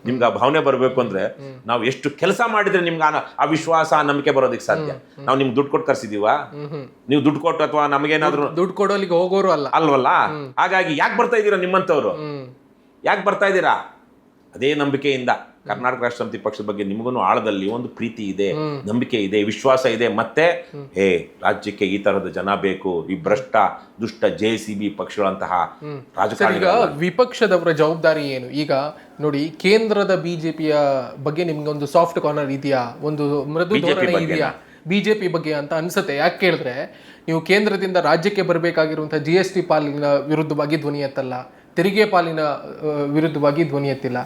ನಿಮ್ಗೆ ಆ ಭಾವನೆ ಬರ್ಬೇಕು ಅಂದ್ರೆ ನಾವು ಎಷ್ಟು ಕೆಲಸ ಮಾಡಿದ್ರೆ ನಿಮ್ಗೆ ಆ ವಿಶ್ವಾಸ, ಆ ನಂಬಿಕೆ ಬರೋದಕ್ಕೆ ಸಾಧ್ಯ. ನಾವು ನಿಮ್ಗೆ ದುಡ್ಡು ಕೊಟ್ಟು ಕರ್ಸಿದೀವಾ? ನೀವು ದುಡ್ಡು ಕೊಟ್ಟು ಅಥವಾ ನಮಗೇನಾದ್ರು ದುಡ್ಡು ಕೊಡೋಲಿಕ್ಕೆ ಹೋಗೋರು ಅಲ್ವಲ್ಲ. ಹಾಗಾಗಿ ಯಾಕೆ ಬರ್ತಾ ಇದ್ದೀರಾ? ನಿಮ್ಮಂತವ್ರು ಯಾಕೆ ಬರ್ತಾ ಇದ್ದೀರಾ? ಅದೇ ನಂಬಿಕೆಯಿಂದ ಕರ್ನಾಟಕ ರಾಷ್ಟ್ರ ಸಮಿತಿ ಪಕ್ಷದ ಬಗ್ಗೆ ನಿಮಗೂ ಆಳದಲ್ಲಿ ಒಂದು ಪ್ರೀತಿ ಇದೆ, ನಂಬಿಕೆ ಇದೆ, ವಿಶ್ವಾಸ ಇದೆ. ಮತ್ತೆ ರಾಜ್ಯಕ್ಕೆ ಈ ತರದ ಜನ ಬೇಕು. ಈ ಭ್ರಷ್ಟ ದುಷ್ಟ JCB ಪಕ್ಷಗಳಂತಹ ರಾಜಕಾರಣ. ಈಗ ವಿಪಕ್ಷದವರ ಜವಾಬ್ದಾರಿ ಏನು? ಈಗ ನೋಡಿ, ಕೇಂದ್ರದ ಬಿಜೆಪಿಯ ಬಗ್ಗೆ ನಿಮ್ಗೆ ಒಂದು ಸಾಫ್ಟ್ ಕಾರ್ನರ್ ಇದೆಯಾ, ಒಂದು ಮೃದು ಧೋರಣೆ ಇದೆಯಾ ಬಿಜೆಪಿ ಬಗ್ಗೆ ಅಂತ ಅನ್ಸುತ್ತೆ. ಯಾಕೆ ಕೇಳಿದ್ರೆ, ನೀವು ಕೇಂದ್ರದಿಂದ ರಾಜ್ಯಕ್ಕೆ ಬರಬೇಕಾಗಿರುವಂತಹ GST ಪಾಲಿನ ವಿರುದ್ಧವಾಗಿ ಧ್ವನಿ ಎತ್ತಲ್ಲ, ತೆರಿಗೆ ಪಾಲಿನ ವಿರುದ್ಧವಾಗಿ ಧ್ವನಿ ಎತ್ತಿಲ್ಲ.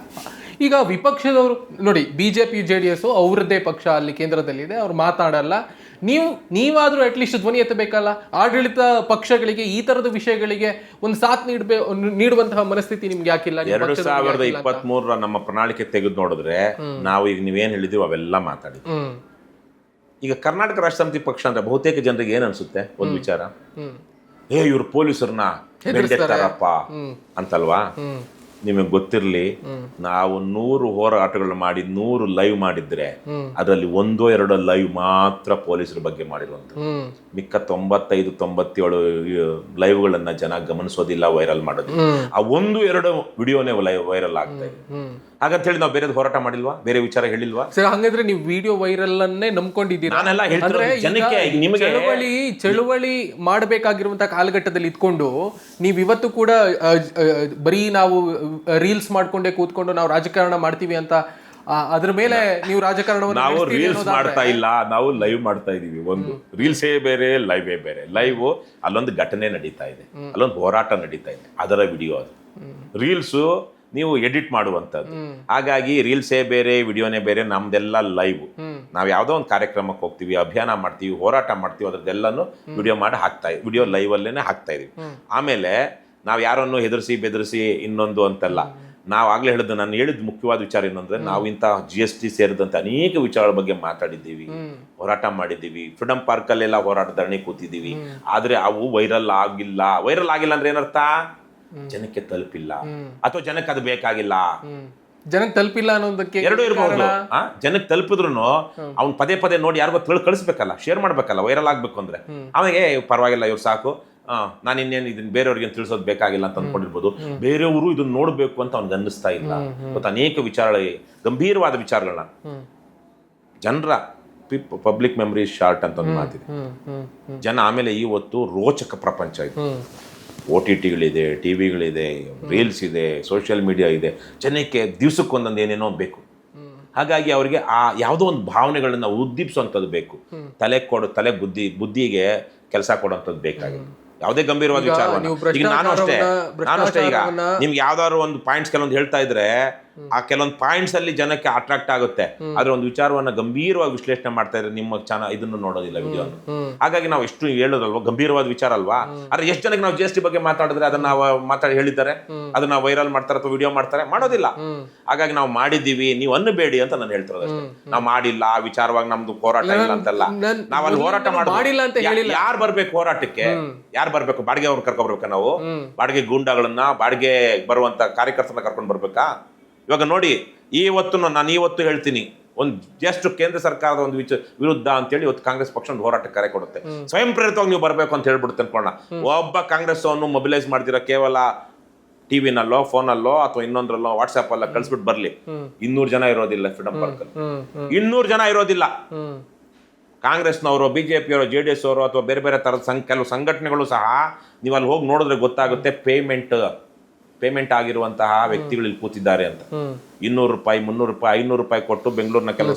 ಈಗ ವಿಪಕ್ಷದವರು ನೋಡಿ, ಬಿಜೆಪಿ JDS ಅವ್ರದ್ದೇ ಪಕ್ಷ ಅಲ್ಲಿ ಕೇಂದ್ರದಲ್ಲಿದೆ, ಅವ್ರು ಮಾತಾಡಲ್ಲ. ನೀವಾದ್ರೂ ಅಟ್ಲೀಸ್ಟ್ ಧ್ವನಿ ಎತ್ತಬೇಕಲ್ಲ. ಆಡಳಿತ ಪಕ್ಷಗಳಿಗೆ ಈ ತರದ ವಿಷಯಗಳಿಗೆ ಒಂದು ಸಾಥ್ ನೀಡುವಂತಹ ಮನಸ್ಥಿತಿ ನಿಮ್ಗೆ ಯಾಕಿಲ್ಲ? 2023 ನಮ್ಮ ಪ್ರಣಾಳಿಕೆ ತೆಗೆದು ನೋಡಿದ್ರೆ ನಾವು ಈಗ ನೀವೇನ್ ಹೇಳಿದೀವಿ ಅವೆಲ್ಲ ಮಾತಾಡಿದ್ವಿ. ಈಗ ಕರ್ನಾಟಕ ರಾಷ್ಟ್ರ ಸಮಿತಿ ಪಕ್ಷ ಅಂದ್ರೆ ಬಹುತೇಕ ಜನರಿಗೆ ಏನ್ ಅನ್ಸುತ್ತೆ? ಒಂದು ವಿಚಾರ, ಇವ್ರು ಪೊಲೀಸರನ್ನ ಬೆಂಡೆತ್ತಾರಪ್ಪ ಅಂತಲ್ವಾ? ನಿಮಗೆ ಗೊತ್ತಿರಲಿ, ನಾವು 100 ಹೋರಾಟಗಳು ಮಾಡಿ 100 ಲೈವ್ ಮಾಡಿದ್ರೆ ಅದರಲ್ಲಿ 1-2 ಲೈವ್ ಮಾತ್ರ ಪೊಲೀಸರ ಬಗ್ಗೆ ಮಾಡಿರುವಂತ. ಮಿಕ್ಕ 95-97 ಲೈವ್ಗಳನ್ನ ಜನ ಗಮನಿಸೋದಿಲ್ಲ, ವೈರಲ್ ಮಾಡೋದಿಲ್ಲ. ಆ 1-2 ವಿಡಿಯೋನೇ ವೈರಲ್ ಆಗ್ತಾ ಇದೆ. ಹಾಗಂತ ಹೇಳಿ ನಾವು ಬೇರೆ ಹೋರಾಟ ಮಾಡಿಲ್ವಾ? ಬೇರೆ ವಿಚಾರ ಹೇಳಿಲ್ವಾ? ಸರ್, ಹಂಗಾದ್ರೆ ನೀವು ವಿಡಿಯೋ ವೈರಲ್ ಅನ್ನೇ ನಂಬ್ಕೊಂಡಿದ್ದೀರಾ? ನಾನೆಲ್ಲ ಹೇಳ್ತಾರೆ ಜನಕ್ಕೆ. ನಿಮಗೆ ಚಳುವಳಿ ಮಾಡಬೇಕಾಗಿರುವಂತಹ ಕಾಲಘಟ್ಟದಲ್ಲಿ ಇದ್ಕೊಂಡು ನೀವು ಇವತ್ತು ಕೂಡ ಬರೀ ನಾವು ರೀಲ್ಸ್ ಮಾಡ್ಕೊಂಡೇ ಕೂತ್ಕೊಂಡು ನಾವು ರಾಜಕಾರಣ ಮಾಡ್ತೀವಿ ಅಂತ ಅದ್ರ ಮೇಲೆ ನೀವು ರಾಜಕಾರಣವನ್ನು ನಾವು ರೀಲ್ಸ್ ಮಾಡ್ತಾ ಇಲ್ಲ, ನಾವು ಲೈವ್ ಮಾಡ್ತಾ ಇದೀವಿ. ಒಂದು ರೀಲ್ಸೇ ಬೇರೆ, ಲೈವೇ ಬೇರೆ. ಲೈವ್ ಅಲ್ಲೊಂದು ಘಟನೆ ನಡೀತಾ ಇದೆ, ಅಲ್ಲೊಂದು ಹೋರಾಟ ನಡೀತಾ ಇದೆ, ಅದರ ವಿಡಿಯೋ ಅದು. ರೀಲ್ಸು ನೀವು ಎಡಿಟ್ ಮಾಡುವಂಥದ್ದು. ಹಾಗಾಗಿ ರೀಲ್ಸೇ ಬೇರೆ, ವಿಡಿಯೋನೇ ಬೇರೆ. ನಮ್ದೆಲ್ಲ ಲೈವ್. ನಾವು ಯಾವುದೋ ಒಂದು ಕಾರ್ಯಕ್ರಮಕ್ಕೆ ಹೋಗ್ತೀವಿ, ಅಭಿಯಾನ ಮಾಡ್ತೀವಿ, ಹೋರಾಟ ಮಾಡ್ತೀವಿ, ಅದ್ರದ್ದೆಲ್ಲನೂ ವಿಡಿಯೋ ಮಾಡಿ ಹಾಕ್ತಾ ಇದ್ವಿ, ವಿಡಿಯೋ ಲೈವ್ ಅಲ್ಲೇನೆ ಹಾಕ್ತಾ ಇದೀವಿ. ಆಮೇಲೆ ನಾವು ಯಾರನ್ನು ಹೆದರ್ಸಿ ಬೆದರಿಸಿ ಇನ್ನೊಂದು ಅಂತಲ್ಲ. ನಾವು ಆಗ್ಲೇ ಹೇಳಿದ್ದು, ನಾನು ಹೇಳಿದ ಮುಖ್ಯವಾದ ವಿಚಾರ ಏನಂದ್ರೆ, ನಾವು ಇಂಥ GST ಸೇರಿದಂತೆ ಅನೇಕ ವಿಚಾರಗಳ ಬಗ್ಗೆ ಮಾತಾಡಿದ್ದೀವಿ, ಹೋರಾಟ ಮಾಡಿದ್ದೀವಿ. ಫ್ರೀಡಂ ಪಾರ್ಕ್ ಅಲ್ಲೆಲ್ಲ ಹೋರಾಟ ಧರಣಿ ಕೂತಿದ್ದೀವಿ. ಆದ್ರೆ ಅವು ವೈರಲ್ ಆಗಿಲ್ಲ. ವೈರಲ್ ಆಗಿಲ್ಲ ಅಂದ್ರೆ ಏನರ್ಥ? ಜನಕ್ಕೆ ತಲುಪಿಲ್ಲ, ಅಥವಾ ಜನಕ್ಕೆ ಅದು ಬೇಕಾಗಿಲ್ಲ. ಜನಕ್ಕೆ ತಲುಪಿಲ್ಲ ಅನ್ನೋದಕ್ಕೆ ಎರಡು ಇರಬಹುದು. ಜನಕ್ಕೆ ತಲುಪಿದ್ರು ಅವ್ನು ಪದೇ ನೋಡಿ ಯಾರಿಗೋ ಕಳಿಸ್ಬೇಕಲ್ಲ, ಶೇರ್ ಮಾಡ್ಬೇಕಲ್ಲ, ವೈರಲ್ ಆಗ್ಬೇಕು ಅಂದ್ರೆ. ಅವಾಗೆ ಪರವಾಗಿಲ್ಲ, ಇವ್ರು ಸಾಕು, ನಾನು ಇನ್ನೇನು ಇದನ್ನ ಬೇರೆಯವ್ರಿಗೆ ತಿಳಿಸೋದು ಬೇಕಾಗಿಲ್ಲ ಅಂತ ಅಂದ್ಕೊಂಡಿರ್ಬೋದು. ಬೇರೆಯವರು ಇದನ್ನ ನೋಡ್ಬೇಕು ಅಂತ ಅವ್ನಿಗೆ ಅನ್ನಿಸ್ತಾ ಇಲ್ಲ. ಮತ್ತು ಅನೇಕ ವಿಚಾರಗಳು, ಗಂಭೀರವಾದ ವಿಚಾರಗಳನ್ನ ಜನರ ಪಬ್ಲಿಕ್ ಮೆಮರಿ ಶಾರ್ಟ್ ಅಂತ ಒಂದು ಮಾತಿದೆ. ಜನ ಆಮೇಲೆ ಇವತ್ತು ರೋಚಕ ಪ್ರಪಂಚ ಇದೆ. OTTಗಳಿದೆ, ಟಿವಿಗಳಿದೆ, ರೀಲ್ಸ್ ಇದೆ, ಸೋಷಿಯಲ್ ಮೀಡಿಯಾ ಇದೆ. ಜನಕ್ಕೆ ದಿವ್ಸಕ್ಕೊಂದೊಂದು ಏನೇನೋ ಬೇಕು. ಹಾಗಾಗಿ ಅವರಿಗೆ ಆ ಯಾವುದೋ ಒಂದು ಭಾವನೆಗಳನ್ನ ಉದ್ದೀಪಿಸುವಂಥದ್ದು ಬೇಕು. ತಲೆ ಬುದ್ಧಿಗೆ ಕೆಲಸ ಕೊಡುವಂಥದ್ದು ಬೇಕಾಗಿದೆ. ಯಾವುದೇ ಗಂಭೀರವಾದ ವಿಚಾರವನ್ನು ಈಗ ನಾನು ಅಷ್ಟೇ ಈಗ ನಿಮ್ಗೆ ಯಾವ್ದಾದ್ರು ಒಂದು ಪಾಯಿಂಟ್ಸ್ ಕೆಲವೊಂದು ಹೇಳ್ತಾ ಇದ್ರೆ ಆ ಕೆಲವೊಂದು ಪಾಯಿಂಟ್ಸ್ ಅಲ್ಲಿ ಜನಕ್ಕೆ ಅಟ್ರಾಕ್ಟ್ ಆಗುತ್ತೆ, ಆದ್ರೆ ಒಂದು ವಿಚಾರವನ್ನ ಗಂಭೀರವಾಗಿ ವಿಶ್ಲೇಷಣೆ ಮಾಡ್ತಾ ಇದ್ರೆ ನಿಮ್ಮ ಇದನ್ನು ನೋಡೋದಿಲ್ಲ ವಿಡಿಯೋ. ಹಾಗಾಗಿ ನಾವು ಎಷ್ಟು ಹೇಳೋದಲ್ವಾ ಗಂಭೀರವಾದ ವಿಚಾರ ಅಲ್ವಾ, ಆದ್ರೆ ಎಷ್ಟು ಜನಕ್ಕೆ ನಾವು GST ಬಗ್ಗೆ ಮಾತಾಡಿದ್ರೆ ಅದನ್ನ ನಾವು ಹೇಳಿದ್ದಾರೆ, ಅದನ್ನ ವೈರಲ್ ಮಾಡ್ತಾರೆ ಅಥವಾ ವಿಡಿಯೋ ಮಾಡ್ತಾರೆ, ಮಾಡೋದಿಲ್ಲ. ಹಾಗಾಗಿ ನಾವು ಮಾಡಿದ್ದೀವಿ, ನೀವು ಅನ್ನಬೇಡಿ ಅಂತ ನಾನು ಹೇಳ್ತಿರೋದು ಅಷ್ಟೇ. ನಾವು ಮಾಡಿಲ್ಲ ಆ ವಿಚಾರವಾಗಿ ನಮ್ದು ಹೋರಾಟ ಇಲ್ಲ ಅಂತಲ್ಲ, ನಾವು ಅಲ್ಲಿ ಹೋರಾಟ ಮಾಡೋದು. ಯಾರು ಬರ್ಬೇಕು ಹೋರಾಟಕ್ಕೆ, ಯಾರು ಬರ್ಬೇಕು? ಬಾಡಿಗೆ ಅವ್ರನ್ನ ಕರ್ಕೊಂಡ್ ಬರ್ಬೇಕಾ? ನಾವು ಬಾಡಿಗೆ ಗೂಂಡಾಗಳನ್ನ, ಬಾಡಿಗೆ ಬರುವಂತ ಕಾರ್ಯಕರ್ತರನ್ನ ಕರ್ಕೊಂಡು ಬರ್ಬೇಕಾ? ಇವಾಗ ನೋಡಿ, ನಾನು ಇವತ್ತು ಹೇಳ್ತೀನಿ, ಒಂದು ಜಸ್ಟ್ ಕೇಂದ್ರ ಸರ್ಕಾರದ ಒಂದು ವಿರುದ್ಧ ಅಂತೇಳಿ ಇವತ್ತು ಕಾಂಗ್ರೆಸ್ ಪಕ್ಷ ಒಂದು ಹೋರಾಟಕ್ಕೆ ಕರೆ ಕೊಡುತ್ತೆ. ಸ್ವಯಂ ಪ್ರೇರಿತವಾಗಿ ನೀವು ಬರಬೇಕು ಅಂತ ಹೇಳ್ಬಿಡುತ್ತೆ ಅನ್ಕೊಳ್ಳೋಣ. ಒಬ್ಬ ಕಾಂಗ್ರೆಸ್ ಅನ್ನು ಮೊಬಿಲೈಸ್ ಮಾಡ್ತೀರಾ, ಕೇವಲ ಟಿವಿನಲ್ಲೋ ಫೋನಲ್ಲೋ ಅಥವಾ ಇನ್ನೊಂದ್ರಲ್ಲೋ ವಾಟ್ಸ್ಆಪ್ ಅಲ್ಲ ಕಳ್ಸ್ಬಿಟ್ಟು ಬರ್ಲಿ, 200 ಜನ ಇರೋದಿಲ್ಲ ಫ್ರೀಡಮ್ ಪಾರ್ಕ್ ಅಲ್ಲಿ, 200 ಜನ ಇರೋದಿಲ್ಲ. ಕಾಂಗ್ರೆಸ್ನವರು, ಬಿಜೆಪಿಯವರು, JDS ಅವರು ಅಥವಾ ಬೇರೆ ಬೇರೆ ತರದ ಕೆಲವು ಸಂಘಟನೆಗಳು ಸಹ ನೀವು ಅಲ್ಲಿ ಹೋಗಿ ನೋಡಿದ್ರೆ ಗೊತ್ತಾಗುತ್ತೆ, ಪೇಮೆಂಟ್ ಆಗಿರುವಂತಹ ವ್ಯಕ್ತಿಗಳು ಇಲ್ಲಿ ಕೂತಿದ್ದಾರೆ ಅಂತ. 200 ರೂಪಾಯಿ, 300 ರೂಪಾಯಿ, 500 ರೂಪಾಯಿ ಕೊಟ್ಟು ಬೆಂಗಳೂರಿನ ಕೆಲವು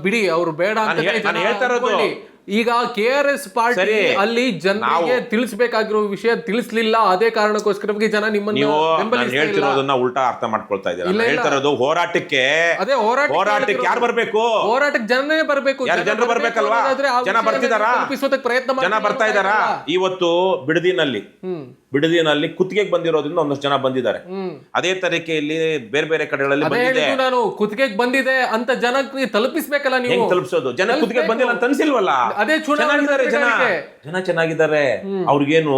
ಬಿಡಿ, ಅವ್ರು ಬೇಡ ಅಂತ ಹೇಳ್ತಾ ಇರೋದು. ಈಗ KRS ಪಾರ್ಟಿ ಅಲ್ಲಿ ಜನರಿಗೆ ತಿಳಿಸಬೇಕಾಗಿರೋ ವಿಷಯ ತಿಳಿಸ್ಲಿಲ್ಲ, ಅದೇ ಕಾರಣಕ್ಕೋಸ್ಕರ ಜನ ನಿಮ್ಮನ್ನ ಹೇಳ್ತಿರೋದನ್ನ ಉಲ್ಟಾ ಅರ್ಥ ಮಾಡ್ಕೊಳ್ತಾ ಇದ್ದಾರೆ. ಹೇಳ್ತಾ ಇರೋದು ಹೋರಾಟಕ್ಕೆ ಯಾರು ಬರ್ಬೇಕು? ಹೋರಾಟಕ್ಕೆ ಜನನೇ ಬರ್ಬೇಕು. ಜನರು ಬರ್ಬೇಕಲ್ವಾ? ಜನ ಬರ್ತಿದಾರಾ? ಜನ ಬರ್ತಾ ಇದಾರಾ? ಇವತ್ತು ಬಿಡದಿನಲ್ಲಿ ಕುತ್ತಿಗೆಗೆ ಬಂದಿರೋದ್ರಿಂದ ಒಂದಷ್ಟು ಜನ ಬಂದಿದ್ದಾರೆ. ಅದೇ ತರೀಕೆಯಲ್ಲಿ ಬೇರೆ ಬೇರೆ ಕಡೆಗಳಲ್ಲಿ ಬಂದಿದೆ. ನಾನು ಕುತ್ತಿಗೆಗೆ ಬಂದಿದೆ ಅಂತ ಜನಕ್ಕೆ ತಲುಪಿಸ್ಬೇಕಲ್ಲ ನೀವು. ತಲುಪಿಸೋದು ಜನ ಕುತ್ತಿಗೆಗೆ ಬಂದಿಲ್ಲ ಅಂತ ಅನ್ಸಿಲ್ವಲ್ಲ? ಅದೇ ಚೆನ್ನಾಗಿದ್ದಾರೆ ಜನ ಚೆನ್ನಾಗಿದ್ದಾರೆ. ಅವ್ರಿಗೇನು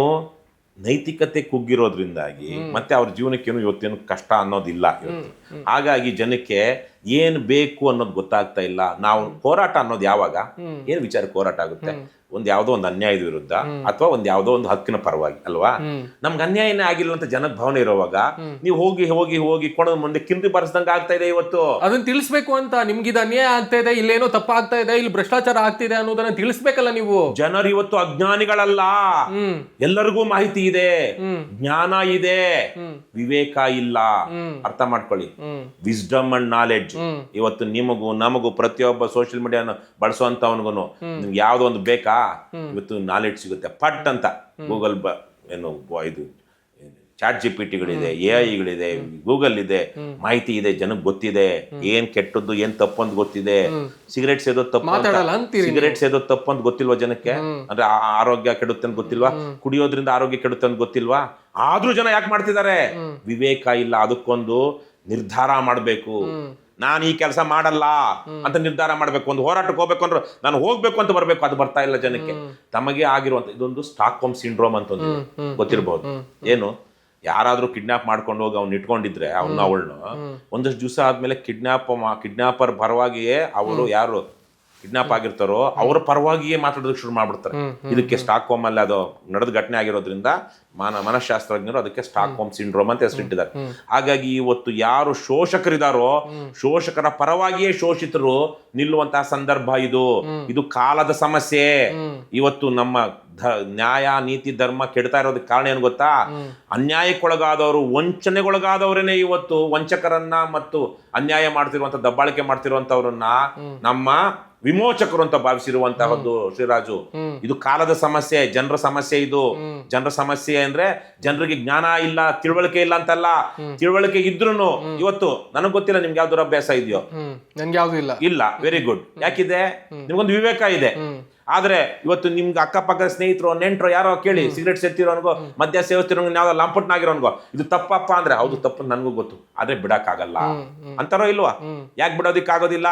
ನೈತಿಕತೆ ಕುಗ್ಗಿರೋದ್ರಿಂದಾಗಿ ಮತ್ತೆ ಅವ್ರ ಜೀವನಕ್ಕೇನು ಇವತ್ತೇನು ಕಷ್ಟ ಅನ್ನೋದಿಲ್ಲ ಇವತ್ತು. ಹಾಗಾಗಿ ಜನಕ್ಕೆ ಏನ್ ಬೇಕು ಅನ್ನೋದು ಗೊತ್ತಾಗ್ತಾ ಇಲ್ಲ. ನಾವು ಹೋರಾಟ ಅನ್ನೋದು ಯಾವಾಗ, ಏನ್ ವಿಚಾರಕ್ಕೆ ಹೋರಾಟ ಆಗುತ್ತೆ? ಯಾವುದೋ ಒಂದು ಅನ್ಯಾಯದ ವಿರುದ್ಧ ಅಥವಾ ಯಾವುದೋ ಒಂದು ಹಕ್ಕಿನ ಪರವಾಗಿ ಅಲ್ವಾ? ನಮ್ಗೆ ಅನ್ಯಾಯನೇ ಆಗಿಲ್ಲ ಅಂತ ಜನದ ಭಾವನೆ ಇರುವಾಗ ನೀವು ಹೋಗಿ ಹೋಗಿ ಹೋಗಿ ಕೊಡೋದ್ ಮುಂದೆ ಕಿಂದಿ ಬಾರಿಸ್ದಂಗ ಆಗ್ತಾ ಇದೆ. ಇವತ್ತು ಅದನ್ನ ತಿಳಿಸ್ಬೇಕು ಅಂತ, ನಿಮ್ಗೆ ಇದು ಅನ್ಯಾಯ ಆಗ್ತಾ ಇದೆ, ಇಲ್ಲೇನೋ ತಪ್ಪಾಗ್ತಾ ಇದೆ, ಇಲ್ಲಿ ಭ್ರಷ್ಟಾಚಾರ ಆಗ್ತಿದೆ ಅನ್ನೋದನ್ನ ತಿಳಿಸ್ಬೇಕಲ್ಲ ನೀವು. ಜನರು ಇವತ್ತು ಅಜ್ಞಾನಿಗಳಲ್ಲ, ಎಲ್ಲರಿಗೂ ಮಾಹಿತಿ ಇದೆ, ಜ್ಞಾನ ಇದೆ, ವಿವೇಕ ಇಲ್ಲ. ಅರ್ಥ ಮಾಡ್ಕೊಳ್ಳಿ, ವಿಸ್ಡಮ್ ಅಂಡ್ ನಾಲೆಡ್ಜ್ ಇವತ್ತು ನಿಮಗೂ ನಮಗೂ ಪ್ರತಿಯೊಬ್ಬ ಸೋಷಿಯಲ್ ಮೀಡಿಯಾನ ಬಳಸುವಂತವನ್ಗು ನಿಮ್ಗೆ ಯಾವ್ದೋ ಒಂದು ಬೇಕಾ, ಇವತ್ತು ನಾಲೆಡ್ಜ್ ಸಿಗುತ್ತೆ ಪಟ್ ಅಂತ. ಗೂಗಲ್ ಇದು ಚಾಟ್ GPTಗಳಿದೆ, AI ಗೂಗಲ್ ಇದೆ, ಮಾಹಿತಿ ಇದೆ, ಜನಕ್ಕೆ ಗೊತ್ತಿದೆ ಏನ್ ಕೆಟ್ಟದ್ದು ಏನ್ ತಪ್ಪು ಅಂತ ಗೊತ್ತಿದೆ. ಸಿಗರೇಟ್ ಸೇದೋದು ತಪ್ಪು ಅಂತ ಗೊತ್ತಿಲ್ವಾ ಜನಕ್ಕೆ? ಅಂದ್ರೆ ಆರೋಗ್ಯ ಕೆಡುತ್ತೆ ಅಂತ ಗೊತ್ತಿಲ್ವಾ? ಕುಡಿಯೋದ್ರಿಂದ ಆರೋಗ್ಯ ಕೆಡುತ್ತೆ ಅಂತ ಗೊತ್ತಿಲ್ವಾ? ಆದ್ರೂ ಜನ ಯಾಕೆ ಮಾಡ್ತಿದ್ದಾರೆ? ವಿವೇಕ ಇಲ್ಲ. ಅದಕ್ಕೊಂದು ನಿರ್ಧಾರ ಮಾಡ್ಬೇಕು. ನಾನು ಈ ಕೆಲಸ ಮಾಡಲ್ಲ ಅಂತ ನಿರ್ಧಾರ ಮಾಡ್ಬೇಕು. ಒಂದು ಹೋರಾಟಕ್ಕೆ ಹೋಗ್ಬೇಕು ಅಂದ್ರೆ ನಾನು ಹೋಗ್ಬೇಕು ಅಂತ ಬರ್ಬೇಕು, ಅದು ಬರ್ತಾ ಇಲ್ಲ ಜನಕ್ಕೆ. ತಮಗೆ ಆಗಿರುವಂತ ಇದೊಂದು ಸ್ಟಾಕ್ಹೋಮ್ ಸಿಂಡ್ರೋಮ್ ಅಂತ ಒಂದು ಗೊತ್ತಿರಬಹುದು. ಏನು, ಯಾರಾದ್ರೂ ಕಿಡ್ನಾಪ್ ಮಾಡ್ಕೊಂಡು ಹೋಗಿ ಅವ್ನು ಇಟ್ಕೊಂಡಿದ್ರೆ ಅವಳನ್ನ ಒಂದಷ್ಟು ದಿವಸ ಆದ್ಮೇಲೆ ಕಿಡ್ನಾಪರ್ ಪರವಾಗಿಯೇ ಅವರು ಯಾರು ಕಿಡ್ನಾಪ್ ಆಗಿರ್ತಾರೋ ಅವ್ರ ಪರವಾಗಿಯೇ ಮಾತಾಡೋದಕ್ಕೆ ಶುರು ಮಾಡ್ಬಿಡ್ತಾರೆ. ಇದಕ್ಕೆ ಸ್ಟಾಕ್ಹೋಮ್ ಅಲ್ಲಿ ಅದು ನಡೆದ ಘಟನೆ ಆಗಿರೋದ್ರಿಂದ ಮನಃಶಾಸ್ತ್ರಜ್ಞರು ಅದಕ್ಕೆ ಸ್ಟಾಕ್ಹೋಮ್ ಸಿಂಡ್ರೋಮ್ ಅಂತ ಹೆಸರಿಟ್ಟಿದ್ದಾರೆ. ಹಾಗಾಗಿ ಇವತ್ತು ಯಾರು ಶೋಷಕರಿದಾರೋ ಶೋಷಕರ ಪರವಾಗಿಯೇ ಶೋಷಿತರು ನಿಲ್ಲುವಂತಹ ಸಂದರ್ಭ ಇದು ಕಾಲದ ಸಮಸ್ಯೆ. ಇವತ್ತು ನಮ್ಮ ನ್ಯಾಯ ನೀತಿ ಧರ್ಮ ಕೆಡ್ತಾ ಇರೋದಕ್ಕೆ ಕಾರಣ ಏನು ಗೊತ್ತಾ? ಅನ್ಯಾಯಕ್ಕೊಳಗಾದವರು, ವಂಚನೆಗೊಳಗಾದವರೇನೆ ಇವತ್ತು ವಂಚಕರನ್ನ ಮತ್ತು ಅನ್ಯಾಯ ಮಾಡ್ತಿರುವಂತ, ದಬ್ಬಾಳಿಕೆ ಮಾಡ್ತಿರುವಂತವ್ರನ್ನ ನಮ್ಮ ವಿಮೋಚಕರು ಅಂತ ಭಾವಿಸಿರುವಂತಹದ್ದು. ಶ್ರೀರಾಜು, ಇದು ಕಾಲದ ಸಮಸ್ಯೆ, ಜನರ ಸಮಸ್ಯೆ. ಇದು ಜನರ ಸಮಸ್ಯೆ ಅಂದ್ರೆ ಜನರಿಗೆ ಜ್ಞಾನ ಇಲ್ಲ, ತಿಳುವಳಿಕೆ ಇಲ್ಲ ಅಂತಲ್ಲ. ತಿಳುವಳಿಕೆ ಇದ್ರೂ ಇವತ್ತು ನನಗ್ ಗೊತ್ತಿಲ್ಲ ನಿಮ್ಗೆ ಯಾವ್ದು ಅಭ್ಯಾಸ ಇದೆಯೋ? ನನ್ಗೆ ಯಾವ್ದು ಇಲ್ಲ. Very good. ಯಾಕಿದೆ? ನಿಮ್ಗೊಂದು ವಿವೇಕ ಇದೆ. ಆದ್ರೆ ಇವತ್ತು ನಿಮ್ಗೆ ಅಕ್ಕಪಕ್ಕ ಸ್ನೇಹಿತರು, ನೆಂಟರು ಯಾರೋ ಕೇಳಿ ಸಿಗರೇಟ್ ಸೇರ್ತಿರೋನ್ಗೋ, ಮದ್ಯ ಸೇವಿಸ್ತಿರೋನ್ಗೋ, ಯಾವ್ದೋ ಲಂಪಟ್ನಾಗಿರೋನ್ಗೋ ಇದು ತಪ್ಪಪ್ಪ ಅಂದ್ರೆ ಹೌದು ತಪ್ಪು ನನಗೂ ಗೊತ್ತು, ಆದ್ರೆ ಬಿಡಕ್ಕಾಗಲ್ಲ ಅಂತಾರೋ ಇಲ್ವಾ? ಯಾಕೆ ಬಿಡೋದಿಕ್ಕಾಗೋದಿಲ್ಲ?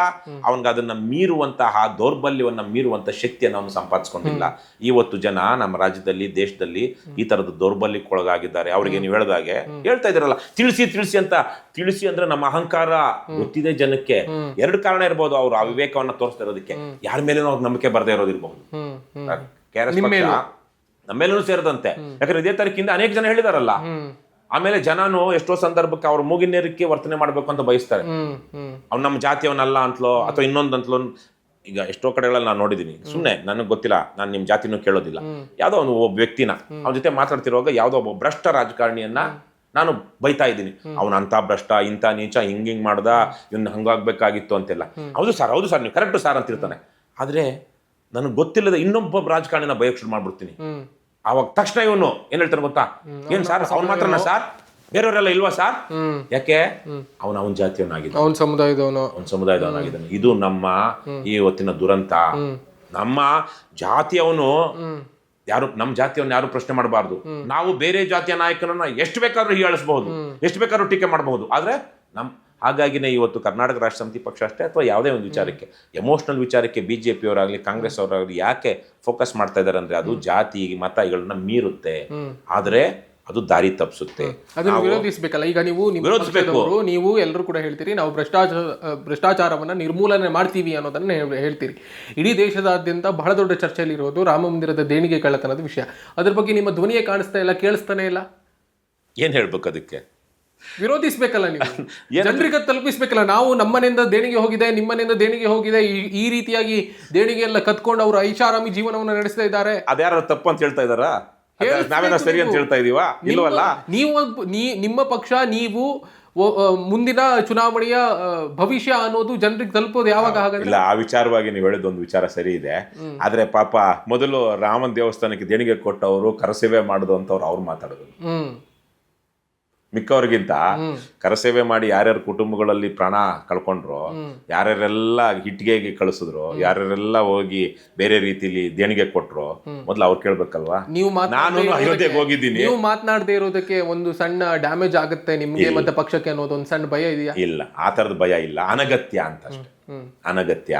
ಅವನ್ಗೆ ಅದನ್ನ ಮೀರುವಂತಹ ದೌರ್ಬಲ್ಯವನ್ನ ಮೀರುವಂತ ಶಕ್ತಿಯನ್ನು ಅವನು ಸಂಪಾದಿಸ್ಕೊಂಡಿಲ್ಲ. ಇವತ್ತು ಜನ ನಮ್ಮ ರಾಜ್ಯದಲ್ಲಿ, ದೇಶದಲ್ಲಿ ಈ ತರದ ದೌರ್ಬಲ್ಯಕ್ಕೊಳಗಾಗಿದ್ದಾರೆ. ಅವ್ರಿಗೆ ನೀವು ಹೇಳ್ದಾಗೆ ಹೇಳ್ತಾ ಇದ್ರಲ್ಲ, ತಿಳಿಸಿ ಅಂದ್ರೆ ನಮ್ಮ ಅಹಂಕಾರ ಗೊತ್ತಿದೆ ಜನಕ್ಕೆ. ಎರಡು ಕಾರಣ ಇರ್ಬೋದು. ಅವ್ರು ಆ ವಿವೇಕವನ್ನ ತೋರಿಸ್ತಾ ಇರೋದಕ್ಕೆ ಯಾರ ಮೇಲೇನೋ ಅವ್ರ ನಂಬಿಕೆ ಬರದೇ ಇರೋದಿರ್ಬಹುದು. KRS ಪಕ್ಷ ನಮ್ಮೇಲೂ ಸೇರಿದಂತೆ. ಯಾಕಂದ್ರೆ ಇದೇ ತಾರೀಕಿಂದ ಅನೇಕ ಜನ ಹೇಳಿದಾರಲ್ಲ. ಆಮೇಲೆ ಜನನು ಎಷ್ಟೋ ಸಂದರ್ಭಕ್ಕೆ ಅವ್ರ ಮೂಗಿನೇರಕ್ಕೆ ವರ್ತನೆ ಮಾಡ್ಬೇಕು ಅಂತ ಬಯಸ್ತಾರೆ. ಅವ್ನು ನಮ್ಮ ಜಾತಿಯವನಲ್ಲ ಅಂತಲೋ ಅಥವಾ ಇನ್ನೊಂದಂತಲೋ. ಈಗ ಎಷ್ಟೋ ಕಡೆಗಳಲ್ಲಿ ನಾನು ನೋಡಿದೀನಿ, ಸುಮ್ಮನೆ ನನಗೆ ಗೊತ್ತಿಲ್ಲ, ನಾನು ನಿಮ್ ಜಾತಿನೂ ಕೇಳೋದಿಲ್ಲ, ಯಾವ್ದೋ ಒಂದು ಒಬ್ಬ ವ್ಯಕ್ತಿನ ಅವ್ನ ಜೊತೆ ಮಾತಾಡ್ತಿರುವಾಗ ಯಾವ್ದೋ ಒಬ್ಬ ಭ್ರಷ್ಟ ರಾಜಕಾರಣಿಯನ್ನ ನಾನು ಬೈತಾ ಇದ್ದೀನಿ, ಅವನ ಅಂತ ಭ್ರಷ್ಟ, ಇಂಥ ನೀಚ, ಹಿಂಗ್ ಮಾಡ್ದ, ಇವ್ನು ಹಂಗಾಗ್ಬೇಕಾಗಿತ್ತು ಅಂತೆಲ್ಲ. ಹೌದು ಸರ್ ನೀವು ಕರೆಕ್ಟು ಸರ್ ಅಂತ ಇರ್ತಾನೆ. ಆದ್ರೆ ನನಗೆ ಗೊತ್ತಿಲ್ಲದ ಇನ್ನೊಬ್ಬ ರಾಜಕಾರಣಿನ ಬಯಕ್ ಶುರು ಮಾಡ್ಬಿಡ್ತೀನಿ. ಅವಾಗ ತಕ್ಷಣ ಇವನು ಏನ್ ಹೇಳ್ತಾನೆ ಗೊತ್ತಾ, ಏನ್ ಸರ್ ಅವ್ನು ಮಾತ್ರನಾ ಸರ್, ಬೇರೆಯವರೆಲ್ಲ ಇಲ್ವಾ ಸರ್? ಯಾಕೆ ಅವನ ಜಾತಿಯವನಾಗಿದ್ದ, ಅವನ ಸಮುದಾಯದವನಾಗಿದ್ದಾನೆ. ಇದು ನಮ್ಮ ಈ ಹೊತ್ತಿನ ದುರಂತ. ನಮ್ಮ ಜಾತಿಯವನು ಯಾರು, ನಮ್ಮ ಜಾತಿಯವನ್ನ ಯಾರು ಪ್ರಶ್ನೆ ಮಾಡಬಾರ್ದು. ನಾವು ಬೇರೆ ಜಾತಿಯ ನಾಯಕನನ್ನ ಎಷ್ಟು ಬೇಕಾದ್ರೂ ಹೀಯಾಳಿಸಬಹುದು, ಎಷ್ಟು ಬೇಕಾದ್ರೂ ಟೀಕೆ ಮಾಡಬಹುದು. ಆದ್ರೆ ಹಾಗಾಗಿನೇ ಇವತ್ತು ಕರ್ನಾಟಕ ರಾಷ್ಟ್ರ ಸಮಿತಿ ಪಕ್ಷ ಅಷ್ಟೇ ಅಥವಾ ಯಾವುದೇ ಒಂದು ವಿಚಾರಕ್ಕೆ, ಎಮೋಷನಲ್ ವಿಚಾರಕ್ಕೆ ಬಿಜೆಪಿ ಅವರಾಗ್ಲಿ ಕಾಂಗ್ರೆಸ್ ಅವರಾಗ್ಲಿ ಯಾಕೆ ಫೋಕಸ್ ಮಾಡ್ತಾ ಇದಾರೆ ಅಂದ್ರೆ ಅದು ಜಾತಿ ಮತಗಳನ್ನ ಮೀರುತ್ತೆ, ಆದ್ರೆ ಅದು ದಾರಿ ತಪ್ಪಿಸುತ್ತೆ. ಅದನ್ನು ವಿರೋಧಿಸಬೇಕಲ್ಲ. ಈಗ ನೀವು ಎಲ್ಲರೂ ಕೂಡ ಹೇಳ್ತೀರಿ ನಾವು ಭ್ರಷ್ಟಾಚಾರವನ್ನ ನಿರ್ಮೂಲನೆ ಮಾಡ್ತೀವಿ ಅನ್ನೋದನ್ನ ಹೇಳ್ತೀರಿ. ಇಡೀ ದೇಶದಾದ್ಯಂತ ಬಹಳ ದೊಡ್ಡ ಚರ್ಚೆಯಲ್ಲಿರೋದು ರಾಮ ಮಂದಿರದ ದೇಣಿಗೆ ಕಳ್ಳತನದ ವಿಷಯ. ಅದ್ರ ಬಗ್ಗೆ ನಿಮ್ಮ ಧ್ವನಿಯೇ ಕಾಣಿಸ್ತಾ ಇಲ್ಲ, ಕೇಳಿಸ್ತಾನೆ ಇಲ್ಲ. ಏನ್ ಹೇಳ್ಬೇಕು ಅದಕ್ಕೆ? ವಿರೋಧಿಸ್ಬೇಕಲ್ಲ, ನೀವು ಜನರಿಗೆ ತಲುಪಿಸ್ಬೇಕಲ್ಲ. ನಾವು ನಮ್ಮನೆಯಿಂದ ದೇಣಿಗೆ ಹೋಗಿದೆ, ನಿಮ್ಮನೆಯಿಂದ ದೇಣಿಗೆ ಹೋಗಿದೆ, ಈ ರೀತಿಯಾಗಿ ದೇಣಿಗೆ ಎಲ್ಲ ಕತ್ಕೊಂಡು ಅವರು ಐಷಾರಾಮಿ ಜೀವನವನ್ನು ನಡೆಸ್ತಾ ಇದ್ದಾರೆ. ಅದ್ಯಾರು ತಪ್ಪು ಅಂತ ಹೇಳ್ತಾ ಇದಾರಾ? ನಾವೇನೋ ಸರಿ ಅಂತ ಹೇಳ್ತಾ ಇದೀವಾ? ಇಲ್ವಲ್ಲ. ನಿಮ್ಮ ಪಕ್ಷ, ನೀವು ಮುಂದಿನ ಚುನಾವಣೆಯ ಭವಿಷ್ಯ ಅನ್ನೋದು ಜನರಿಗೆ ತಲುಪೋದು ಯಾವಾಗ? ಇಲ್ಲ, ಆ ವಿಚಾರವಾಗಿ ನೀವು ಹೇಳಿದೊಂದು ವಿಚಾರ ಸರಿ ಇದೆ. ಆದ್ರೆ ಪಾಪ ಮೊದಲು ರಾಮನ್ ದೇವಸ್ಥಾನಕ್ಕೆ ದೇಣಿಗೆ ಕೊಟ್ಟವರು, ಕರಸೇವೆ ಮಾಡಿದ್ರು ಅಂತವ್ರು ಅವ್ರು ಮಾತಾಡೋದು. ಮಿಕ್ಕವ್ರಿಗಿಂತ ಕರಸೇವೆ ಮಾಡಿ ಯಾರ್ಯಾರ ಕುಟುಂಬಗಳಲ್ಲಿ ಪ್ರಾಣ ಕಳ್ಕೊಂಡ್ರು, ಯಾರ್ಯಾರೆಲ್ಲ ಇಟ್ಟಿಗೆಗೆ ಕಳಿಸಿದ್ರು, ಯಾರ್ಯಾರೆಲ್ಲ ಹೋಗಿ ಬೇರೆ ರೀತಿಲಿ ದೇಣಿಗೆ ಕೊಟ್ರು, ಮೊದ್ಲು ಅವ್ರು ಕೇಳ್ಬೇಕಲ್ವಾ? ನಾನು ಅಯೋಧ್ಯೆಗೆ ಹೋಗಿದ್ದೀನಿ. ನೀವು ಮಾತನಾಡದೇ ಇರೋದಕ್ಕೆ ಒಂದು ಸಣ್ಣ ಡ್ಯಾಮೇಜ್ ಆಗುತ್ತೆ ನಿಮ್ಗೆ ಮತ್ತೆ ಪಕ್ಷಕ್ಕೆ ಅನ್ನೋದು ಒಂದು ಸಣ್ಣ ಭಯ ಇದೆಯಾ? ಇಲ್ಲ, ಆ ತರದ ಭಯ ಇಲ್ಲ. ಅನಗತ್ಯ ಅಂತ ಅಷ್ಟೇ, ಅನಗತ್ಯ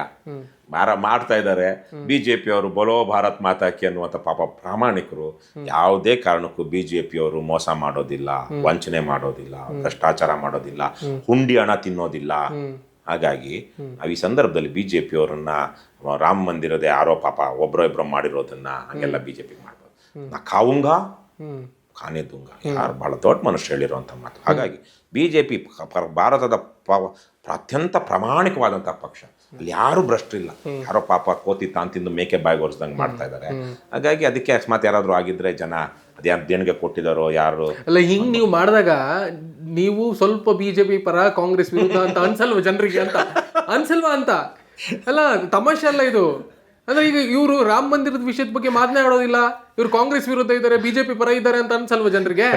ಮಾಡ್ತಾ ಇದ್ದಾರೆ. ಬಿಜೆಪಿ ಅವರು ಬಲೋ ಭಾರತ್ ಮಾತಾಕಿ ಅನ್ನುವಂಥ ಪಾಪ ಪ್ರಾಮಾಣಿಕರು. ಯಾವುದೇ ಕಾರಣಕ್ಕೂ ಬಿಜೆಪಿ ಅವರು ಮೋಸ ಮಾಡೋದಿಲ್ಲ, ವಂಚನೆ ಮಾಡೋದಿಲ್ಲ, ಭ್ರಷ್ಟಾಚಾರ ಮಾಡೋದಿಲ್ಲ, ಹುಂಡಿ ಹಣ ತಿನ್ನೋದಿಲ್ಲ. ಹಾಗಾಗಿ ಈ ಸಂದರ್ಭದಲ್ಲಿ ಬಿಜೆಪಿ ಅವರನ್ನ ರಾಮ ಮಂದಿರದ ಯಾರೋ ಪಾಪ ಒಬ್ರೋ ಮಾಡಿರೋದನ್ನ ಹಂಗೆಲ್ಲ ಬಿಜೆಪಿ ಮಾಡ್ಬೋದು. ನಾ ಕಾವುಂಗ ಖಾನೆ ದುಂಗ, ಯಾರು ಬಹಳ ದೊಡ್ಡ ಮನುಷ್ಯ ಹೇಳಿರುವಂಥ ಮಾತು. ಹಾಗಾಗಿ ಬಿಜೆಪಿ ಭಾರತದ ಅತ್ಯಂತ ಪ್ರಾಮಾಣಿಕವಾದಂಥ ಪಕ್ಷ. ಅಲ್ಲಿ ಯಾರು ಭ್ರಷ್ಟರಿಲ್ಲ. ಯಾರೋ ಪಾಪ ಕೋತಿ ತಾನು ತಿಂದು ಮೇಕೆ ಬಾಯಿಗೆ ಒರೆಸ್ದಂಗೆ ಮಾಡ್ತಾ ಇದ್ದಾರೆ. ಹಾಗಾಗಿ ಅದಕ್ಕೆ ಅಕಸ್ಮಾತ್ ಯಾರಾದ್ರೂ ಆಗಿದ್ರೆ ಜನ ಅದ್ಯಾರು ದೇಣಿಗೆ ಕೊಟ್ಟಿದಾರೋ ಯಾರು ಅಲ್ಲ, ಹಿಂಗ್ ನೀವು ಮಾಡಿದಾಗ ನೀವು ಸ್ವಲ್ಪ ಬಿಜೆಪಿ ಪರ ಕಾಂಗ್ರೆಸ್ ವಿರುದ್ಧ ಅಂತ ಅನ್ಸಲ್ವ ಜನರಿಗೆ? ಅಂತ ಅನ್ಸಲ್ವಾ ಅಂತ ಅಲ್ಲ, ತಮಾಷೆ ಅಲ್ಲ ಇದು. ಅಂದ್ರೆ ಈಗ ಇವರು ರಾಮ ಮಂದಿರದ ವಿಷಯದ ಬಗ್ಗೆ ಮಾತನಾಡೋದಿಲ್ಲ, ಇವ್ರು ಕಾಂಗ್ರೆಸ್ ವಿರುದ್ಧ ಇದ್ದಾರೆ, ಬಿಜೆಪಿ ಪರ ಇದ್ದಾರೆ ಅಂತ ಅನ್ಸಲ್ವ ಜನರಿಗೆ?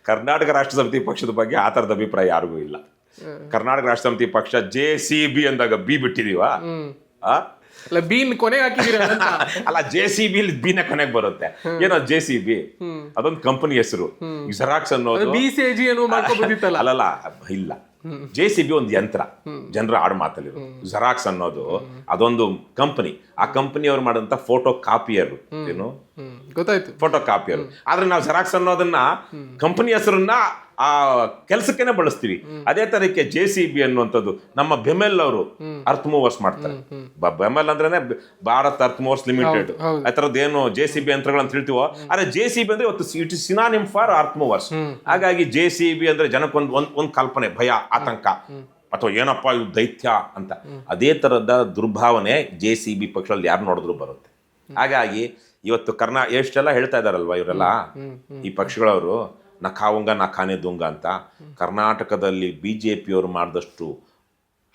ಕರ್ನಾಟಕ ರಾಷ್ಟ್ರ ಸಮಿತಿ ಪಕ್ಷದ ಬಗ್ಗೆ ಆ ಥರದ ಅಭಿಪ್ರಾಯ ಯಾರಿಗೂ ಇಲ್ಲ. ಕರ್ನಾಟಕ ರಾಷ್ಟ್ರ ಸಮಿತಿ ಪಕ್ಷ JCB ಅಂದಾಗ ಬಿ ಬಿಟ್ಟಿದೀವಾ? ಅಲ್ಲ, ಬೀನ್ ಕೊನೆಗೆ ಹಾಕಿದೀರ ಅಲ್ಲ, JCB ಬಿನ ಕೊನೆಗೆ ಬರುತ್ತೆ. ಏನೋ JCB ಅದೊಂದು ಕಂಪನಿ ಹೆಸರು. ಜೆರಾಕ್ಸ್ ಅನ್ನೋದು BCG ಏನೋ ಮಾಡ್ಕೊಬೋದಿತ್ತಲ್ಲ. ಅಲ್ಲಲ್ಲ, ಇಲ್ಲ. JCB ಒಂದು ಯಂತ್ರ, ಜನರ ಆಡು ಮಾತಲ್ಲಿರು. ಜೆರಾಕ್ಸ್ ಅನ್ನೋದು ಅದೊಂದು ಕಂಪನಿ. ಆ ಕಂಪನಿಯವ್ರು ಮಾಡಿದಂತ ಫೋಟೋ ಕಾಪಿಯರು, ಏನು ಗೊತ್ತಾಯ್ತು, ಫೋಟೋ ಕಾಪಿಯರು. ಆದ್ರೆ ನಾವು ಜೆರಾಕ್ಸ್ ಅನ್ನೋದನ್ನ ಕಂಪನಿ ಹೆಸರನ್ನ ಆ ಕೆಲಸಕ್ಕೇನೆ ಬಳಸ್ತೀವಿ. ಅದೇ ತರಕ್ಕೆ JCB ಅನ್ನುವಂಥದ್ದು ನಮ್ಮ ಬೆಮೆಲ್ ಅವರು ಅರ್ತ್ ಮೂವರ್ಸ್ ಮಾಡ್ತಾರೆ. ಬೆಮೆಲ್ ಅಂದ್ರೇನೆ ಭಾರತ್ ಅರ್ತ್ ಮೂವರ್ಸ್ ಲಿಮಿಟೆಡ್. ಆ ತರದ್ದು ಏನು JCB ಯಂತ್ರಗಳಂತ ಹೇಳ್ತೀವೋ, ಆದ್ರೆ JCB ಅಂದ್ರೆ ಇವತ್ತು it is synonym for earth movers. ಹಾಗಾಗಿ JCB ಅಂದ್ರೆ ಜನಕ್ಕೊಂದು ಒಂದು ಕಲ್ಪನೆ, ಭಯ, ಆತಂಕ, ಅಥವಾ ಏನಪ್ಪಾ ಇವು ದೈತ್ಯ ಅಂತ. ಅದೇ ತರದ ದುರ್ಭಾವನೆ JCB ಪಕ್ಷದಲ್ಲಿ ಯಾರು ನೋಡಿದ್ರು ಬರುತ್ತೆ. ಹಾಗಾಗಿ ಇವತ್ತು ಎಷ್ಟೆಲ್ಲ ಹೇಳ್ತಾ ಇದಾರಲ್ವಾ ಇವರೆಲ್ಲ ಈ ಪಕ್ಷಗಳವರು, ನಾ ಕಾವುಂಗ ನಾ ಖಾನೆ ದುಂಗ ಅಂತ. ಕರ್ನಾಟಕದಲ್ಲಿ ಬಿಜೆಪಿಯವರು ಮಾಡಿದಷ್ಟು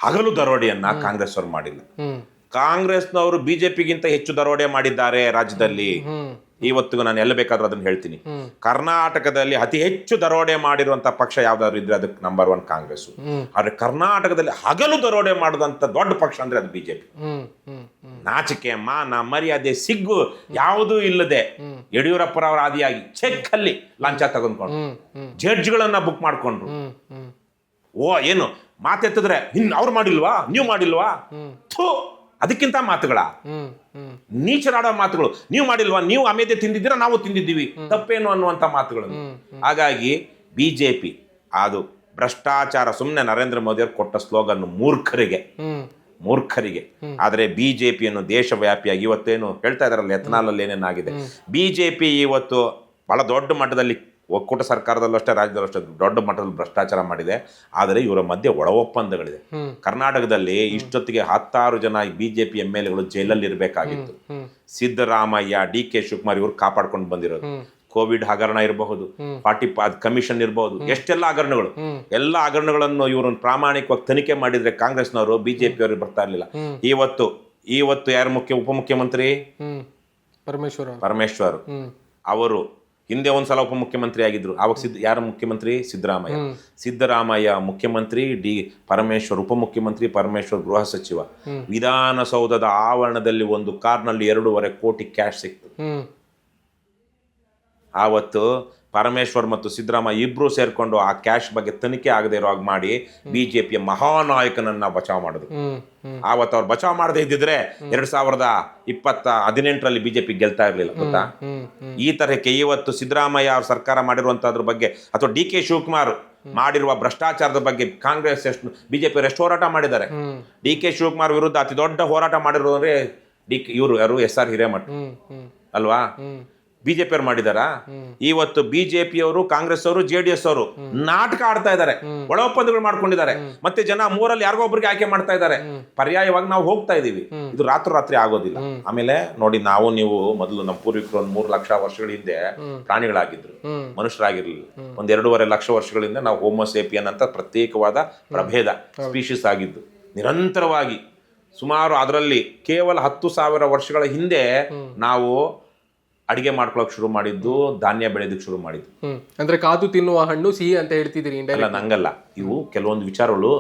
ಹಗಲು ದರೋಡೆಯನ್ನ ಕಾಂಗ್ರೆಸ್ ಅವರು ಮಾಡಿಲ್ಲ. ಕಾಂಗ್ರೆಸ್ನವರು ಬಿಜೆಪಿಗಿಂತ ಹೆಚ್ಚು ದರೋಡೆ ಮಾಡಿದ್ದಾರೆ ರಾಜ್ಯದಲ್ಲಿ. ಇವತ್ತಿಗೂ ನಾನು ಎಲ್ಲ ಬೇಕಾದ್ರೂ ಅದನ್ನ ಹೇಳ್ತೀನಿ. ಕರ್ನಾಟಕದಲ್ಲಿ ಅತಿ ಹೆಚ್ಚು ದರೋಡೆ ಮಾಡಿರುವಂತ ಪಕ್ಷ ಯಾವ್ದಾದ್ರು ಇದ್ರೆ ಅದಕ್ಕೆ ನಂಬರ್ 1 ಕಾಂಗ್ರೆಸ್. ಆದ್ರೆ ಕರ್ನಾಟಕದಲ್ಲಿ ಹಗಲು ದರೋಡೆ ಮಾಡಿದಂತ ದೊಡ್ಡ ಪಕ್ಷ ಅಂದ್ರೆ ಅದು ಬಿಜೆಪಿ. ನಾಚಿಕೆ, ಮಾನ, ಮರ್ಯಾದೆ, ಸಿಗ್ಗು ಯಾವುದೂ ಇಲ್ಲದೆ ಯಡಿಯೂರಪ್ಪರವರ ಆದಿಯಾಗಿ ಚೆಕ್ ಅಲ್ಲಿ ಲಂಚ ತಗೊಂಡ್ಕೊಂಡು ಜಡ್ಜ್ಗಳನ್ನ ಬುಕ್ ಮಾಡ್ಕೊಂಡ್ರು. ಏನು ಮಾತೆತ್ತಿದ್ರೆ ಅವ್ರು ಮಾಡಿಲ್ವಾ, ನೀವು ಮಾಡಿಲ್ವಾ, ಅದಕ್ಕಿಂತ ಮಾತುಗಳ ನೀಚರಾಡೋ ಮಾತುಗಳು. ನೀವು ಮಾಡಿಲ್ವಾ, ನೀವು ಅಮೇದೆ ತಿಂದಿದ್ದೀರಾ, ನಾವು ತಿಂದಿದ್ದೀವಿ, ತಪ್ಪೇನು ಅನ್ನುವಂಥ ಮಾತುಗಳನ್ನು. ಹಾಗಾಗಿ ಬಿಜೆಪಿ ಅದು ಭ್ರಷ್ಟಾಚಾರ. ಸುಮ್ಮನೆ ನರೇಂದ್ರ ಮೋದಿ ಅವರು ಕೊಟ್ಟ ಸ್ಲೋಗನ್ ಮೂರ್ಖರಿಗೆ. ಆದರೆ ಬಿಜೆಪಿಯನ್ನು ದೇಶವ್ಯಾಪಿಯಾಗಿ ಇವತ್ತೇನು ಹೇಳ್ತಾ ಇದಾರಲ್ಲ, ಎಥನಾಲ್ ಅಲ್ಲಿ ಏನೇನಾಗಿದೆ. ಬಿಜೆಪಿ ಇವತ್ತು ಬಹಳ ದೊಡ್ಡ ಮಟ್ಟದಲ್ಲಿ ಒಕ್ಕೂಟ ಸರ್ಕಾರದಲ್ಲೂ ಅಷ್ಟೇ, ರಾಜ್ಯದಲ್ಲೂ ಅಷ್ಟೇ ದೊಡ್ಡ ಮಟ್ಟದಲ್ಲಿ ಭ್ರಷ್ಟಾಚಾರ ಮಾಡಿದೆ. ಆದರೆ ಇವರ ಮಧ್ಯೆ ಒಳ ಒಪ್ಪಂದಗಳಿದೆ. ಕರ್ನಾಟಕದಲ್ಲಿ ಇಷ್ಟೊತ್ತಿಗೆ 16 ಜನ ಬಿಜೆಪಿ MLAಗಳು ಜೈಲಲ್ಲಿ ಇರಬೇಕಾಗಿತ್ತು. ಸಿದ್ದರಾಮಯ್ಯ, DK ಶಿವಕುಮಾರ್ ಇವರು ಕಾಪಾಡ್ಕೊಂಡು ಬಂದಿರೋದು. ಕೋವಿಡ್ ಹಗರಣ ಇರಬಹುದು, ಪಾರ್ಟಿ ಕಮಿಷನ್ ಇರಬಹುದು, ಎಷ್ಟೆಲ್ಲ ಹಗರಣಗಳು, ಎಲ್ಲ ಹಗರಣಗಳನ್ನು ಇವರು ಪ್ರಾಮಾಣಿಕವಾಗಿ ತನಿಖೆ ಮಾಡಿದ್ರೆ ಕಾಂಗ್ರೆಸ್ನವರು ಬಿಜೆಪಿಯವರು ಬರ್ತಾ ಇರ್ಲಿಲ್ಲ. ಇವತ್ತು ಯಾರು ಉಪಮುಖ್ಯಮಂತ್ರಿ? ಪರಮೇಶ್ವರ್. ಅವರು ಹಿಂದೆ ಒಂದ್ಸಲ ಉಪಮುಖ್ಯಮಂತ್ರಿ ಆಗಿದ್ರು. ಅವಾಗ ಯಾರ ಮುಖ್ಯಮಂತ್ರಿ? ಸಿದ್ದರಾಮಯ್ಯ ಮುಖ್ಯಮಂತ್ರಿ, ಪರಮೇಶ್ವರ್ ಉಪಮುಖ್ಯಮಂತ್ರಿ, ಪರಮೇಶ್ವರ್ ಗೃಹ ಸಚಿವ. ವಿಧಾನಸೌಧದ ಆವರಣದಲ್ಲಿ ಒಂದು ಕಾರ್ನಲ್ಲಿ 2.5 ಕೋಟಿ ಕ್ಯಾಶ್ ಸಿಕ್ತು. ಆವತ್ತು ಪರಮೇಶ್ವರ್ ಮತ್ತು ಸಿದ್ದರಾಮಯ್ಯ ಇಬ್ರು ಸೇರ್ಕೊಂಡು ಆ ಕ್ಯಾಶ್ ಬಗ್ಗೆ ತನಿಖೆ ಆಗದೆ ಇರೋ ಹಾಗೆ ಮಾಡಿ ಬಿಜೆಪಿಯ ಮಹಾನಾಯಕನನ್ನ ಬಚಾವ್ ಮಾಡಿದ್ರು. ಆವತ್ತು ಅವ್ರು ಬಚಾವ್ ಮಾಡದೇ ಇದ್ದಿದ್ರೆ 2018 ಬಿಜೆಪಿ ಗೆಲ್ತಾ ಇರ್ಲಿಲ್ಲ, ಗೊತ್ತಾ? ಈ ತರಕ್ಕೆ ಇವತ್ತು ಸಿದ್ದರಾಮಯ್ಯ ಅವ್ರ ಸರ್ಕಾರ ಮಾಡಿರುವಂತದ್ರ ಬಗ್ಗೆ ಅಥವಾ ಡಿ ಕೆ ಶಿವಕುಮಾರ್ ಮಾಡಿರುವ ಭ್ರಷ್ಟಾಚಾರದ ಬಗ್ಗೆ ಕಾಂಗ್ರೆಸ್ ಬಿಜೆಪಿ ಎಷ್ಟು ಹೋರಾಟ ಮಾಡಿದ್ದಾರೆ. ಡಿ ಕೆ ಶಿವಕುಮಾರ್ ವಿರುದ್ಧ ಅತಿ ದೊಡ್ಡ ಹೋರಾಟ ಮಾಡಿರೋದ್ರೆ ಇವರು ಯಾರು? SR ಹಿರೇಮಠ ಅಲ್ವಾ? ಬಿಜೆಪಿ ಅವ್ರು ಮಾಡಿದಾರ? ಇವತ್ತು ಬಿಜೆಪಿಯವರು, ಕಾಂಗ್ರೆಸ್ ಅವರು, JDS ಅವರು ನಾಟಕ ಆಡ್ತಾ ಇದ್ದಾರೆ, ಒಳ ಒಪ್ಪಂದಗಳು ಮಾಡ್ಕೊಂಡಿದ್ದಾರೆ, ಮತ್ತೆ ಜನ 3ರಲ್ಲಿ ಯಾರಿಗೋ ಒಬ್ಬರಿಗೆ ಆಯ್ಕೆ ಮಾಡ್ತಾ ಇದ್ದಾರೆ. ಪರ್ಯಾಯವಾಗಿ ನಾವು ಹೋಗ್ತಾ ಇದೀವಿ. ಇದು ರಾತ್ರಿ ಆಗೋದಿಲ್ಲ. ಆಮೇಲೆ ನೋಡಿ, ನೀವು ಮೊದಲು ನಮ್ಮ ಪೂರ್ವಿಕರು 3 ಲಕ್ಷ ವರ್ಷಗಳ ಹಿಂದೆ ಪ್ರಾಣಿಗಳಾಗಿದ್ರು, ಮನುಷ್ಯರಾಗಿರ್ಲಿಲ್ಲ. 1-2.5 ಲಕ್ಷ ವರ್ಷಗಳಿಂದ ನಾವು ಹೋಮೋಸೇಪಿಯನ್ ಅಂತ ಪ್ರತ್ಯೇಕವಾದ ಪ್ರಭೇದ ಸ್ಪೀಶೀಸ್ ಆಗಿದ್ದು. ನಿರಂತರವಾಗಿ ಸುಮಾರು ಅದರಲ್ಲಿ ಕೇವಲ 10,000 ವರ್ಷಗಳ ಹಿಂದೆ ನಾವು ಅಡಿಗೆ ಮಾಡ್ಕೊಳಕ್ ಶುರು ಮಾಡಿದ್ದು, ಧಾನ್ಯ ಬೆಳೆದಕ್ಕೆ ಶುರು ಮಾಡಿದ್ದು. ಅಂದ್ರೆ ಕಾದು ತಿನ್ನುವ ಹಣ್ಣು ಸಿಹಿ ಅಂತ ಹೇಳ್ತಿದ್ದೀರಿ? ಅಲ್ಲ, ನಂಗಲ್ಲ. ಇವು ಕೆಲವೊಂದು ವಿಚಾರಗಳು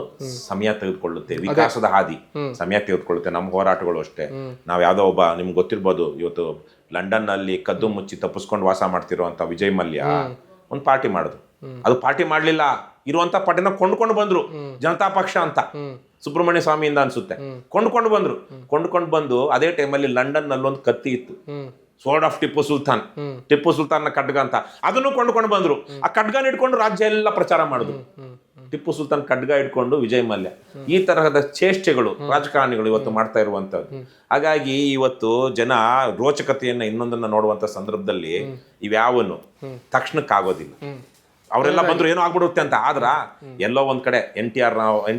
ಸಮಯ ತೆಗೆದುಕೊಳ್ಳುತ್ತೆ, ವಿಕಾಸದ ಹಾದಿ ಸಮಯ ತೆಗೆದುಕೊಳ್ಳುತ್ತೆ. ನಮ್ಮ ಹೋರಾಟಗಳು ಅಷ್ಟೇ. ನಾವ್ ಯಾವ್ದೋ ಒಬ್ಬ, ನಿಮ್ಗೆ ಗೊತ್ತಿರ್ಬೋದು, ಇವತ್ತು ಲಂಡನ್ ನಲ್ಲಿ ಕದ್ದು ಮುಚ್ಚಿ ತಪ್ಪಿಸ್ಕೊಂಡು ವಾಸ ಮಾಡ್ತಿರುವಂತ ವಿಜಯ್ ಮಲ್ಯ ಒಂದು ಪಾರ್ಟಿ ಮಾಡಿದ್ರು. ಅದು ಪಾರ್ಟಿ ಮಾಡ್ಲಿಲ್ಲ, ಇರುವಂತ ಪಾರ್ಟಿನ ಕೊಂಡ್ಕೊಂಡು ಬಂದ್ರು, ಜನತಾ ಪಕ್ಷ ಅಂತ, ಸುಬ್ರಹ್ಮಣ್ಯ ಸ್ವಾಮಿಯಿಂದ ಅನ್ಸುತ್ತೆ. ಕೊಂಡ್ಕೊಂಡು ಬಂದು ಅದೇ ಟೈಮಲ್ಲಿ ಲಂಡನ್ ನಲ್ಲಿ ಒಂದು ಕತ್ತಿ ಇತ್ತು, ಸ್ವರ್ಡ್ ಆಫ್ ಟಿಪ್ಪು ಸುಲ್ತಾನ್ ಖಡ್ಗ ಅಂತ, ಅದನ್ನು ಕೊಂಡ್ಕೊಂಡು ಬಂದ್ರು. ಆ ಖಡ್ಗನ ಇಟ್ಕೊಂಡು ರಾಜ್ಯ ಎಲ್ಲ ಪ್ರಚಾರ ಮಾಡಿದ್ರು. ಟಿಪ್ಪು ಸುಲ್ತಾನ್ ಖಡ್ಗ ಇಟ್ಕೊಂಡು ವಿಜಯ್ ಮಲ್ಯ. ಈ ತರಹದ ಚೇಷ್ಟೆಗಳು ರಾಜಕಾರಣಿಗಳು ಇವತ್ತು ಮಾಡ್ತಾ ಇರುವಂತದ್ದು. ಹಾಗಾಗಿ ಇವತ್ತು ಜನ ರೋಚಕತೆಯನ್ನ ಇನ್ನೊಂದನ್ನ ನೋಡುವಂತ ಸಂದರ್ಭದಲ್ಲಿ ಇವ್ಯಾವನ್ನು ತಕ್ಷಣಕ್ಕಾಗೋದಿಲ್ಲ. ಅವರೆಲ್ಲ ಬಂದ್ರು ಏನೋ ಆಗ್ಬಿಡುತ್ತೆ ಅಂತ. ಆದ್ರ ಎಲ್ಲೋ ಒಂದ್ ಕಡೆ ಎನ್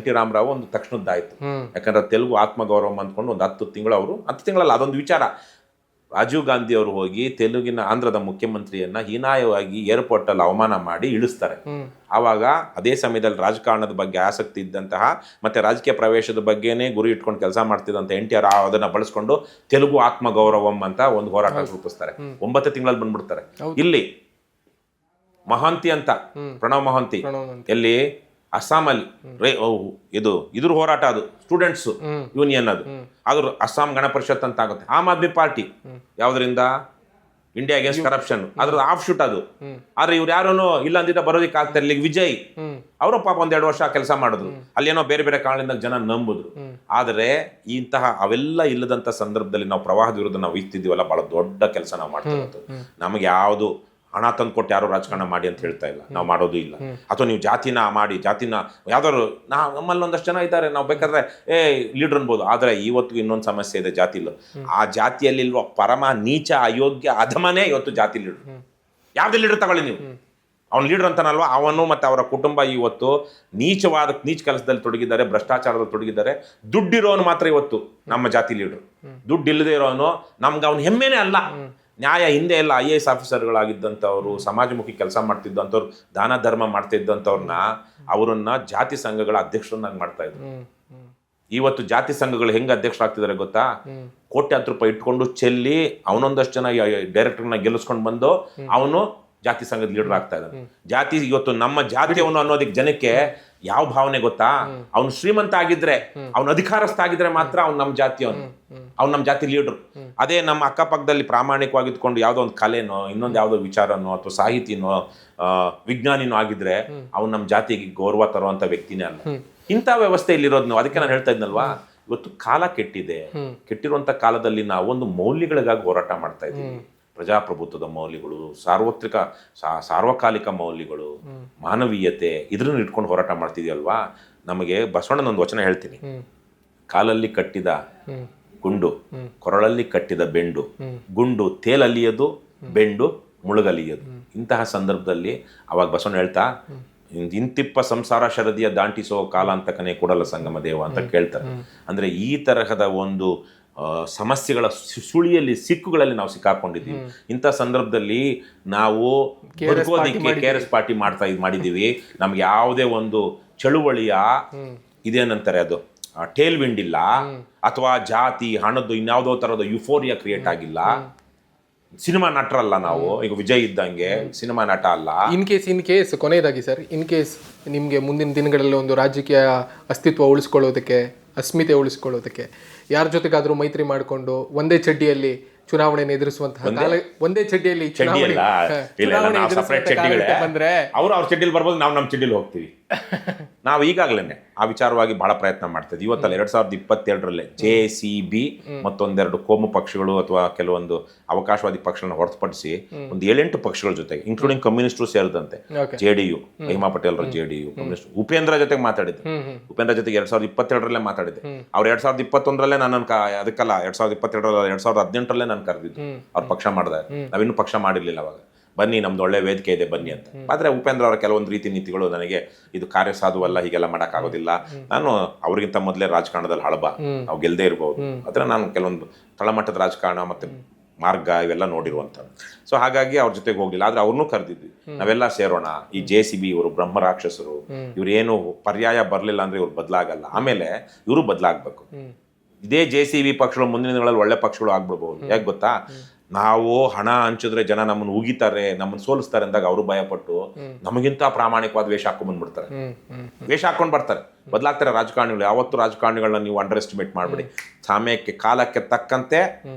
ಟಿ ರಾಮರಾವ್ ಒಂದು ತಕ್ಷಣದ್ದಾಯ್ತು. ಯಾಕಂದ್ರೆ ತೆಲುಗು ಆತ್ಮಗೌರವ ಅಂದ್ಕೊಂಡು ಒಂದು 10 ತಿಂಗಳು, ಅವರು 10 ತಿಂಗಳಲ್ಲ, ಅದೊಂದು ವಿಚಾರ. ರಾಜೀವ್ ಗಾಂಧಿ ಅವರು ಹೋಗಿ ಆಂಧ್ರದ ಮುಖ್ಯಮಂತ್ರಿಯನ್ನ ಹೀನಾಯವಾಗಿ ಏರ್ಪೋರ್ಟ್ ಅಲ್ಲಿ ಅವಮಾನ ಮಾಡಿ ಇಳಿಸ್ತಾರೆ. ಆವಾಗ ಅದೇ ಸಮಯದಲ್ಲಿ ರಾಜಕಾರಣದ ಬಗ್ಗೆ ಆಸಕ್ತಿ ಇದ್ದಂತಹ ಮತ್ತೆ ರಾಜಕೀಯ ಪ್ರವೇಶದ ಬಗ್ಗೆನೇ ಗುರಿ ಇಟ್ಕೊಂಡು ಕೆಲಸ ಮಾಡ್ತಿದ್ದಂತ NTR ಅದನ್ನ ಬಳಸ್ಕೊಂಡು ತೆಲುಗು ಆತ್ಮಗೌರವಂ ಅಂತ ಒಂದು ಹೋರಾಟ ರೂಪಿಸ್ತಾರೆ. 9 ತಿಂಗಳಲ್ಲಿ ಬಂದ್ಬಿಡ್ತಾರೆ. ಇಲ್ಲಿ ಮಹಾಂತಿ ಅಂತ, ಪ್ರಣವ್ ಮಹಾಂತಿ, ಎಲ್ಲಿ ಅಸ್ಸಾಮಲ್ಲಿ ಇದ್ರ ಹೋರಾಟ, ಅದು ಸ್ಟೂಡೆಂಟ್ಸ್ ಯೂನಿಯನ್, ಅದು ಅಸ್ಸಾಂ ಗಣ ಪರಿಷತ್ ಅಂತ ಆಗುತ್ತೆ. ಆಮ್ ಆದ್ಮಿ ಪಾರ್ಟಿ ಯಾವ್ದ್ರಿಂದ? ಇಂಡಿಯಾ ಅಗೇನ್ಸ್ಟ್ ಕರಪ್ಷನ್, ಅದ್ರ ಆಫ್ ಶೂಟ್ ಅದು. ಆದ್ರೆ ಇವ್ರು ಯಾರು ಇಲ್ಲ ಅಂದಿದ್ದ ಬರೋದಿಕ್ಕೆ ಆಗ್ತಾ ಇರ್ಲಿ. ವಿಜಯ್ ಅವರು ಪಾಪ 1-2 ವರ್ಷ ಕೆಲಸ ಮಾಡಿದ್ರು, ಅಲ್ಲೇನೋ ಬೇರೆ ಕಾರಣದಿಂದ ಜನ ನಂಬುದ್ರು. ಆದ್ರೆ ಅವೆಲ್ಲ ಇಲ್ಲದಂತ ಸಂದರ್ಭದಲ್ಲಿ ನಾವು ಪ್ರವಾಹದ ವಿರುದ್ಧ ನಾವು ಇತ್ತಿದ್ದೀವಲ್ಲ, ಬಹಳ ದೊಡ್ಡ ಕೆಲಸ ನಾವು ಮಾಡ್ತಾ ಇರೋದು. ನಮಗೆ ಯಾವುದು ಹಣ ತಂದು ಕೊಟ್ಟು ಯಾರು ರಾಜಕಾರಣ ಮಾಡಿ ಅಂತ ಹೇಳ್ತಾ ಇಲ್ಲ, ನಾವು ಮಾಡೋದು ಇಲ್ಲ. ಅಥವಾ ನೀವು ಜಾತಿನ ಯಾವ್ದಾದ್ರು ನಮ್ಮಲ್ಲಿ ಒಂದಷ್ಟು ಜನ ಇದ್ದಾರೆ, ನಾವು ಬೇಕಾದ್ರೆ ಲೀಡರ್ ಅನ್ಬೋದು. ಆದ್ರೆ ಇವತ್ತು ಇನ್ನೊಂದು ಸಮಸ್ಯೆ ಇದೆ, ಜಾತಿ ಇಲ್ಲ. ಆ ಜಾತಿಯಲ್ಲಿಲ್ವ ಪರಮ ನೀಚ ಅಯೋಗ್ಯ ಅಧಮನೇ ಇವತ್ತು ಜಾತಿ ಲೀಡರ್. ಯಾವ್ದೇ ಲೀಡರ್ ತಗೊಳ್ಳಿ ನೀವು, ಅವ್ನ ಲೀಡರ್ ಅಂತಾನಲ್ವಾ, ಅವನು ಮತ್ತೆ ಅವರ ಕುಟುಂಬ ಇವತ್ತು ನೀಚ ಕೆಲಸದಲ್ಲಿ ತೊಡಗಿದ್ದಾರೆ, ಭ್ರಷ್ಟಾಚಾರದಲ್ಲಿ ತೊಡಗಿದ್ದಾರೆ. ದುಡ್ಡಿರೋನು ಮಾತ್ರ ಇವತ್ತು ನಮ್ಮ ಜಾತಿ ಲೀಡರ್. ದುಡ್ಡು ಇಲ್ಲದೆ ಇರೋನು ನಮ್ಗೆ ಅವ್ನ ಹೆಮ್ಮೆನೇ ಅಲ್ಲ. ನ್ಯಾಯ ಹಿಂದೆ ಎಲ್ಲ IAS ಆಫೀಸರ್ಗಳಾಗಿದ್ದಂಥವ್ರು, ಸಮಾಜಮುಖಿ ಕೆಲಸ ಮಾಡ್ತಿದ್ದಂಥವ್ರು, ದಾನ ಧರ್ಮ ಮಾಡ್ತಿದ್ದಂಥವ್ರನ್ನ ಅವರನ್ನ ಜಾತಿ ಸಂಘಗಳ ಅಧ್ಯಕ್ಷರನ್ನಾಗಿ ಮಾಡ್ತಾ ಇದ್ರು. ಇವತ್ತು ಜಾತಿ ಸಂಘಗಳು ಹೆಂಗೆ ಅಧ್ಯಕ್ಷರಾಗ್ತಿದ್ದಾರೆ ಗೊತ್ತಾ? ಕೋಟ್ಯಾಂತರ ರೂಪಾಯಿ ಇಟ್ಕೊಂಡು ಚೆಲ್ಲಿ ಅವನೊಂದಷ್ಟು ಜನ ಡೈರೆಕ್ಟರ್ನ ಗೆಲ್ಲಿಸ್ಕೊಂಡು ಬಂದು ಅವನು ಜಾತಿ ಸಂಘದ ಲೀಡರ್ ಆಗ್ತಾ ಇದ್ದಾನೆ. ಜಾತಿ ಇವತ್ತು ನಮ್ಮ ಜಾತಿಯವನು ಅನ್ನೋದಕ್ಕೆ ಜನಕ್ಕೆ ಯಾವ ಭಾವನೆ ಗೊತ್ತಾ? ಅವ್ನು ಶ್ರೀಮಂತ ಆಗಿದ್ರೆ, ಅವ್ನ ಅಧಿಕಾರಸ್ಥ ಆಗಿದ್ರೆ ಮಾತ್ರ ಅವ್ನು ನಮ್ಮ ಜಾತಿಯವನು, ಅವ್ನು ನಮ್ಮ ಜಾತಿ ಲೀಡರ್. ಅದೇ ನಮ್ಮ ಅಕ್ಕಪಕ್ಕದಲ್ಲಿ ಪ್ರಾಮಾಣಿಕವಾಗಿದ್ಕೊಂಡು ಯಾವುದೋ ಒಂದು ಕಲೆನೋ ಇನ್ನೊಂದು ಯಾವುದೋ ವಿಚಾರನೋ ಅಥವಾ ಸಾಹಿತಿನೋ ವಿಜ್ಞಾನಿನೋ ಆಗಿದ್ರೆ ಅವ್ನು ನಮ್ಮ ಜಾತಿಗೆ ಗೌರವ ತರುವಂತ ವ್ಯಕ್ತಿನೇ ಅಲ್ಲ. ಇಂಥ ವ್ಯವಸ್ಥೆ ಇಲ್ಲಿರೋದು ನಾವು. ಅದಕ್ಕೆ ನಾನು ಹೇಳ್ತಾ ಇದ್ನಲ್ವಾ, ಇವತ್ತು ಕಾಲ ಕೆಟ್ಟಿದೆ. ಕೆಟ್ಟಿರುವಂತ ಕಾಲದಲ್ಲಿ ನಾವು ಒಂದು ಮೌಲ್ಯಗಳಿಗಾಗಿ ಹೋರಾಟ ಮಾಡ್ತಾ ಇದ್ದೀವಿ. ಪ್ರಜಾಪ್ರಭುತ್ವದ ಮೌಲ್ಯಗಳು, ಸಾರ್ವಕಾಲಿಕ ಮೌಲ್ಯಗಳು, ಮಾನವೀಯತೆ, ಇದನ್ನ ಇಟ್ಕೊಂಡು ಹೋರಾಟ ಮಾಡ್ತಿದ್ಯಲ್ವಾ. ನಮಗೆ ಬಸವಣ್ಣನೊಂದು ವಚನ ಹೇಳ್ತೀನಿ, ಕಾಲಲ್ಲಿ ಕಟ್ಟಿದ ಗುಂಡು, ಕೊರಳಲ್ಲಿ ಕಟ್ಟಿದ ಬೆಂಡು, ಗುಂಡು ತೇಲಲಿಯದು, ಬೆಂಡು ಮುಳುಗಲಿಯದು. ಇಂತಹ ಸಂದರ್ಭದಲ್ಲಿ ಅವಾಗ ಬಸವಣ್ಣ ಹೇಳ್ತಾ, ಇಂತಿಪ್ಪ ಸಂಸಾರ ಶರದಿಯ ದಾಂಟಿಸೋ ಕಾಲ ಅಂತಕನೇ ಕೂಡಲ ಸಂಗಮ ದೇವ ಅಂತ ಕೇಳ್ತಾರೆ. ಅಂದ್ರೆ ಈ ತರಹದ ಒಂದು ಸಮಸ್ಯೆಗಳ ಸುಳಿಯಲ್ಲಿ ಸಿಕ್ಕುಗಳಲ್ಲಿ ನಾವು ಸಿಕ್ಕಾಕೊಂಡಿದ್ದೀವಿ. ಇಂಥ ಸಂದರ್ಭದಲ್ಲಿ ನಾವು ಬದುಕೋದಿಕ್ಕೆ KRS ಪಾರ್ಟಿ ಮಾಡಿದ್ದೀವಿ. ನಮ್ಗೆ ಯಾವುದೇ ಒಂದು ಚಳುವಳಿಯ ಇದೇನಂತಾರೆ ಅದು ಟೇಲ್ ವಿಂಡ್ ಇಲ್ಲ, ಅಥವಾ ಜಾತಿ ಹಣದ್ದು ಇನ್ಯಾವುದೋ ಥರದ ಯುಫೋರಿಯಾ ಕ್ರಿಯೇಟ್ ಆಗಿಲ್ಲ. ಸಿನಿಮಾ ನಟರಲ್ಲ ನಾವು, ಈಗ ವಿಜಯ್ ಇದ್ದಂಗೆ ಸಿನಿಮಾ ನಟ ಅಲ್ಲ. ಇನ್ ಕೇಸ್ ಕೊನೆಯದಾಗಿ ಸರ್, ಇನ್ ಕೇಸ್ ನಿಮಗೆ ಮುಂದಿನ ದಿನಗಳಲ್ಲಿ ಒಂದು ರಾಜಕೀಯ ಅಸ್ತಿತ್ವ ಉಳಿಸ್ಕೊಳ್ಳೋದಕ್ಕೆ, ಅಸ್ಮಿತೆ ಉಳಿಸ್ಕೊಳ್ಳೋದಕ್ಕೆ ಯಾರ ಜೊತೆಗಾದ್ರೂ ಮೈತ್ರಿ ಮಾಡಿಕೊಂಡು ಒಂದೇ ಚಡ್ಡಿಯಲ್ಲಿ ಚುನಾವಣೆಯನ್ನು ಎದುರಿಸುವಂತಹ ಒಂದೇ ಚಡ್ಡಿಯಲ್ಲಿ ಬಂದ್ರೆ ಅವ್ರ ಚಡ್ಡಿಲಿ ಬರ್ಬೋದು, ನಾವು ನಮ್ಮ ಚಡ್ಡಿಲಿ ಹೋಗ್ತೀವಿ. ನಾವು ಈಗಾಗಲೇ ಆ ವಿಚಾರವಾಗಿ ಬಹಳ ಪ್ರಯತ್ನ ಮಾಡ್ತಿದ್ವಿ. ಇವತ್ತಲ್ಲ 2022 JCB ಮತ್ತೊಂದೆರಡು ಕೋಮು ಪಕ್ಷಗಳು ಅಥವಾ ಕೆಲವೊಂದು ಅವಕಾಶವಾದಿ ಪಕ್ಷಗಳನ್ನ ಹೊರತುಪಡಿಸಿ ಒಂದು 7-8 ಪಕ್ಷಗಳ ಜೊತೆಗೆ, ಇನ್ಕ್ಲೂಡಿಂಗ್ ಕಮ್ಯುನಿಸ್ಟರು ಸೇರಿದಂತೆ, JDU, Mahima Patel JDU, communist Upendra ಜೊತೆಗೆ ಮಾತಾಡಿದ್ದೆ. ಉಪೇಂದ್ರ ಜೊತೆಗೆ 2022 ಮಾತಾಡಿದ್ದೆ. ಅವ್ರು 2021 ನಾನು ಅದಕ್ಕಲ್ಲ 2022 2018 ನಾನು ಕರೆದಿದ್ದು. ಅವ್ರು ಪಕ್ಷ ಮಾಡಿದಾಗ ನಾವಿನ್ನೂ ಪಕ್ಷ ಮಾಡಿರ್ಲಿಲ್ಲ. ಅವಾಗ ಬನ್ನಿ ನಮ್ದು ಒಳ್ಳೆ ವೇದಿಕೆ ಇದೆ ಬನ್ನಿ ಅಂತ. ಆದ್ರೆ ಉಪೇಂದ್ರ ಅವರ ಕೆಲವೊಂದು ರೀತಿ ನೀತಿಗಳು ನನಗೆ ಇದು ಕಾರ್ಯಸಾಧುವಲ್ಲ, ಹೀಗೆಲ್ಲ ಮಾಡೋಕ್ಕಾಗೋದಿಲ್ಲ. ನಾನು ಅವ್ರಿಗಿಂತ ಮೊದಲೇ ರಾಜಕಾರಣದಲ್ಲಿ ಹಳಬ, ನಾವು ಗೆಲ್ಲದೆ ಇರಬಹುದು. ಆದ್ರೆ ನಾನು ಕೆಲವೊಂದು ತಳಮಟ್ಟದ ರಾಜಕಾರಣ ಮತ್ತೆ ಮಾರ್ಗ ಇವೆಲ್ಲ ನೋಡಿರುವಂಥದ್ದು. ಸೊ ಹಾಗಾಗಿ ಅವ್ರ ಜೊತೆಗೆ ಹೋಗ್ಲಿಲ್ಲ. ಆದ್ರೆ ಅವ್ರನ್ನೂ ಕರೆದಿದ್ವಿ, ನಾವೆಲ್ಲ ಸೇರೋಣ. ಈ JCB ಇವರು ಬ್ರಹ್ಮ ರಾಕ್ಷಸರು, ಇವ್ರು ಏನು ಪರ್ಯಾಯ ಬರ್ಲಿಲ್ಲ ಅಂದ್ರೆ ಇವ್ರು ಬದಲಾಗಲ್ಲ, ಆಮೇಲೆ ಇವರು ಬದಲಾಗಬೇಕು. ಇದೇ JCB ಪಕ್ಷಗಳು ಮುಂದಿನ ದಿನಗಳಲ್ಲಿ ಒಳ್ಳೆ ಪಕ್ಷಗಳು ಆಗ್ಬಿಡ್ಬಹುದು. ಯಾಕೆ ಗೊತ್ತಾ, ನಾವು ಹಣ ಹಂಚಿದ್ರೆ ಜನ ನಮ್ಮನ್ನು ಉಗಿತಾರೆ, ನಮ್ಮನ್ನು ಸೋಲಿಸ್ತಾರೆ ಅಂದಾಗ ಅವರು ಭಯಪಟ್ಟು ನಮಗಿಂತ ಪ್ರಾಮಾಣಿಕವಾದ ವೇಷ ಹಾಕೊಂಡ್ ಬಂದ್ಬಿಡ್ತಾರೆ, ವೇಷ ಹಾಕೊಂಡ್ ಬರ್ತಾರೆ, ಬದಲಾಗ್ತಾರೆ ರಾಜಕಾರಣಿಗಳು. ಯಾವತ್ತು ರಾಜಕಾರಣಿಗಳನ್ನ ನೀವು ಅಂಡರ್ ಎಸ್ಟಿಮೇಟ್ ಮಾಡ್ಬಿಡಿ, ಸಮಯಕ್ಕೆ ಕಾಲಕ್ಕೆ ತಕ್ಕಂತೆ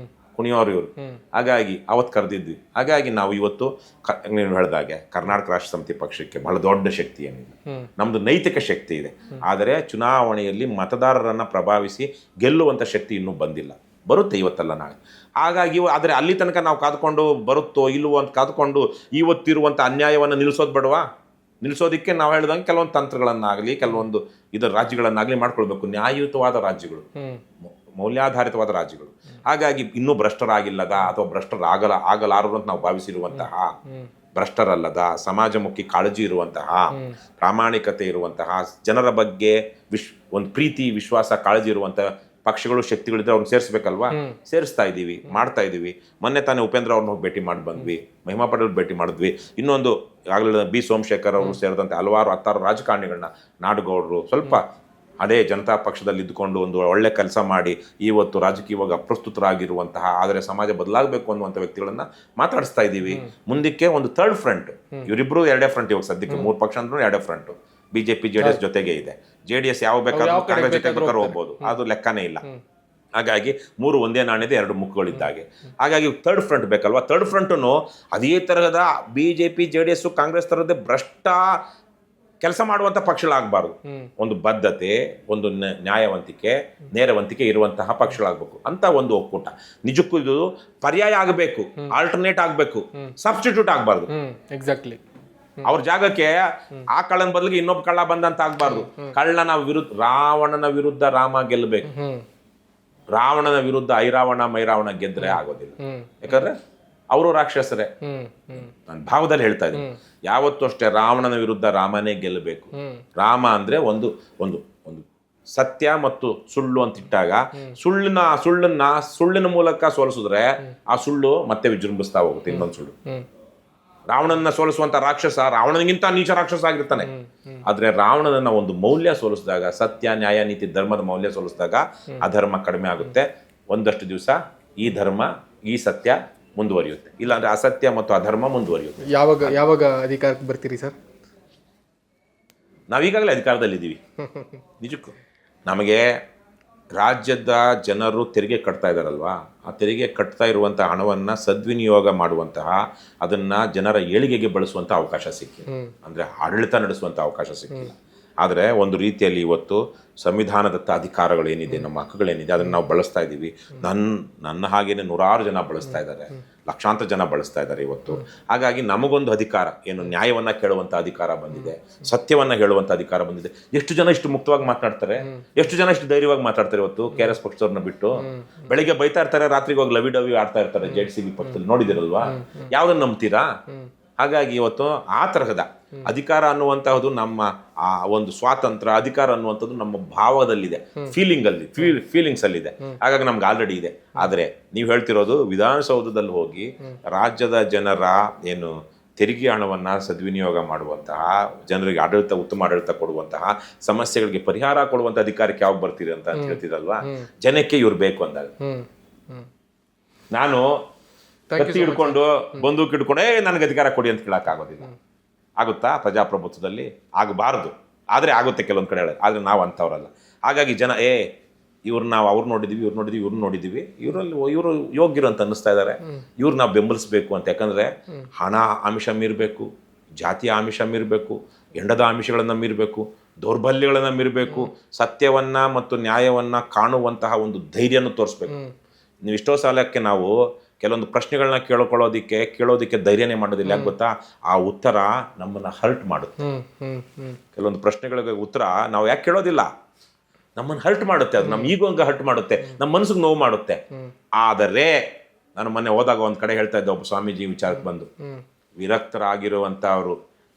ಕುಣಿಯೋರು ಇವರು. ಹಾಗಾಗಿ ಅವತ್ತು ಕರೆದಿದ್ವಿ. ಹಾಗಾಗಿ ನಾವು ಇವತ್ತು ನೀವು ಹೇಳಿದಾಗೆ ಕರ್ನಾಟಕ ರಾಷ್ಟ್ರ ಸಮಿತಿ ಪಕ್ಷಕ್ಕೆ ಬಹಳ ದೊಡ್ಡ ಶಕ್ತಿ ಏನಿಲ್ಲ, ನಮ್ದು ನೈತಿಕ ಶಕ್ತಿ ಇದೆ. ಆದರೆ ಚುನಾವಣೆಯಲ್ಲಿ ಮತದಾರರನ್ನ ಪ್ರಭಾವಿಸಿ ಗೆಲ್ಲುವಂತ ಶಕ್ತಿ ಇನ್ನೂ ಬಂದಿಲ್ಲ. ಬರುತ್ತೆ ಇವತ್ತಲ್ಲ ನಾಳೆ. ಹಾಗಾಗಿ ಆದರೆ ಅಲ್ಲಿ ತನಕ ನಾವು ಕಾದ್ಕೊಂಡು ಬರುತ್ತೋ ಇಲ್ವೋ ಅಂತ ಕಾದ್ಕೊಂಡು ಇವತ್ತಿರುವಂಥ ಅನ್ಯಾಯವನ್ನು ನಿಲ್ಲಿಸೋದು ಬೇಡವಾ? ನಿಲ್ಲಿಸೋದಕ್ಕೆ ನಾವು ಹೇಳಿದಂಗೆ ಕೆಲವೊಂದು ತಂತ್ರಗಳನ್ನಾಗಲಿ ಕೆಲವೊಂದು ಇದರ ರಾಜ್ಯಗಳನ್ನಾಗಲಿ ಮಾಡ್ಕೊಳ್ಬೇಕು. ನ್ಯಾಯಯುತವಾದ ರಾಜ್ಯಗಳು, ಮೌಲ್ಯಾಧಾರಿತವಾದ ರಾಜ್ಯಗಳು. ಹಾಗಾಗಿ ಇನ್ನೂ ಭ್ರಷ್ಟರಾಗಿಲ್ಲದ ಅಥವಾ ಆಗಲಾರರು ಅಂತ ನಾವು ಭಾವಿಸಿರುವಂತಹ, ಭ್ರಷ್ಟರಲ್ಲದ, ಸಮಾಜಮುಖಿ ಕಾಳಜಿ ಇರುವಂತಹ, ಪ್ರಾಮಾಣಿಕತೆ ಇರುವಂತಹ, ಜನರ ಬಗ್ಗೆ ಒಂದು ಪ್ರೀತಿ ವಿಶ್ವಾಸ ಕಾಳಜಿ ಇರುವಂತಹ ಪಕ್ಷಗಳು ಶಕ್ತಿಗಳಿದ್ರೆ ಅವ್ರನ್ನ ಸೇರಿಸ್ಬೇಕಲ್ವಾ? ಸೇರಿಸ್ತಾ ಇದ್ದೀವಿ, ಮಾಡ್ತಾ ಇದ್ದೀವಿ. ಮೊನ್ನೆ ತಾನೇ ಉಪೇಂದ್ರ ಅವ್ರನ್ನ ಹೋಗಿ ಭೇಟಿ ಮಾಡಿ ಬಂದ್ವಿ, ಮಹಿಮಾ ಪಟೇಲ್ ಭೇಟಿ ಮಾಡಿದ್ವಿ. ಇನ್ನೊಂದು ಆಗಲೇ B ಸೋಮಶೇಖರ್ ಅವರು ಸೇರಿದಂತೆ ಹತ್ತಾರು ರಾಜಕಾರಣಿಗಳನ್ನ, ನಾಡಗೌಡರು ಸ್ವಲ್ಪ ಅದೇ ಜನತಾ ಪಕ್ಷದಲ್ಲಿ ಇದ್ದುಕೊಂಡು ಒಂದು ಒಳ್ಳೆ ಕೆಲಸ ಮಾಡಿ ಇವತ್ತು ರಾಜಕೀಯವಾಗಿ ಅಪ್ರಸ್ತುತರಾಗಿರುವಂತಹ, ಆದರೆ ಸಮಾಜ ಬದಲಾಗಬೇಕು ಅನ್ನುವಂಥ ವ್ಯಕ್ತಿಗಳನ್ನ ಮಾತಾಡಿಸ್ತಾ ಇದ್ದೀವಿ. ಮುಂದಕ್ಕೆ ಒಂದು ಥರ್ಡ್ ಫ್ರಂಟ್, ಇವರಿಬ್ರು ಎರಡೇ ಫ್ರಂಟ್. ಇವಾಗ ಸದ್ಯಕ್ಕೆ 3 ಪಕ್ಷ ಅಂದ್ರೂ ಎರಡೇ ಫ್ರಂಟ್. BJP JDS ಜೊತೆಗೆ ಇದೆ. JDS ಯಾವ ಬೇಕಾದ್ರೂ ಕಾಂಗ್ರೆಸ್ ಜೊತೆ ಬೇಕಾದ್ರೂ ಹೋಗ್ಬೋದು, ಅದು ಲೆಕ್ಕನೇ ಇಲ್ಲ. ಹಾಗಾಗಿ 3 ಒಂದೇ ನಾಣ್ಯದ 2 ಮುಖಗಳಿದ್ದಾಗೆ. ಹಾಗಾಗಿ ಥರ್ಡ್ ಫ್ರಂಟ್ ಬೇಕಲ್ವಾ? ಥರ್ಡ್ ಫ್ರಂಟನ್ನು ಅದೇ ತರಹದ BJP JDS ಕಾಂಗ್ರೆಸ್ ತರಹದ ಭ್ರಷ್ಟ ಕೆಲಸ ಮಾಡುವಂಥ ಪಕ್ಷಗಳಾಗಬಾರ್ದು. ಒಂದು ಬದ್ಧತೆ, ಒಂದು ನ್ಯಾಯವಂತಿಕೆ, ನೇರವಂತಿಕೆ ಇರುವಂತಹ ಪಕ್ಷಗಳಾಗಬೇಕು ಅಂತ ಒಂದು ಒಕ್ಕೂಟ. ನಿಜಕ್ಕೂ ಇದು ಪರ್ಯಾಯ ಆಗಬೇಕು, ಆಲ್ಟರ್ನೇಟ್ ಆಗಬೇಕು, ಸಬ್ಸ್ಟಿಟ್ಯೂಟ್ ಆಗಬಾರ್ದು. ಎಕ್ಸಾಕ್ಟ್ಲಿ. ಅವ್ರ ಜಾಗಕ್ಕೆ ಆ ಕಳ್ಳನ ಬದಲಿಗೆ ಇನ್ನೊಬ್ಬ ಕಳ್ಳ ಬಂದಂತ ಆಗ್ಬಾರ್ದು. ರಾವಣನ ವಿರುದ್ಧ ರಾಮ ಗೆಲ್ಲಬೇಕು. ರಾವಣನ ವಿರುದ್ಧ ಐರಾವಣ ಮೈರಾವಣ ಗೆದ್ರೆ ಆಗೋದಿಲ್ಲ. ಯಾಕಂದ್ರೆ ಅವರು ರಾಕ್ಷಸರೇ. ನಾನು ಭಾವದಲ್ಲಿ ಹೇಳ್ತಾ ಇದ್ದೀನಿ. ಯಾವತ್ತೂ ಅಷ್ಟೇ ರಾವಣನ ವಿರುದ್ಧ ರಾಮನೇ ಗೆಲ್ಲಬೇಕು. ರಾಮ ಅಂದ್ರೆ ಒಂದು ಒಂದು ಒಂದು ಸತ್ಯ ಮತ್ತು ಸುಳ್ಳು ಅಂತ ಇಟ್ಟಾಗ ಸುಳ್ಳಿನ ಮೂಲಕ ಸೋಲಿಸಿದ್ರೆ ಆ ಸುಳ್ಳು ಮತ್ತೆ ವಿಜೃಂಭಿಸ್ತಾ ಹೋಗುತ್ತೆ. ಇನ್ನೊಂದು ಸುಳ್ಳು. ರಾವಣನ ಸೋಲಿಸುವಂತ ರಾಕ್ಷಸ ರಾವಣನಿಗಿಂತ ನೀಚ ರಾಕ್ಷಸ ಆಗಿರ್ತಾನೆ. ಆದ್ರೆ ರಾವಣನನ್ನ ಒಂದು ಮೌಲ್ಯ ಸೋಲಿಸಿದಾಗ, ಸತ್ಯ ನ್ಯಾಯ ನೀತಿ ಧರ್ಮದ ಮೌಲ್ಯ ಸೋಲಿಸಿದಾಗ ಅಧರ್ಮ ಕಡಿಮೆ ಆಗುತ್ತೆ. ಒಂದಷ್ಟು ದಿವಸ ಈ ಧರ್ಮ ಈ ಸತ್ಯ ಮುಂದುವರಿಯುತ್ತೆ, ಇಲ್ಲಾಂದ್ರೆ ಅಸತ್ಯ ಮತ್ತು ಅಧರ್ಮ ಮುಂದುವರಿಯುತ್ತೆ. ಯಾವಾಗ ಅಧಿಕಾರಕ್ಕೆ ಬರ್ತೀರಿ ಸರ್? ನಾವೀಗಾಗಲೇ ಅಧಿಕಾರದಲ್ಲಿದ್ದೀವಿ. ನಿಜಕ್ಕೂ ನಮಗೆ ರಾಜ್ಯದ ಜನರು ತೆರಿಗೆ ಕಟ್ತಾ ಇದ್ದಾರಲ್ವಾ, ಆ ತೆರಿಗೆ ಕಟ್ತಾ ಇರುವಂಥ ಹಣವನ್ನು ಸದ್ವಿನಿಯೋಗ ಮಾಡುವಂತಹ, ಅದನ್ನು ಜನರ ಏಳಿಗೆಗೆ ಬಳಸುವಂಥ ಅವಕಾಶ ಸಿಕ್ಕಿಲ್ಲ. ಅಂದರೆ ಆಡಳಿತ ನಡೆಸುವಂಥ ಅವಕಾಶ ಸಿಕ್ಕಿಲ್ಲ. ಆದರೆ ಒಂದು ರೀತಿಯಲ್ಲಿ ಇವತ್ತು ಸಂವಿಧಾನದತ್ತ ಅಧಿಕಾರಗಳು ಏನಿದೆ, ನಮ್ಮ ಹಕ್ಕುಗಳೇನಿದೆ, ಅದನ್ನು ನಾವು ಬಳಸ್ತಾ ಇದ್ದೀವಿ. ನನ್ನ ಹಾಗೇನೆ ನೂರಾರು ಜನ ಬಳಸ್ತಾ ಇದ್ದಾರೆ, ಲಕ್ಷಾಂತರ ಜನ ಬಳಸ್ತಾ ಇದ್ದಾರೆ ಇವತ್ತು. ಹಾಗಾಗಿ ನಮಗೊಂದು ಅಧಿಕಾರ, ಏನು ನ್ಯಾಯವನ್ನು ಕೇಳುವಂಥ ಅಧಿಕಾರ ಬಂದಿದೆ, ಸತ್ಯವನ್ನು ಹೇಳುವಂಥ ಅಧಿಕಾರ ಬಂದಿದೆ. ಎಷ್ಟು ಜನ ಇಷ್ಟು ಮುಕ್ತವಾಗಿ ಮಾತನಾಡ್ತಾರೆ, ಎಷ್ಟು ಜನ ಇಷ್ಟು ಧೈರ್ಯವಾಗಿ ಮಾತಾಡ್ತಾರೆ ಇವತ್ತು KRS ಪಕ್ಷದವ್ರನ್ನ ಬಿಟ್ಟು. ಬೆಳಿಗ್ಗೆ ಬೈತಾ ಇರ್ತಾರೆ, ರಾತ್ರಿಗೆ ಹೋಗಿ ಲವಿ ಡವಿ ಆಡ್ತಾ ಇರ್ತಾರೆ JCB ಪಕ್ಷದಲ್ಲಿ. ನೋಡಿದಿರಲ್ವಾ? ಯಾವ್ದನ್ನ ನಂಬ್ತೀರಾ? ಹಾಗಾಗಿ ಇವತ್ತು ಆ ತರಹದ ಅಧಿಕಾರ ಅನ್ನುವಂತಹದ್ದು ನಮ್ಮ ಆ ಒಂದು ಸ್ವಾತಂತ್ರ್ಯ, ಅಧಿಕಾರ ಅನ್ನುವಂಥದ್ದು ನಮ್ಮ ಭಾವದಲ್ಲಿದೆ, ಫೀಲಿಂಗ್ಸ್ ಅಲ್ಲಿದೆ. ಹಾಗಾಗಿ ನಮ್ಗೆ ಆಲ್ರೆಡಿ ಇದೆ. ಆದರೆ ನೀವು ಹೇಳ್ತಿರೋದು ವಿಧಾನಸೌಧದಲ್ಲಿ ಹೋಗಿ ರಾಜ್ಯದ ಜನರ ಏನು ತೆರಿಗೆ ಹಣವನ್ನ ಸದ್ವಿನಿಯೋಗ ಮಾಡುವಂತಹ, ಜನರಿಗೆ ಉತ್ತಮ ಆಡಳಿತ ಕೊಡುವಂತಹ, ಸಮಸ್ಯೆಗಳಿಗೆ ಪರಿಹಾರ ಕೊಡುವಂತ ಅಧಿಕಾರಕ್ಕೆ ಯಾವಾಗ ಬರ್ತೀರಿ ಅಂತ ಹೇಳ್ತಿರಲ್ವಾ, ಜನಕ್ಕೆ ಇವ್ರು ಬೇಕು ಅಂದಾಗ. ನಾನು ಕತ್ತಿ ಹಿಡ್ಕೊಂಡು ಬಂದೂಕ್ ಹಿಡ್ಕೊಂಡು ನನಗೆ ಅಧಿಕಾರ ಕೊಡಿ ಅಂತ ಕೇಳಕ್ ಆಗೋದಿಲ್ಲ. ಆಗುತ್ತಾ ಪ್ರಜಾಪ್ರಭುತ್ವದಲ್ಲಿ? ಆಗಬಾರದು. ಆದ್ರೆ ಆಗುತ್ತೆ ಕೆಲವೊಂದ್ ಕಡೆ, ಆದ್ರೆ ನಾವು ಅಂತವ್ರಲ್ಲ. ಹಾಗಾಗಿ ಜನ ಇವ್ರು ನಾವು ಅವ್ರು ನೋಡಿದೀವಿ, ಇವ್ರು ನೋಡಿದೀವಿ, ಇವರು ಯೋಗ್ಯರು ಅಂತ ಅನ್ನಿಸ್ತಾ ಇದ್ದಾರೆ, ಇವ್ರು ನಾವು ಬೆಂಬಲಿಸ್ಬೇಕು ಅಂತ. ಯಾಕಂದ್ರೆ ಹಣ ಆಮಿಷ ಮೀರಬೇಕು, ಜಾತಿಯ ಆಮಿಷ ಮೀರಬೇಕು, ಎಂಡದ ಆಮಿಷಗಳನ್ನ ಮೀರಬೇಕು, ದೌರ್ಬಲ್ಯಗಳನ್ನ ಮೀರಬೇಕು, ಸತ್ಯವನ್ನ ಮತ್ತು ನ್ಯಾಯವನ್ನ ಕಾಣುವಂತಹ ಒಂದು ಧೈರ್ಯನ ತೋರಿಸ್ಬೇಕು. ನೀವು ಇಷ್ಟೋ ಸಾಲಕ್ಕೆ ನಾವು ಕೆಲವೊಂದು ಪ್ರಶ್ನೆಗಳನ್ನ ಕೇಳೋದಿಕ್ಕೆ ಧೈರ್ಯನೇ ಮಾಡೋದಿಲ್ಲ. ಯಾಕೆ ಗೊತ್ತಾ? ಆ ಉತ್ತರ ನಮ್ಮನ್ನ ಹರ್ಟ್ ಮಾಡುತ್ತೆ. ಕೆಲವೊಂದು ಪ್ರಶ್ನೆಗಳಿಗೆ ಉತ್ತರ ನಾವು ಯಾಕೆ ಕೇಳೋದಿಲ್ಲ, ನಮ್ಮನ್ನು ಹರ್ಟ್ ಮಾಡುತ್ತೆ. ಅದು ನಮ್ಮ ಈಗೋಂಗ ಹರ್ಟ್ ಮಾಡುತ್ತೆ, ನಮ್ಮ ಮನಸ್ಸಿಗೆ ನೋವು ಮಾಡುತ್ತೆ. ಆದರೆ ನಾನು ಮೊನ್ನೆ ಹೋದಾಗ ಒಂದ್ ಕಡೆ ಹೇಳ್ತಾ ಇದ್ದೆ, ಒಬ್ಬ ಸ್ವಾಮೀಜಿ ವಿಚಾರಕ್ಕೆ ಬಂದು, ವಿರಕ್ತರಾಗಿರುವಂತ ಅವರು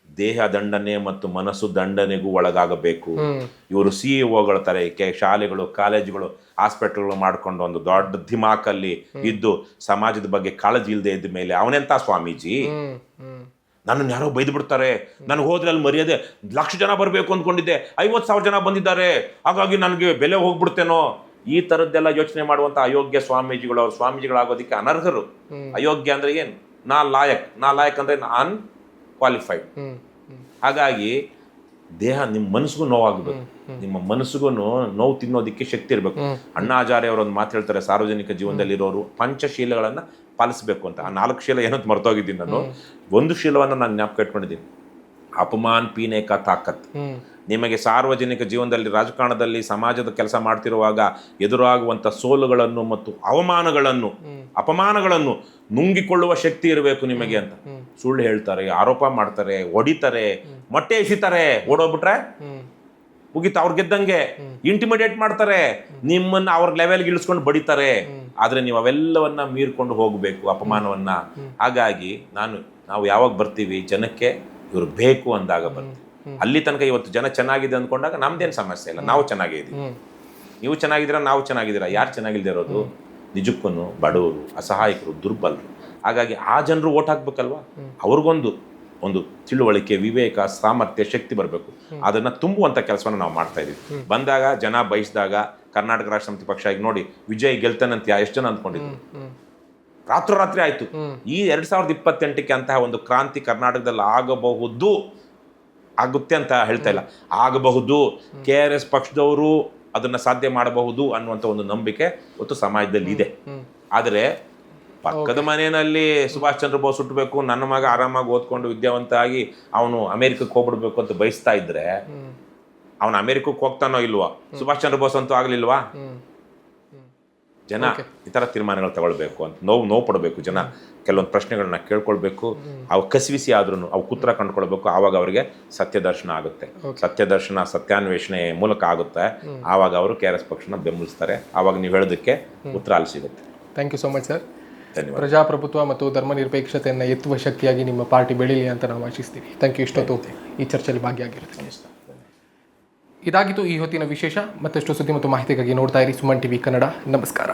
ದೇಹ ದಂಡನೆ ಮತ್ತು ಮನಸ್ಸು ದಂಡನೆಗೂ ಒಳಗಾಗಬೇಕು. ಇವರು ಸಿಇಒಗಳ ತರ ಶಾಲೆಗಳು, ಕಾಲೇಜುಗಳು, ಹಾಸ್ಪಿಟಲ್ಗಳು ಮಾಡ್ಕೊಂಡು ಒಂದು ದೊಡ್ಡ ಧಿಮಾಕಲ್ಲಿ ಇದ್ದು ಸಮಾಜದ ಬಗ್ಗೆ ಕಾಳಜಿ ಇಲ್ಲದೆ ಇದ್ದ ಮೇಲೆ ಅವನೆಂತ ಸ್ವಾಮೀಜಿ? ನನ್ನನ್ನು ಯಾರೋ ಬೈದು ಬಿಡ್ತಾರೆ, ನನಗೆ ಹೋದ್ರೆ ಅಲ್ಲಿ ಮರ್ಯಾದೆ, 1,00,000 ಜನ ಬರಬೇಕು ಅಂದ್ಕೊಂಡಿದ್ದೆ, 50,000 ಜನ ಬಂದಿದ್ದಾರೆ, ಹಾಗಾಗಿ ನನಗೆ ಬೆಲೆ ಹೋಗ್ಬಿಡ್ತೇನೋ, ಈ ತರದ್ದೆಲ್ಲ ಯೋಚನೆ ಮಾಡುವಂತ ಅಯೋಗ್ಯ ಸ್ವಾಮೀಜಿಗಳು, ಅವ್ರ ಸ್ವಾಮೀಜಿಗಳಾಗೋದಿಕ್ಕೆ ಅನರ್ಹರು. ಅಯೋಗ್ಯ ಅಂದ್ರೆ ಏನು? ನಾ ಲಾಯಕ್ ಅಂದ್ರೆ ಅನ್ಕ್ವಾಲಿಫೈಡ್. ಹಾಗಾಗಿ ದೇಹ, ನಿಮ್ಮ ಮನಸ್ಸಿಗೂ ನೋವಾಗಬೇಕು, ನಿಮ್ಮ ಮನಸ್ಸಿಗೂ ನೋವು ತಿನ್ನೋದಿಕ್ಕೆ ಶಕ್ತಿ ಇರಬೇಕು. ಅಣ್ಣಾಚಾರ್ಯ ಅವರು ಒಂದು ಮಾತು ಹೇಳ್ತಾರೆ, ಸಾರ್ವಜನಿಕ ಜೀವನದಲ್ಲಿರೋರು ಪಂಚಶೀಲಗಳನ್ನ ಪಾಲಿಸಬೇಕು ಅಂತ. ಆ 4 ಶೀಲ ಏನಂತ ಮರ್ತೋಗಿದ್ದೀನಿ ನಾನು. ಒಂದು ಶೀಲವನ್ನು ನಾನು ಜ್ಞಾಪಕ ಇಟ್ಕೊಂಡಿದ್ದೀನಿ, ಅಪಮಾನ್ ಪೀನೆ ಕಾ ತಾಕತ್. ನಿಮಗೆ ಸಾರ್ವಜನಿಕ ಜೀವನದಲ್ಲಿ, ರಾಜಕಾರಣದಲ್ಲಿ, ಸಮಾಜದ ಕೆಲಸ ಮಾಡ್ತಿರುವಾಗ ಎದುರಾಗುವಂತ ಸೋಲುಗಳನ್ನು ಮತ್ತು ಅಪಮಾನಗಳನ್ನು ನುಂಗಿಕೊಳ್ಳುವ ಶಕ್ತಿ ಇರಬೇಕು ನಿಮಗೆ ಅಂತ. ಸುಳ್ಳು ಹೇಳ್ತಾರೆ, ಆರೋಪ ಮಾಡ್ತಾರೆ, ಹೊಡಿತಾರೆ, ಮೊಟ್ಟೆ ಎಸಿತಾರೆ, ಓಡೋಗ್ಬಿಟ್ರೆ ಮುಗಿತ, ಅವ್ರು ಗೆದ್ದಂಗೆ ಇಂಟಿಮಿಡೇಟ್ ಮಾಡ್ತಾರೆ, ನಿಮ್ಮನ್ನ ಅವ್ರ ಲೆವೆಲ್ಗೆ ಇಳಿಸ್ಕೊಂಡು ಬಡಿತಾರೆ. ಆದ್ರೆ ನೀವು ಅವೆಲ್ಲವನ್ನ ಮೀರ್ಕೊಂಡು ಹೋಗ್ಬೇಕು, ಅಪಮಾನವನ್ನ. ಹಾಗಾಗಿ ನಾವು ಯಾವಾಗ ಬರ್ತೀವಿ, ಜನಕ್ಕೆ ಇವ್ರು ಬೇಕು ಅಂದಾಗ ಬರ್ತೀವಿ. ಅಲ್ಲಿ ತನಕ ಇವತ್ತು ಜನ ಚೆನ್ನಾಗಿದೆ ಅಂದ್ಕೊಂಡಾಗ ನಮ್ದೇನು ಸಮಸ್ಯೆ ಇಲ್ಲ, ನಾವು ಚೆನ್ನಾಗೇ ಇದೀವಿ. ನೀವು ಚೆನ್ನಾಗಿದ್ದೀರಾ, ನಾವು ಚೆನ್ನಾಗಿದ್ದೀರಾ. ಯಾರು ಚೆನ್ನಾಗಿಲ್ದೇ ಇರೋದು? ನಿಜಕ್ಕೂ ಬಡವರು, ಅಸಹಾಯಕರು, ದುರ್ಬಲರು. ಹಾಗಾಗಿ ಆ ಜನರು ಓಟ್ ಹಾಕ್ಬೇಕಲ್ವಾ? ಅವ್ರಿಗೊಂದು ತಿಳುವಳಿಕೆ, ವಿವೇಕ, ಸಾಮರ್ಥ್ಯ, ಶಕ್ತಿ ಬರಬೇಕು. ಅದನ್ನ ತುಂಬುವಂತ ಕೆಲಸವನ್ನು ನಾವು ಮಾಡ್ತಾ ಇದೀವಿ. ಬಂದಾಗ ಜನ ಬಯಸಿದಾಗ ಕರ್ನಾಟಕ ರಾಷ್ಟ್ರ ಸಮಿತಿ ಪಕ್ಷ ಈಗ ನೋಡಿ, ವಿಜಯ್ ಗೆಲ್ತಾನಂತ ಎಷ್ಟು ಜನ ಅಂದ್ಕೊಂಡಿದ್ರು? ರಾತ್ರೋರಾತ್ರಿ ಆಯ್ತು. ಈ 2028ಕ್ಕೆ ಅಂತಹ ಒಂದು ಕ್ರಾಂತಿ ಕರ್ನಾಟಕದಲ್ಲಿ ಆಗುತ್ತೆ ಅಂತ ಹೇಳ್ತಾ ಇಲ್ಲ, ಆಗಬಹುದು. KRS ಪಕ್ಷದವರು ಅದನ್ನ ಸಾಧ್ಯ ಮಾಡಬಹುದು ಅನ್ನುವಂಥ ಒಂದು ನಂಬಿಕೆ ಇವತ್ತು ಸಮಾಜದಲ್ಲಿ ಇದೆ. ಆದರೆ ಪಕ್ಕದ ಮನೆಯಲ್ಲಿ ಸುಭಾಷ್ ಚಂದ್ರ ಬೋಸ್ ಹುಟ್ಟಬೇಕು, ನನ್ನ ಮಗ ಆರಾಮಾಗಿ ಓದ್ಕೊಂಡು ವಿದ್ಯಾವಂತ ಆಗಿ ಅವನು ಅಮೆರಿಕಕ್ಕೆ ಹೋಗ್ಬಿಡ್ಬೇಕು ಅಂತ ಬಯಸ್ತಾ ಇದ್ರೆ, ಅವನು ಅಮೆರಿಕಕ್ಕೆ ಹೋಗ್ತಾನೋ ಇಲ್ವಾ? ಸುಭಾಷ್ ಚಂದ್ರ ಬೋಸ್ ಅಂತೂ ಆಗ್ಲಿಲ್ವಾ? ಜನ ಈ ತರ ತೀರ್ಮಾನಗಳು ತಗೊಳ್ಬೇಕು ಅಂತ ನೋವು ಪಡಬೇಕು. ಜನ ಕೆಲವೊಂದು ಪ್ರಶ್ನೆಗಳನ್ನ ಕೇಳ್ಕೊಳ್ಬೇಕು, ಅವು ಕಸಿವಿಸಿ ಆದ್ರೂ ಅವು ಉತ್ತರ ಕಂಡುಕೊಳ್ಬೇಕು. ಆವಾಗ ಅವರಿಗೆ ಸತ್ಯದರ್ಶನ ಆಗುತ್ತೆ. ಸತ್ಯದರ್ಶನ, ಸತ್ಯಾನ್ವೇಷಣೆ ಮೂಲಕ ಆಗುತ್ತೆ. ಆವಾಗ ಅವರು KRS ಪಕ್ಷನ ಬೆಂಬಲಿಸ್ತಾರೆ. ಆವಾಗ ನೀವು ಹೇಳೋದಕ್ಕೆ ಉತ್ತರ ಅಲ್ಲಿ ಸಿಗುತ್ತೆ. Thank you so much sir. ಪ್ರಜಾಪ್ರಭುತ್ವ ಮತ್ತು ಧರ್ಮ ನಿರಪೇಕ್ಷತೆಯನ್ನು ಎತ್ತುವ ಶಕ್ತಿಯಾಗಿ ನಿಮ್ಮ ಪಾರ್ಟಿ ಬೆಳೀಲಿ ಅಂತ ನಾವು ಆಶಿಸ್ತೀವಿ. Thank you. ಇಷ್ಟೊತ್ತು ಈ ಚರ್ಚೆಯಲ್ಲಿ ಭಾಗಿಯಾಗಿರುತ್ತೆ. ಇದಾಗಿತ್ತು ಈ ಹೊತ್ತಿನ ವಿಶೇಷ. ಮತ್ತಷ್ಟು ಸುದ್ದಿ ಮತ್ತು ಮಾಹಿತಿಗಾಗಿ ನೋಡ್ತಾ ಇರಿ ಸುಮನ್ ಟಿವಿ ಕನ್ನಡ. ನಮಸ್ಕಾರ.